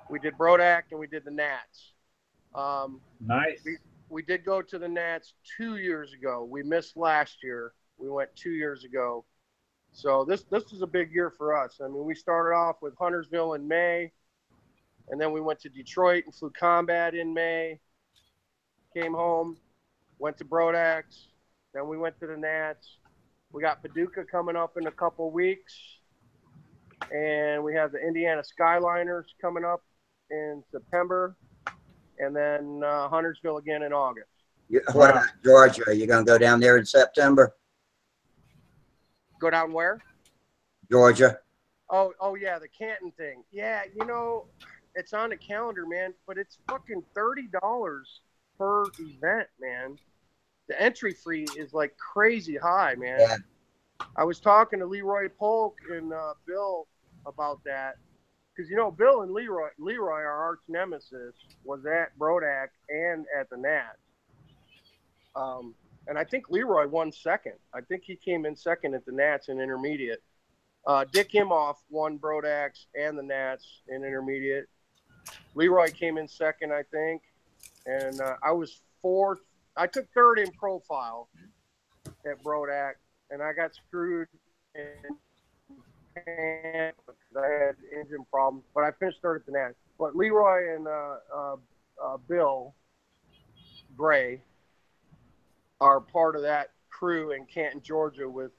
we did Brodak and we did the Nats. Nice. We did go to the Nats 2 years ago. We missed last year. We went 2 years ago. So this is a big year for us. I mean, we started off with Huntersville in May, and then we went to Detroit and flew combat in May, came home, went to Brodak's, then we went to the Nats. We got Paducah coming up in a couple weeks, and we have the Indiana Skyliners coming up in September, and then Huntersville again in August. What about Georgia? Are you going to go down there in September? Go down where? Georgia. Oh yeah, the Canton thing. Yeah, you know, it's on the calendar, man, but it's fucking $30 per event, man. The entry fee is like crazy high, man. Yeah. I was talking to Leroy Polk and Bill about that, because you know Bill and Leroy, our arch nemesis, was at Brodak and at the Nats. And I think Leroy won second. I think he came in second at the Nats in intermediate. Dick Imhoff won Brodak's and the Nats in intermediate. Leroy came in second, I think. And I was fourth. I took third in profile at Brodak, and I got screwed in because I had engine problems. But I finished third at the Nats. But Leroy and Bill Bray are part of that crew in Canton, Georgia with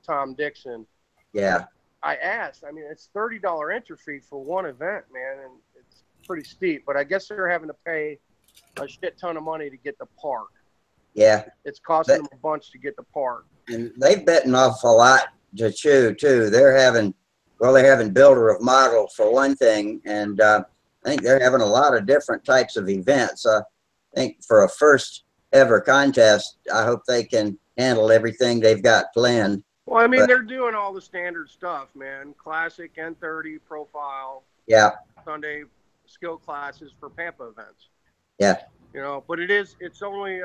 Tom Dixon. Yeah. I asked, I mean, it's $30 entry fee for one event, man, and it's pretty steep, but I guess they're having to pay a shit ton of money to get the park. Yeah. It's costing them a bunch to get the park. And they've bitten off a lot to chew too. They're having Builder of Model for one thing, and I think they're having a lot of different types of events. I think for a first ever contest, I hope they can handle everything they've got planned. Well, I mean, they're doing all the standard stuff, man. Classic, N30, profile. Yeah. Sunday skill classes for Pampa events. Yeah. You know, but it's only,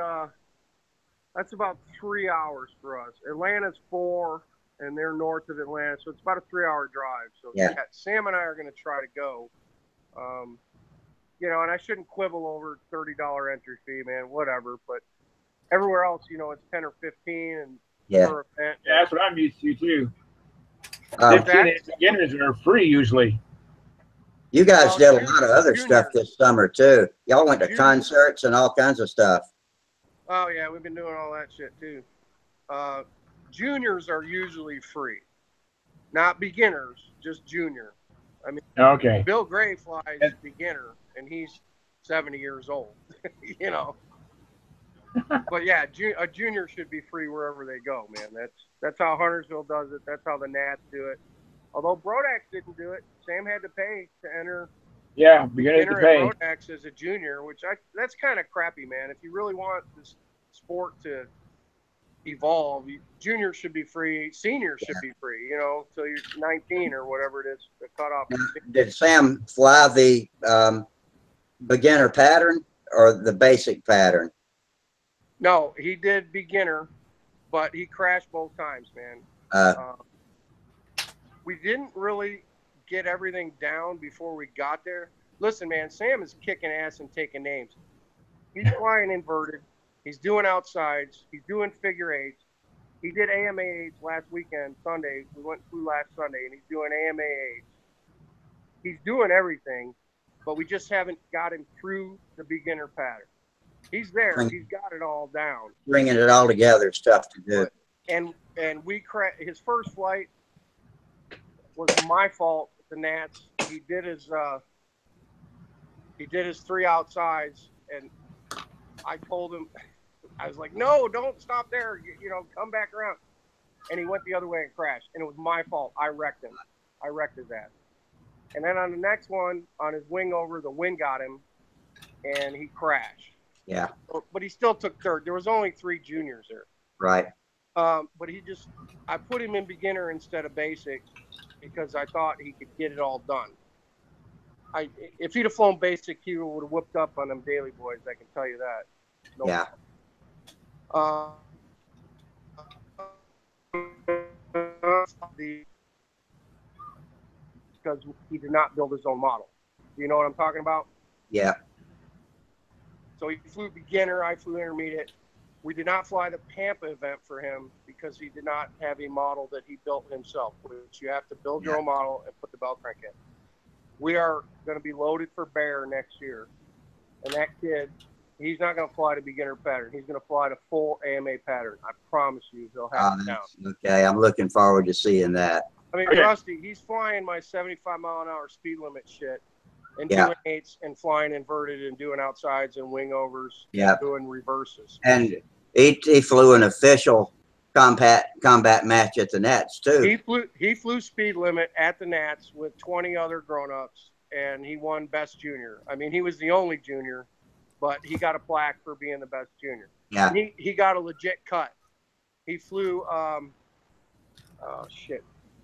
that's about 3 hours for us. Atlanta's 4, and they're north of Atlanta, so it's about a 3-hour drive. So yeah, Sam and I are going to try to go. You know, and I shouldn't quibble over $30 entry fee, man, whatever. But everywhere else, you know, it's 10 or 15, and per event. Yeah, that's what I'm used to too. Beginners are free usually. You guys did a lot of other stuff this summer too. Y'all went to concerts and all kinds of stuff. Oh yeah, we've been doing all that shit too. Juniors are usually free, not beginners, just junior. I mean, okay. Bill Gray flies beginner, and he's 70 years old. You know. But yeah, a junior should be free wherever they go, man. That's how Huntersville does it. That's how the Nats do it. Although Brodak's didn't do it, Sam had to pay to enter. Yeah, beginner to pay. Brodak's as a junior, which that's kind of crappy, man. If you really want this sport to evolve, juniors should be free, seniors should be free. You know, till you're 19 or whatever it is, the cutoff. Did Sam fly the beginner pattern or the basic pattern? No, he did beginner, but he crashed both times, man. We didn't really get everything down before we got there. Listen, man, Sam is kicking ass and taking names. He's flying inverted. He's doing outsides. He's doing figure eights. He did AMA eights last weekend, Sunday. We flew last Sunday, and he's doing AMA eights. He's doing everything, but we just haven't got him through the beginner pattern. He's there. He's got it all down. Bringing it all together is tough to do. And his first flight was my fault with the Nats. He did his 3 outsides, and I told him, I was like, no, don't stop there. You know, come back around. And he went the other way and crashed. And it was my fault. I wrecked him. I wrecked his ass. And then on the next one, on his wing over, the wind got him, and he crashed. Yeah. But he still took third. There was only 3 juniors there. Right. But I put him in beginner instead of basic because I thought he could get it all done. If he'd have flown basic, he would have whooped up on them daily boys. I can tell you that. No yeah. Because he did not build his own model. Do you know what I'm talking about? Yeah. So he flew beginner, I flew intermediate. We did not fly the Pampa event for him because he did not have a model that he built himself, which you have to build your own model and put the bell crank in. We are going to be loaded for Bear next year. And that kid, he's not going to fly to beginner pattern. He's going to fly to full AMA pattern. I promise you he'll have it down. Okay, I'm looking forward to seeing that. I mean, Rusty, he's flying my 75-mile-an-hour speed limit shit and doing 8s and flying inverted and doing outsides and wing overs and doing reverses. And he flew an official combat match at the Nats, too. He flew speed limit at the Nats with 20 other grown-ups, and he won best junior. I mean, he was the only junior, but he got a plaque for being the best junior. Yeah. And he got a legit cut. He flew,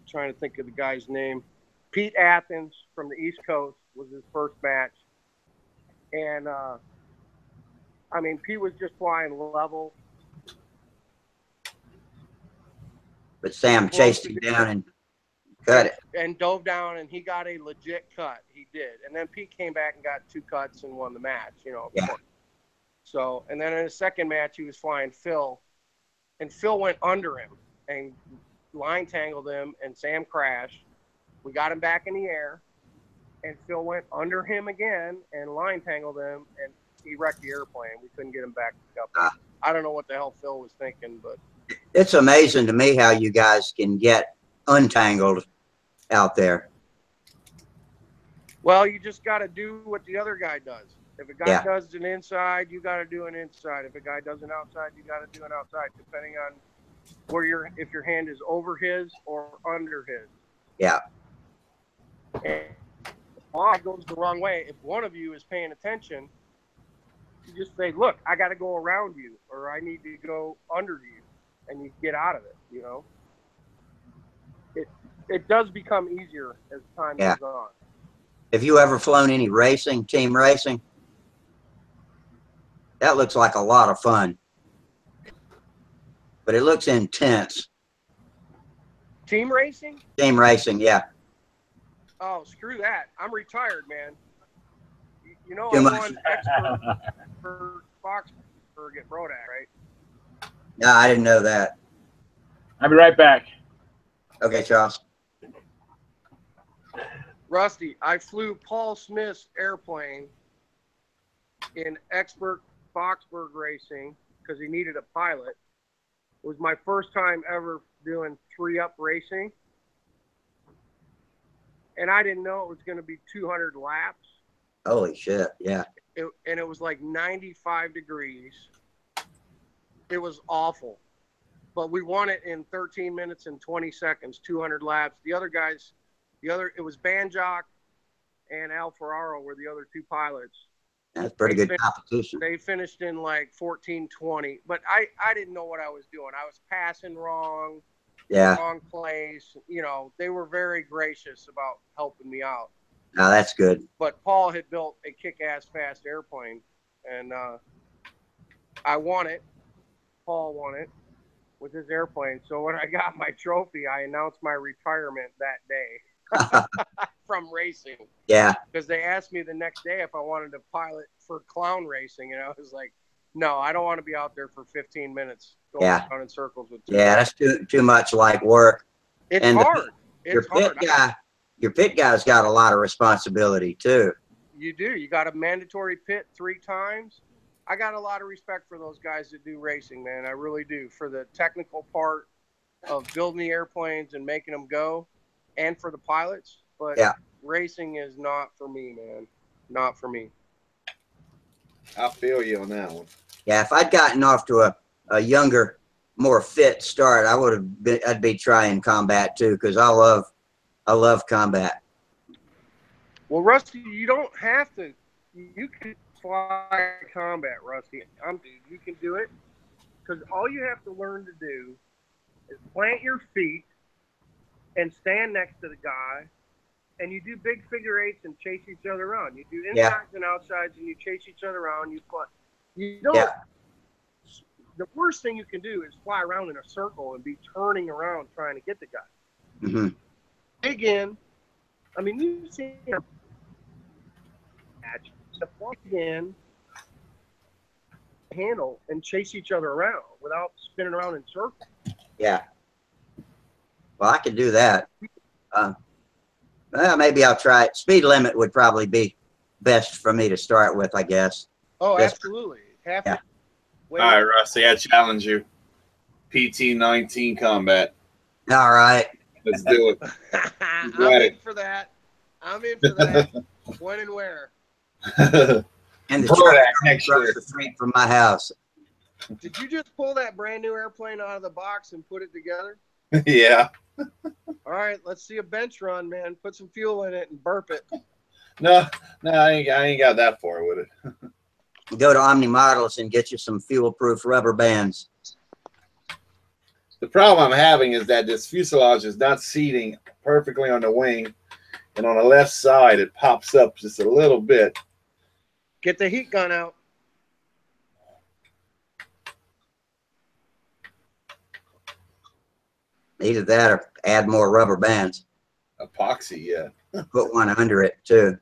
trying to think of the guy's name. Pete Athens from the East Coast was his first match. And, I mean, Pete was just flying level. But Sam chased him down and cut it. And dove down, and he got a legit cut. He did. And then Pete came back and got 2 cuts and won the match, you know. Yeah. So, and then in his second match, he was flying Phil. And Phil went under him and line tangled him, and Sam crashed. We got him back in the air, and Phil went under him again and line tangled him, and he wrecked the airplane. We couldn't get him back up. I don't know what the hell Phil was thinking, but it's amazing to me how you guys can get untangled out there. Well, you just got to do what the other guy does. If a guy does an inside, you got to do an inside. If a guy does an outside, you got to do an outside, depending on where if your hand is over his or under his. Yeah. And if one goes the wrong way, if one of you is paying attention, you just say, look, I got to go around you, or I need to go under you, and you get out of it, you know. It does become easier as time goes on. Have you ever flown any racing, team racing? That looks like a lot of fun. But it looks intense. Team racing? Team racing, yeah. Oh, screw that. I'm retired, man. You know, Too I'm much. on expert for Foxburg at Brodak, right? No, I didn't know that. I'll be right back. Okay, Charles. Rusty, I flew Paul Smith's airplane in expert Foxburg racing because he needed a pilot. It was my first time ever doing 3-up racing. And I didn't know it was going to be 200 laps. Holy shit, yeah. And it was like 95 degrees. It was awful. But we won it in 13 minutes and 20 seconds, 200 laps. The other guys, it was Banjock and Al Ferraro were the other 2 pilots. That's pretty good competition. They finished in like 14:20, but I didn't know what I was doing. I was passing wrong, wrong place. You know, they were very gracious about helping me out. No, that's good. But Paul had built a kick-ass fast airplane, and I won it. Paul won it with his airplane. So when I got my trophy, I announced my retirement that day. From racing. Yeah. Because they asked me the next day if I wanted to pilot for clown racing, and I was like, no, I don't want to be out there for 15 minutes going around in circles with 2 that's too much like work. It's hard. Your pit guy, your pit guy's got a lot of responsibility too. You do. You got a mandatory pit 3 times. I got a lot of respect for those guys that do racing, man. I really do, for the technical part of building the airplanes and making them go, and for the pilots. But yeah, racing is not for me, man. Not for me. I feel you on that one. Yeah, if I'd gotten off to a younger, more fit start, I'd be trying combat too, because I love combat. Well, Rusty, you don't have to. You can fly combat, Rusty. You can do it, because all you have to learn to do is plant your feet and stand next to the guy, and you do big figure eights and chase each other around. You do insides and outsides, and you chase each other around. You fly. You don't. Yeah. The worst thing you can do is fly around in a circle and be turning around trying to get the guy. Mm-hmm. Dig in. I mean, you see him plug in, handle, and chase each other around without spinning around in circles. Yeah. Well, I could do that. Well, maybe I'll try it. Speed limit would probably be best for me to start with, I guess. Oh, Yes. absolutely. All right, Rusty, I challenge you. PT-19 combat. All right. Let's do it. I'm in for that. When and where? And the truck next across year. the street from my house. Did you just pull that brand new airplane out of the box and put it together? Yeah. All right, let's see a bench run, man. Put some fuel in it and burp it. No, I ain't got that far with it. Go to Omni Models and get you some fuel-proof rubber bands. The problem I'm having is that this fuselage is not seating perfectly on the wing, and on the left side it pops up just a little bit. Get the heat gun out. Either that or add more rubber bands. Epoxy, yeah. Put one under it too.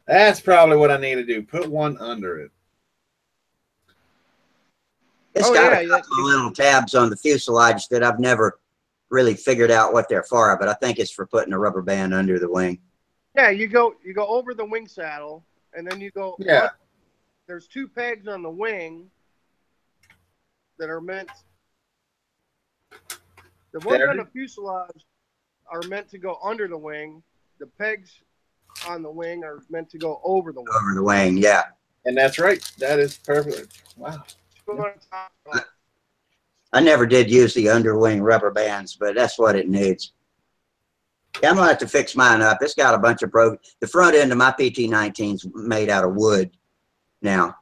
That's probably what I need to do. Put one under it. It's got a couple of little tabs on the fuselage that I've never really figured out what they're for, but I think it's for putting a rubber band under the wing. Yeah, you go over the wing saddle, and then you go. Yeah. There's 2 pegs on the wing that are meant. The ones on the fuselage are meant to go under the wing. The pegs on the wing are meant to go over the wing. Over the wing, yeah. And that's right. That is perfect. Wow. I never did use the underwing rubber bands, but that's what it needs. Yeah, I'm gonna have to fix mine up. It's got a bunch of the front end of my PT-19's made out of wood now.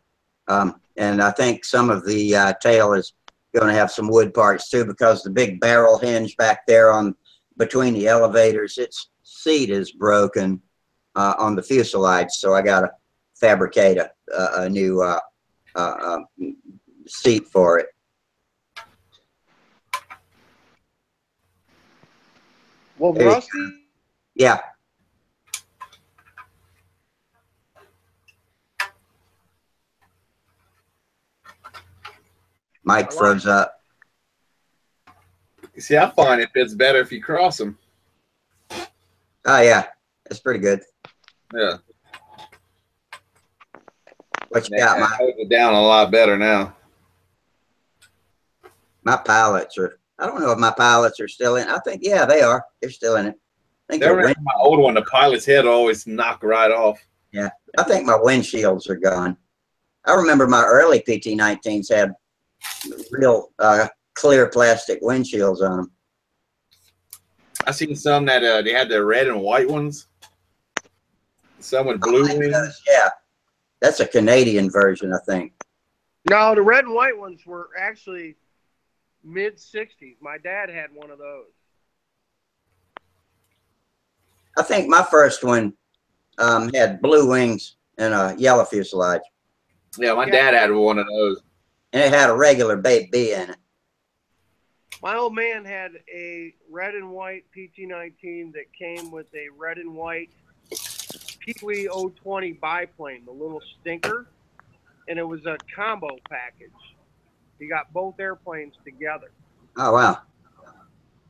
And I think some of the tail is going to have some wood parts too, because the big barrel hinge back there on between the elevators, its seat is broken on the fuselage. So I got to fabricate a new seat for it. Well, Rusty? Yeah. Mike froze up. You see, I find it fits better if you cross them. Oh, yeah. That's pretty good. Yeah. What you got, Mike? Holds it down a lot better now. My pilots are, I don't know if my pilots are still in. I think, yeah, they are. They're still in it. I think my old one, the pilot's head always knocked right off. Yeah. I think my windshields are gone. I remember my early PT-19s had real clear plastic windshields on them. I seen some that they had the red and white ones. Some with blue wings. Yeah. That's a Canadian version, I think. No, the red and white ones were actually mid-'60s. My dad had one of those. I think my first one had blue wings and a yellow fuselage. Yeah, my dad had one of those. And it had a regular baby in it. My old man had a red and white PT-19 that came with a red and white Pee-wee 020 biplane, the little stinker, and it was a combo package. He got both airplanes together. Oh, wow.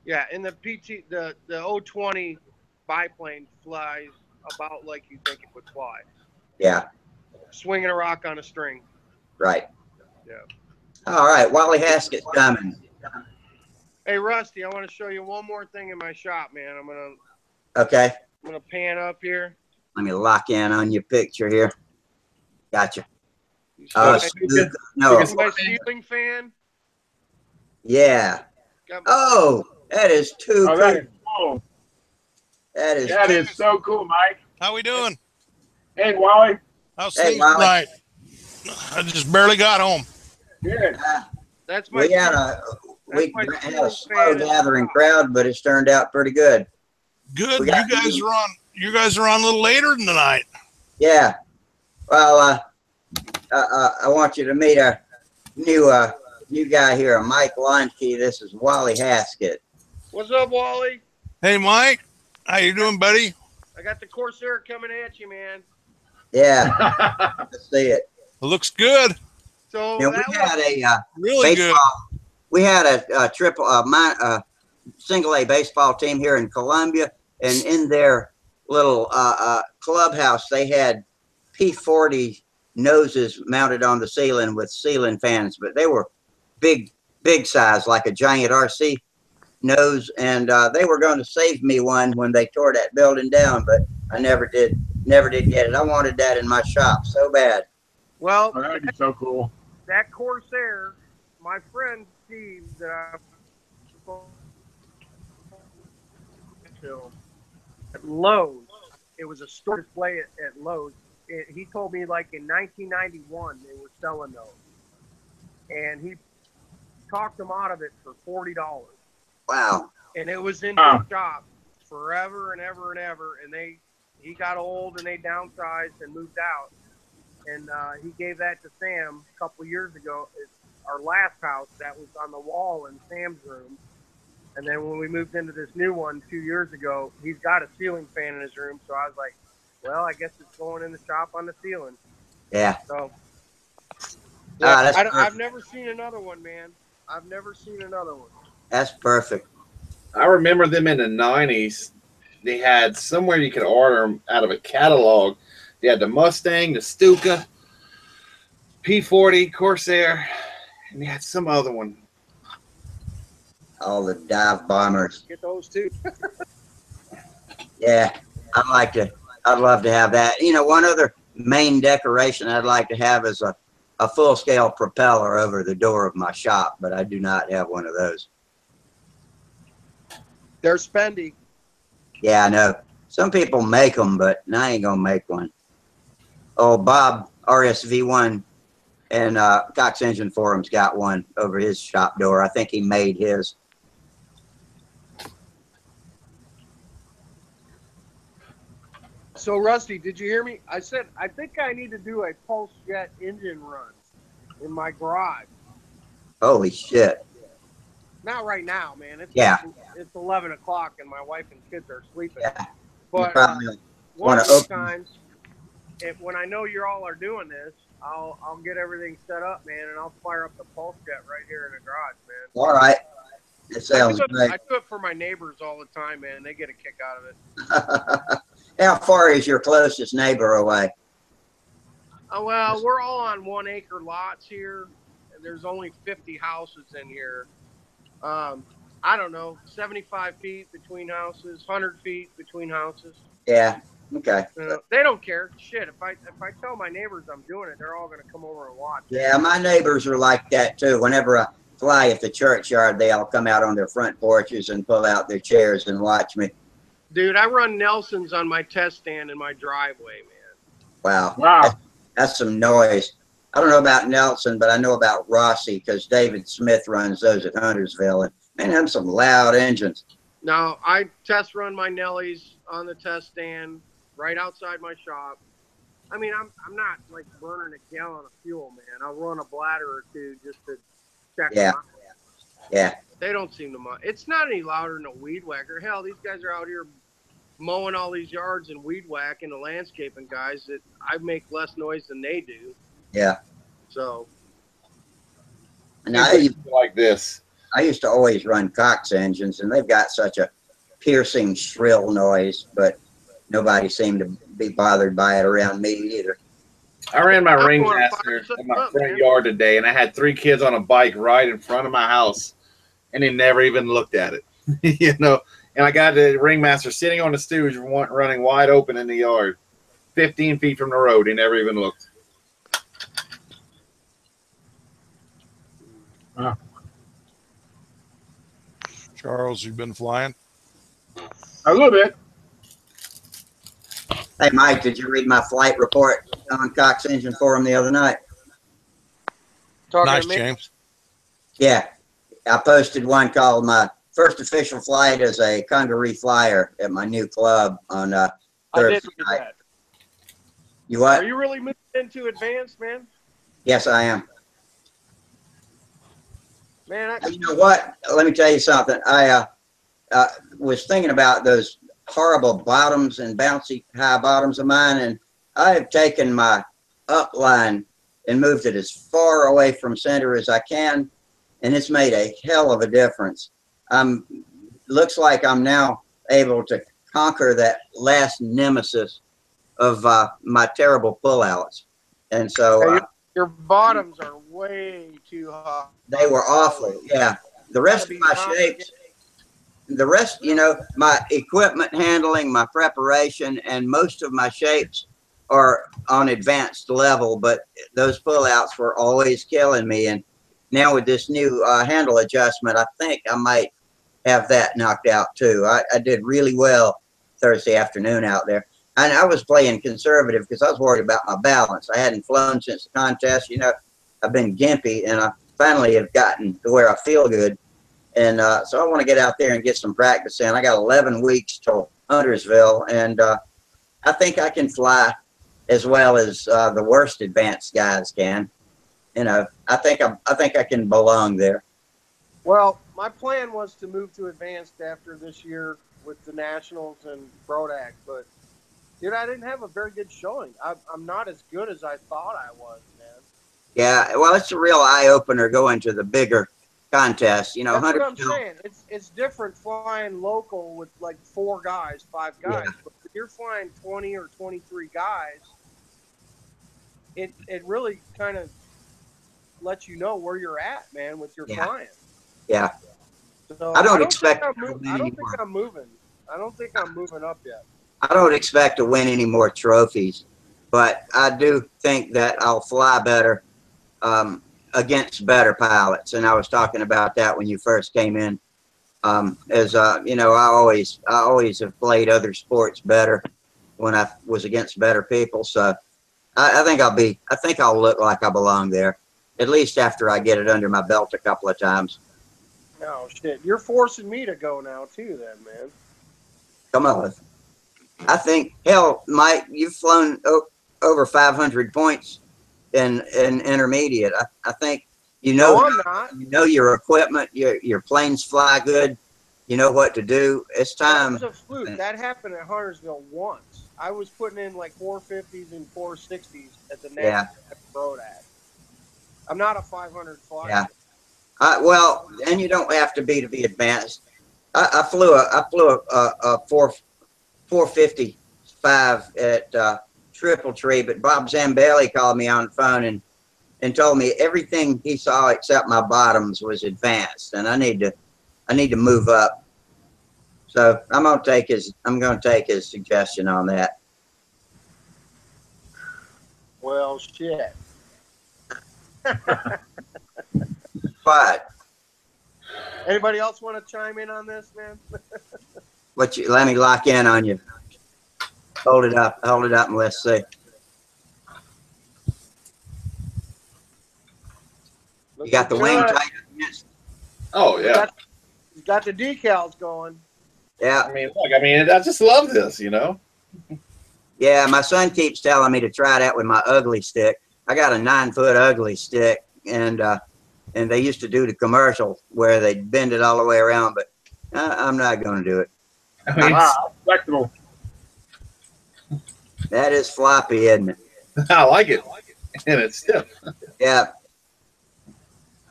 Yeah, and the 020 biplane flies about like you think it would fly. Yeah. Swinging a rock on a string. Right. Yeah. All right. Wally Haskett's coming. Hey, Rusty, I want to show you one more thing in my shop, man. I'm gonna pan up here. Let me lock in on your picture here. Gotcha. No. My ceiling fan. Yeah. Oh, that is too cool. That is cool. That is so cool, Mike. How we doing? Hey, Wally. How's things tonight? I just barely got home. Good. That's my. We had a slow gathering crowd, but it's turned out pretty good. Good. You guys are on a little later than tonight. Yeah. Well, I want you to meet our new guy here, Mike Lonke. This is Wally Haskett. What's up, Wally? Hey, Mike. How you doing, buddy? I got the Corsair coming at you, man. Yeah. Let's see it. It looks good. So we had a really baseball. Good. We had a single A baseball team here in Columbia, and in their little clubhouse, they had P40 noses mounted on the ceiling with ceiling fans, but they were big size, like a giant RC nose, and they were going to save me one when they tore that building down, but I never did get it. I wanted that in my shop so bad. Well, that'd be so cool. That Corsair, my friend Steve, at Lowe's, it was a store display at Lowe's. He told me like in 1991 they were selling those, and he talked them out of it for $40. Wow! And it was in his shop forever and ever and ever. And he got old and they downsized and moved out. And he gave that to Sam a couple years ago. It's our last house that was on the wall in Sam's room. And then when we moved into this new one 2 years ago, he's got a ceiling fan in his room. So I was like, well, I guess it's going in the shop on the ceiling. Yeah. So yeah, I've never seen another one, man. I've never seen another one. That's perfect. I remember them in the 90s. They had somewhere you could order them out of a catalog. They had the Mustang, the Stuka, P40, Corsair, and they had some other one. All the dive bombers. Get those too. Yeah, I'd love to have that. You know, one other main decoration I'd like to have is a full-scale propeller over the door of my shop, but I do not have one of those. They're spendy. Yeah, I know. Some people make them, but I ain't gonna make one. Oh, Bob, RSV1 and Cox Engine Forum's got one over his shop door. I think he made his. So, Rusty, did you hear me? I said, I think I need to do a pulse jet engine run in my garage. Holy shit. Not right now, man. It's 11 o'clock and my wife and kids are sleeping. Yeah. But one of these times, when I know you all are doing this, I'll get everything set up, man, and I'll fire up the pulse jet right here in the garage, man. All right. It sounds great. I do it for my neighbors all the time, man. They get a kick out of it. How far is your closest neighbor away? Well, we're all on 1 acre lots here. There's only 50 houses in here. I don't know, 75 feet between houses, 100 feet between houses. Yeah. Okay. They don't care. Shit, if I tell my neighbors I'm doing it, they're all going to come over and watch. Yeah, my neighbors are like that too. Whenever I fly at the churchyard, they all come out on their front porches and pull out their chairs and watch me. Dude, I run Nelson's on my test stand in my driveway, man. Wow. That's some noise. I don't know about Nelson, but I know about Rossi because David Smith runs those at Huntersville. And man, them some loud engines. Now, I test run my Nellies on the test stand right outside my shop. I mean, I'm not like burning a gallon of fuel, man. I'll run a bladder or two just to check them out. Yeah. They don't seem to mind. It's not any louder than a weed whacker. Hell, these guys are out here mowing all these yards and weed whacking, the landscaping guys, that I make less noise than they do. Yeah. So. And I like this. I used to always run Cox engines, and they've got such a piercing, shrill noise, but nobody seemed to be bothered by it around me either. I ran my ringmaster in my front yard today, and I had 3 kids on a bike right in front of my house, and they never even looked at it. You know, and I got the ringmaster sitting on the stooge running wide open in the yard, 15 feet from the road. He never even looked. Wow. Charles, you've been flying? A little bit. Hey, Mike, did you read my flight report on Cox Engine Forum the other night? Nice, James. Yeah, I posted one called my first official flight as a Congaree flyer at my new club on Thursday night. That. You what? Are you really moving into advanced, man? Yes, I am. Man, you know what? Let me tell you something. I was thinking about those horrible bottoms and bouncy high bottoms of mine, and I have taken my up line and moved it as far away from center as I can, and it's made a hell of a difference. Looks like I'm now able to conquer that last nemesis of my terrible pullouts, and so your bottoms are way too high. They were awful. Yeah, the rest of my shapes. The rest, you know, my equipment handling, my preparation, and most of my shapes are on advanced level, but those pullouts were always killing me. And now with this new handle adjustment, I think I might have that knocked out too. I did really well Thursday afternoon out there. And I was playing conservative because I was worried about my balance. I hadn't flown since the contest. You know, I've been gimpy, and I finally have gotten to where I feel good. And so I want to get out there and get some practice in. I got 11 weeks till Huntersville, and I think I can fly as well as the worst advanced guys can. You know, I think I can belong there. Well, my plan was to move to advanced after this year with the Nationals and Brodak, but dude, I didn't have a very good showing. I'm not as good as I thought I was, man. Yeah, well, it's a real eye opener going to the bigger contest. You know, that's what I'm saying. It's different flying local with like 4 guys, 5 guys. Yeah. But if you're flying 20 or 23 guys, it really kind of lets you know where you're at, man, with your flying. Yeah. So I don't expect. I don't think I'm moving. I don't think I'm moving up yet. I don't expect to win any more trophies, but I do think that I'll fly better against better pilots. And I was talking about that when you first came in. You know, I always have played other sports better when I was against better people. So I think I'll look like I belong there, at least after I get it under my belt a couple of times. Oh shit! You're forcing me to go now too, then, man. Come on. I think, hell, Mike, you've flown over 500 points in intermediate. I think you know. No, I'm not. You know your equipment. Your planes fly good. You know what to do. It's time. That was a fluke. That happened at Huntersville once. I was putting in like 450s and 460s at the next Brodak. I'm not a 500 flyer. Yeah. Well, and you don't have to be advanced. I flew a 455 at Triple Tree, but Bob Zambelli called me on the phone and told me everything he saw except my bottoms was advanced, and I need to move up. So I'm gonna take his suggestion on that. Well, shit. But anybody else want to chime in on this, man? Let me lock in on you. Hold it up, and let's see. You got the wing tight against. Oh yeah. You got the decals going. Yeah. I just love this, you know. Yeah, my son keeps telling me to try that with my ugly stick. I got a 9-foot ugly stick, and they used to do the commercial where they bend it all the way around, but I'm not going to do it. Wow, flexible. That is floppy, isn't it? I like it, and it's stiff. Yeah.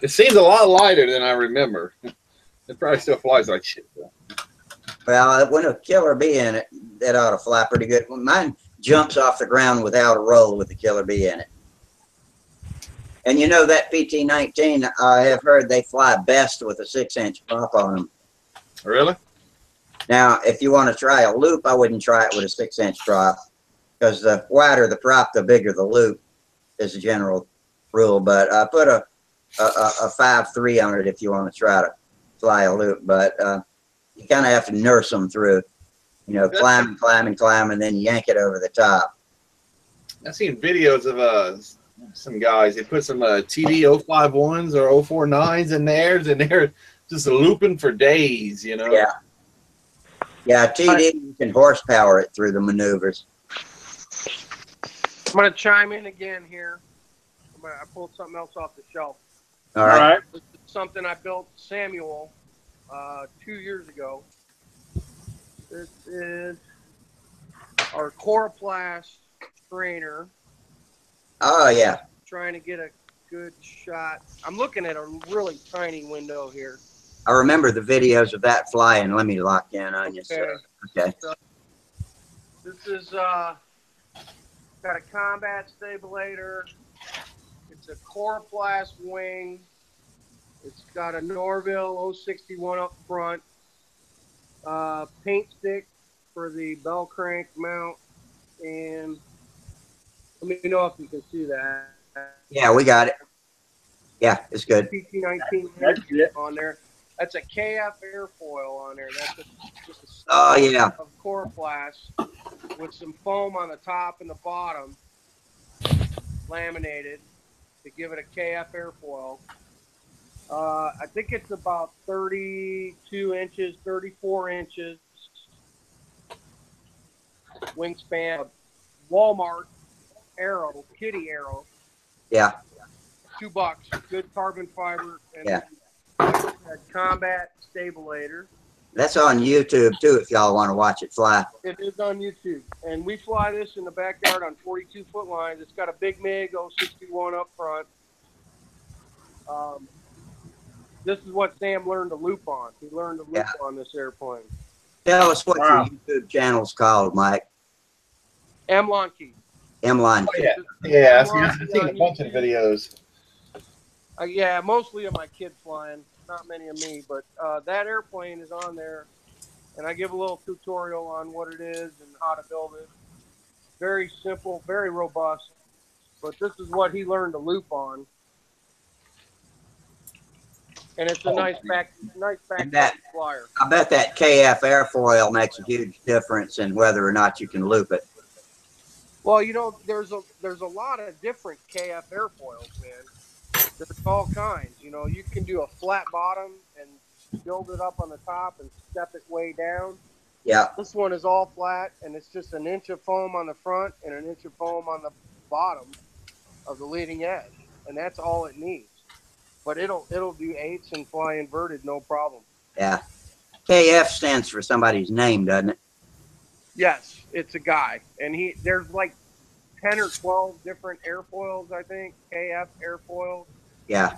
It seems a lot lighter than I remember. It probably still flies like shit, though. Well, when a killer bee in it, that ought to fly pretty good. Mine jumps off the ground without a roll with the killer bee in it. And you know that PT-19, I have heard they fly best with a 6-inch prop on them. Really? Now, if you want to try a loop, I wouldn't try it with a 6-inch prop, because the wider the prop, the bigger the loop is a general rule. But put a 5.3 on it if you want to try to fly a loop. But you kind of have to nurse them through, you know, climb and climb and climb, and then yank it over the top. I've seen videos of some guys. They put some TD 051s or 049s in theirs, and they're just looping for days, you know? Yeah. Yeah, TD, you can horsepower it through the maneuvers. I'm going to chime in again here. I pulled something else off the shelf. All right. This is something I built Samuel 2 years ago. This is our Coroplast strainer. Oh, yeah. Trying to get a good shot. I'm looking at a really tiny window here. I remember the videos of that flying. Let me lock in on you. Okay. Okay. So, this is got a combat stabilator. It's a Coroplast wing. It's got a Norville 061 up front. Paint stick for the bell crank mount. And let me know if you can see that. Yeah, we got it. Yeah, it's good. PT-19 on there. That's a KF airfoil on there. That's just a Oh, yeah. of Coroplast with some foam on the top and the bottom, laminated to give it a KF airfoil. I think it's about 32 inches, 34 inches wingspan. Walmart arrow, kitty arrow. Yeah. $2. Good carbon fiber. And Yeah. a combat stabilator. That's on YouTube, too, if y'all want to watch it fly. It is on YouTube. And we fly this in the backyard on 42-foot lines. It's got a big MiG 061 up front. This is what Sam learned to loop on. He learned to loop on this airplane. Tell us what your YouTube channel's called, Mike. M-Lonke. M-Line. Oh, yeah. Yeah, I've seen a bunch of videos. Yeah, mostly of my kids flying, not many of me, but that airplane is on there, and I give a little tutorial on what it is and how to build it. Very simple, very robust, but this is what he learned to loop on. And it's a nice back flyer. I bet that KF airfoil makes a huge difference in whether or not you can loop it. Well, you know, there's a lot of different KF airfoils, man. There's all kinds. You know, you can do a flat bottom and build it up on the top and step it way down. Yeah. This one is all flat, and it's just an inch of foam on the front and an inch of foam on the bottom of the leading edge, and that's all it needs. But it'll do 8s and fly inverted, no problem. Yeah. KF stands for somebody's name, doesn't it? Yes, it's a guy, and there's like 10 or 12 different airfoils, I think. KF airfoils. Yeah.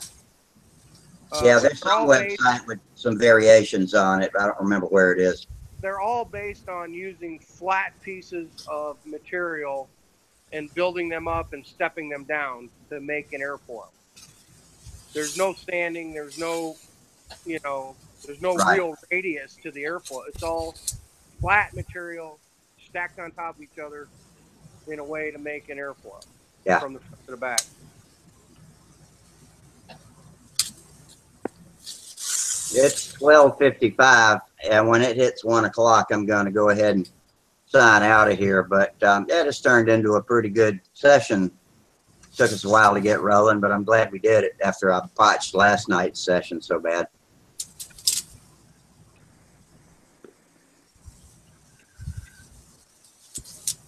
Yeah, there's some website with some variations on it. I don't remember where it is. They're all based on using flat pieces of material and building them up and stepping them down to make an airfoil. There's no standing. There's no, there's no real radius to the airfoil. It's all flat material stacked on top of each other in a way to make an airfoil from the front to the back. It's 12:55, and when it hits 1 o'clock, I'm going to go ahead and sign out of here. But that has turned into a pretty good session. Took us a while to get rolling, but I'm glad we did it after I botched last night's session so bad.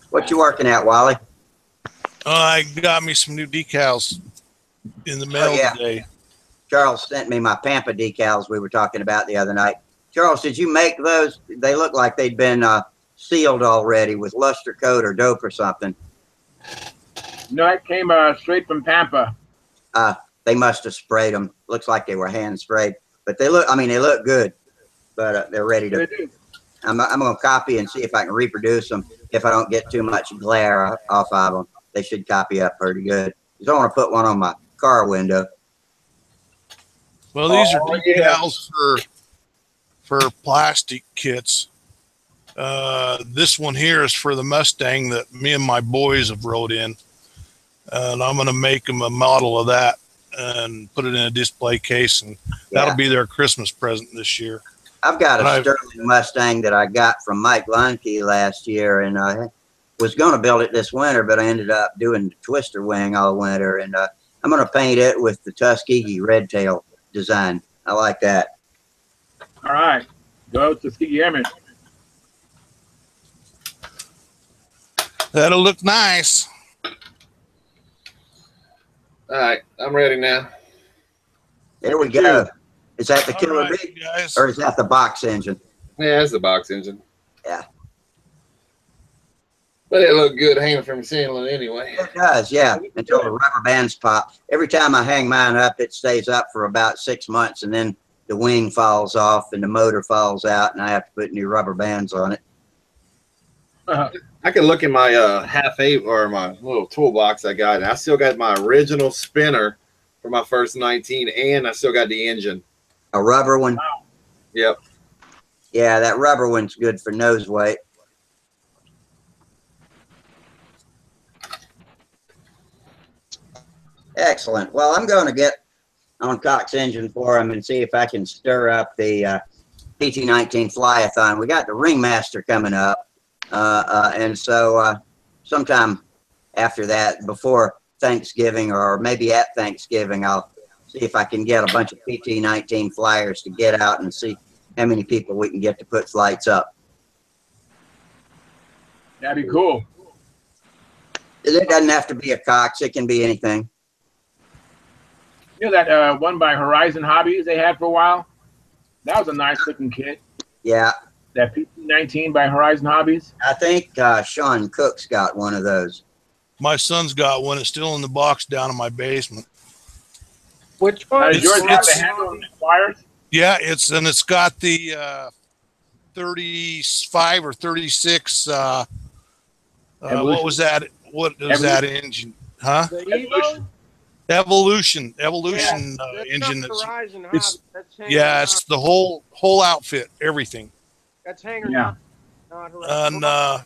What you working at, Wally? I got me some new decals in the mail today. Charles sent me my Pampa decals we were talking about the other night. Charles, did you make those? They look like they'd been sealed already with luster coat or dope or something. No, it came straight from Pampa. They must have sprayed them. Looks like they were hand sprayed, but they look. I mean, they look good, but they're ready to. I'm going to copy and see if I can reproduce them. If I don't get too much glare off of them, they should copy up pretty good. You don't want to put one on my car window. Well, these are decals for plastic kits. This one here is for the Mustang that me and my boys have rode in. And I'm going to make them a model of that and put it in a display case. And that'll be their Christmas present this year. I've got a Sterling Mustang that I got from Mike Lunke last year, and I was going to build it this winter, but I ended up doing the twister wing all winter, and I'm going to paint it with the Tuskegee red tail design. I like that. All right, go Tuskegee image. That'll look nice. All right, I'm ready now. There we go. Is that the Killer Bee, or is that the box engine? Yeah, it's the box engine. Yeah. But it looked good hanging from the ceiling anyway. It does, yeah, until the rubber bands pop. Every time I hang mine up, it stays up for about 6 months, and then the wing falls off and the motor falls out, and I have to put new rubber bands on it. I can look in my half-8 or my little toolbox I got, and I still got my original spinner for my first 19, and I still got the engine. A rubber one? Wow. Yep. Yeah, that rubber one's good for nose weight. Excellent. Well, I'm going to get on Cox Engine for him and see if I can stir up the PT19 Flyathon. We got the Ringmaster coming up, and so sometime after that, before Thanksgiving or maybe at Thanksgiving, I'll see if I can get a bunch of PT19 flyers to get out and see how many people we can get to put flights up. That'd be cool. It doesn't have to be a Cox. It can be anything. You know that one by Horizon Hobbies they had for a while? That was a nice looking kit. Yeah. That PT19 by Horizon Hobbies. I think Sean Cook's got one of those. My son's got one. It's still in the box down in my basement. Which one? Does yours have the handle and the wires? Yeah, it's got the 35 or 36. What was that? What is that engine? Huh? The Evo? Evolution Yeah, engine. That's It's the whole outfit, everything. That's hanger. Yeah. Not Horizon. And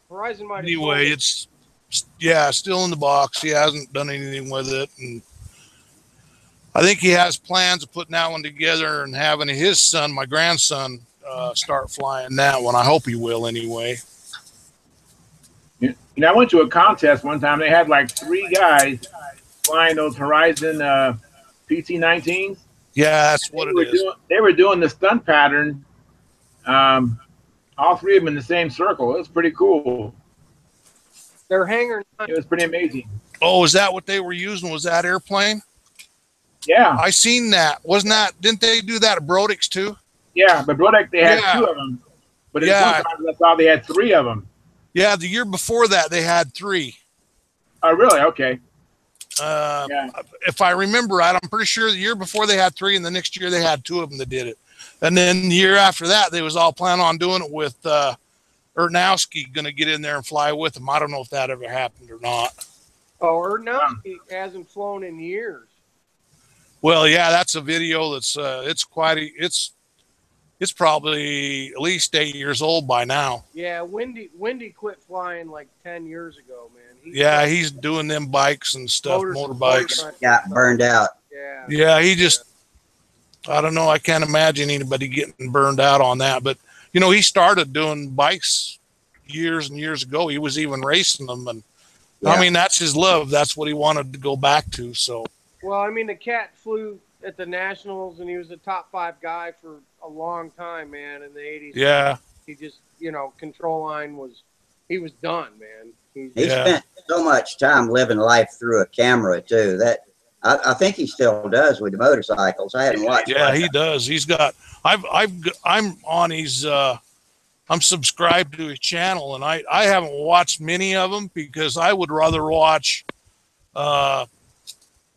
Horizon might anyway, it's still in the box. He hasn't done anything with it, and I think he has plans of putting that one together and having his son, my grandson, start flying that one. I hope he will anyway. You know, I went to a contest one time. They had like 3 guys flying those Horizon PT19s. Yeah, that's what it is. They were doing the stunt pattern. All 3 of them in the same circle. It was pretty cool. Their hanger. It was pretty amazing. Oh, is that what they were using? Was that airplane? Yeah. I seen that. Didn't they do that at Brodix too? Yeah, but Brodek, they had 2 of them. But in some times I saw they had 3 of them. Yeah, the year before that they had 3. Oh, really? Okay. If I remember right, I'm pretty sure the year before they had 3, and the next year they had 2 of them that did it. And then the year after that, they was all planning on doing it with Ernowski going to get in there and fly with them. I don't know if that ever happened or not. Oh, Ernowski hasn't flown in years. Well, yeah, that's a video that's it's probably at least 8 years old by now. Yeah, Wendy quit flying like 10 years ago, He's man. he's doing them bikes and stuff, motorbikes. Got burned out. Yeah. He just, I don't know. I can't imagine anybody getting burned out on that. But, you know, he started doing bikes years and years ago. He was even racing them. And I mean, that's his love. That's what he wanted to go back to. So, well, I mean, the cat flew at the Nationals, and he was a top 5 guy for a long time, man, in the 80s. Yeah. He just, control line he was done, man. He spent so much time living life through a camera, too. That I think he still does with the motorcycles. I haven't watched. Yeah, he does. He's got, I'm on his, I'm subscribed to his channel, and I haven't watched many of them because I would rather watch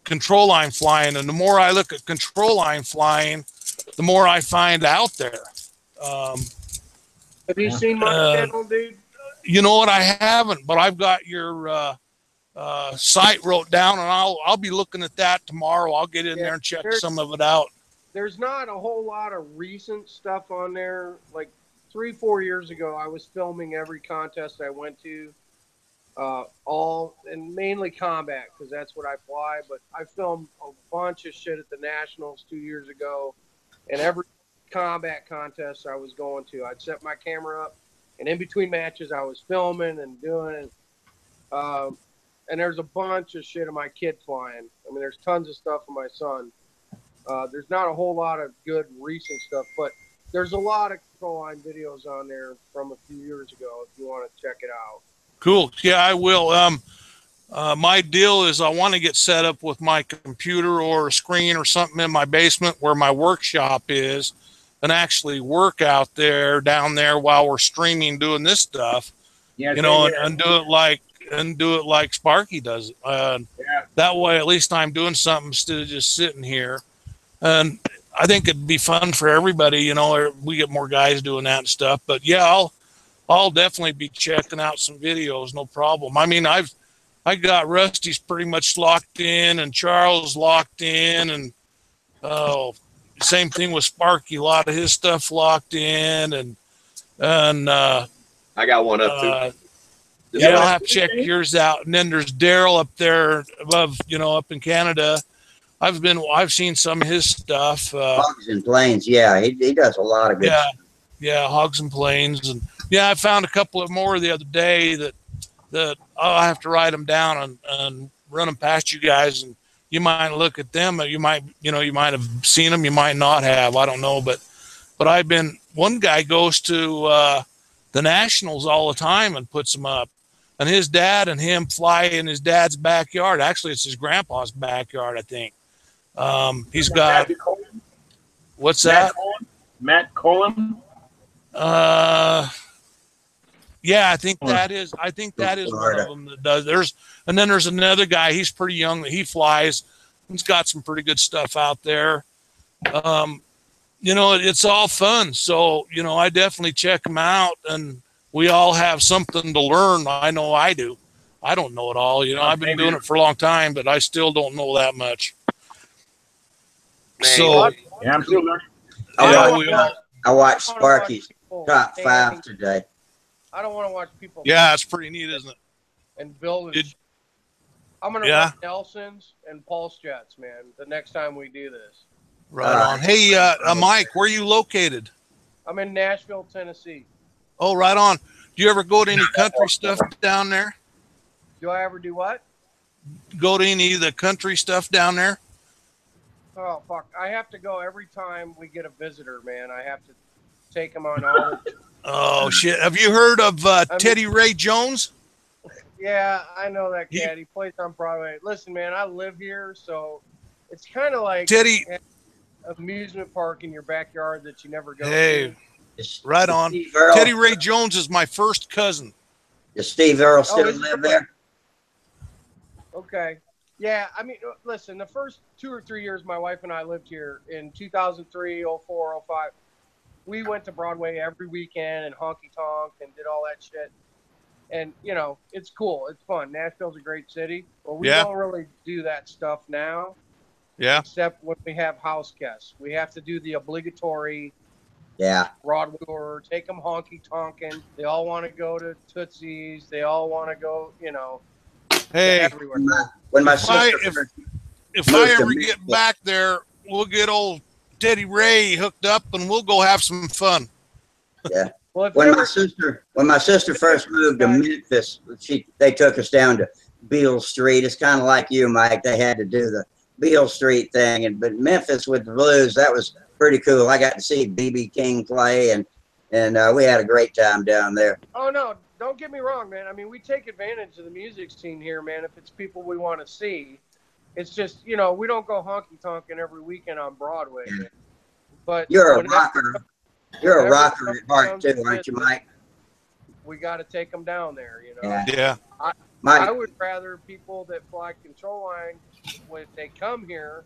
control line flying. And the more I look at control line flying, the more I find out there. Have you seen my channel, dude? You know what? I haven't, but I've got your site wrote down, and I'll be looking at that tomorrow. I'll get in there and check some of it out. There's not a whole lot of recent stuff on there. Like 3-4 years ago, I was filming every contest I went to, and mainly combat because that's what I fly. But I filmed a bunch of shit at the Nationals 2 years ago, and every combat contest I was going to, I'd set my camera up, and in between matches, I was filming and doing. And there's a bunch of shit of my kid flying. I mean, there's tons of stuff of my son. There's not a whole lot of good recent stuff, but there's a lot of control line videos on there from a few years ago if you want to check it out. Cool. Yeah, I will. My deal is I want to get set up with my computer or a screen or something in my basement where my workshop is and actually work out there down there while we're streaming doing this stuff. Yeah, you know, and do it like Sparky does. That way, at least I'm doing something instead of just sitting here. And I think it'd be fun for everybody. You know, we get more guys doing that and stuff. But yeah, I'll definitely be checking out some videos. No problem. I mean, I got Rusty's pretty much locked in, and Charles locked in, and same thing with Sparky. A lot of his stuff locked in, and I got one up too. Yeah, I'll have to check yours out. And then there's Daryl up there above, you know, up in Canada. I've seen some of his stuff. Hogs and Plains, yeah, he does a lot of good stuff. Yeah, Hogs and Plains, and yeah, I found a couple of more the other day that I'll have to write them down and run them past you guys, and you might look at them. You might have seen them, you might not have. I don't know, but one guy goes to the Nationals all the time and puts them up. And his dad and him fly in his dad's backyard. Actually, it's his grandpa's backyard, I think. He's got what's that? Matt Colum. Yeah, I think that is one of them that does. And then there's another guy. He's pretty young. He flies. He's got some pretty good stuff out there. You know, it's all fun. So, you know, I definitely check them out, and we all have something to learn. I know I do. I don't know it all. You know, I've been doing it for a long time, but I still don't know that much. So, yeah, I'm still learning. I watched Sparky's top 5 today. I don't want to watch people. Yeah, it's pretty neat, isn't it? And Bill is. I'm going to watch Nelson's and Pulse Jets, man, the next time we do this. Right on. Hey, Mike, where are you located? I'm in Nashville, Tennessee. Oh, right on. Do you ever go to any country stuff down there? Do I ever do what? Go to any of the country stuff down there? Oh, fuck. I have to go every time we get a visitor, man. I have to take them on all the... Oh, shit. Have you heard of Teddy Ray Jones? Yeah, I know that cat. He plays on Broadway. Listen, man, I live here, so it's kind of like Teddy... amusement park in your backyard that you never go to. Hey, right on. Teddy Ray Jones is my first cousin. Does Steve Earle still live there? Okay. Yeah, I mean, listen, the first 2 or 3 years my wife and I lived here in 2003, 04, 05, we went to Broadway every weekend and honky-tonk and did all that shit. And, you know, it's cool. It's fun. Nashville's a great city. But we don't really do that stuff now. Yeah. Except when we have house guests. We have to do the obligatory Broadway tour, take them honky-tonking. They all want to go to Tootsie's. They all want to go, you know, everywhere. If I ever get back there, we'll get old Teddy Ray hooked up and we'll go have some fun. Yeah. Well, when my sister first moved to Memphis, they took us down to Beale Street. It's kind of like you, Mike. They had to do the Beale Street thing, but Memphis with the Blues, that was pretty cool. I got to see B.B. King play, and we had a great time down there. Oh no, don't get me wrong, man. I mean, we take advantage of the music scene here, man. If it's people we want to see, it's just, you know, we don't go honky tonking every weekend on Broadway. Yeah. But you're a rocker. You're a rocker at heart too, aren't you, Mike? We got to take them down there, you know. Yeah. I would rather people that fly control line, when they come here,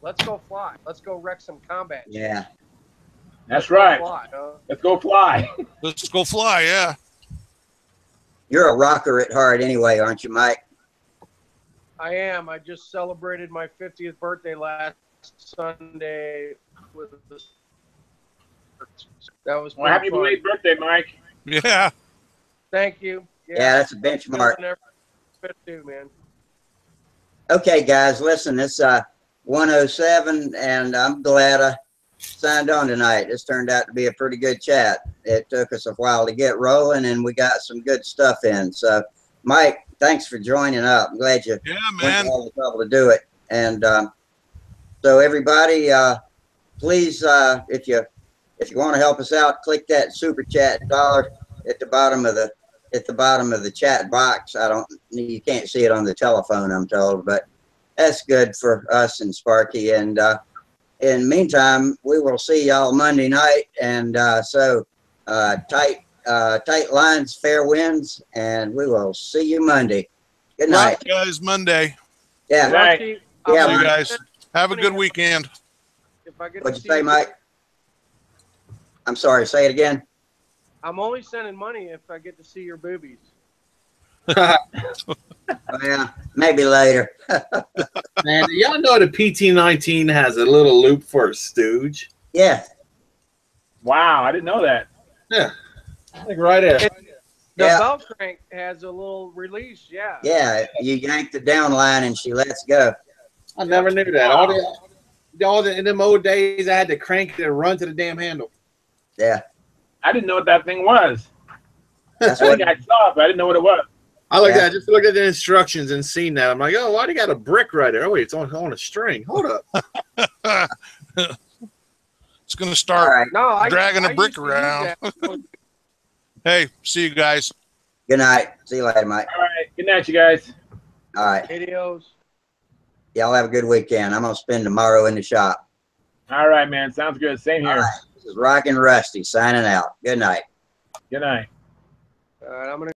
let's go fly. Let's go wreck some combat. Yeah. That's right. Fly, huh? Let's go fly. Let's go fly. Yeah. You're a rocker at heart anyway, aren't you, Mike? I am. I just celebrated my 50th birthday last Sunday with the. That was Well, happy fun. belated birthday, Mike. Yeah. Thank you. Yeah, that's a benchmark. Too, man. Okay, guys, listen, it's 107, and I'm glad I signed on tonight. This turned out to be a pretty good chat. It took us a while to get rolling, and we got some good stuff in. So, Mike, thanks for joining up. I'm glad you went to all the trouble to do it. And so, everybody, please, if you want to help us out, click that super chat dollar at the bottom of the chat box. You can't see it on the telephone, I'm told, but that's good for us and Sparky. And in the meantime, we will see y'all Monday night. And so tight lines, fair winds, and we will see you Monday. Good night. Right, guys, Monday. Yeah. Good night. Yeah, see you guys. Have a good weekend. What'd you say, Mike? I'm sorry, say it again. I'm only sending money if I get to see your boobies. Oh, yeah, maybe later. Man, do y'all know the PT-19 has a little loop for a stooge? Yeah. Wow, I didn't know that. Yeah. Like right there. The belt crank has a little release, yeah. Yeah, you yank the down line and she lets go. I never knew that. All in them old days, I had to crank it and run to the damn handle. Yeah. I didn't know what that thing was. That's I what think I saw it, but I didn't know what it was. I just looked at the instructions and seen that. I'm like, oh, why do you got a brick right there? Oh, wait, it's on a string. Hold up. It's going to start dragging a brick used to around. use that. Hey, see you guys. Good night. See you later, Mike. All right. Good night, you guys. All right. Videos. Y'all have a good weekend. I'm going to spend tomorrow in the shop. All right, man. Sounds good. Same here. All right. This is Rockin' Rusty signing out. Good night. Good night. All right, I'm going to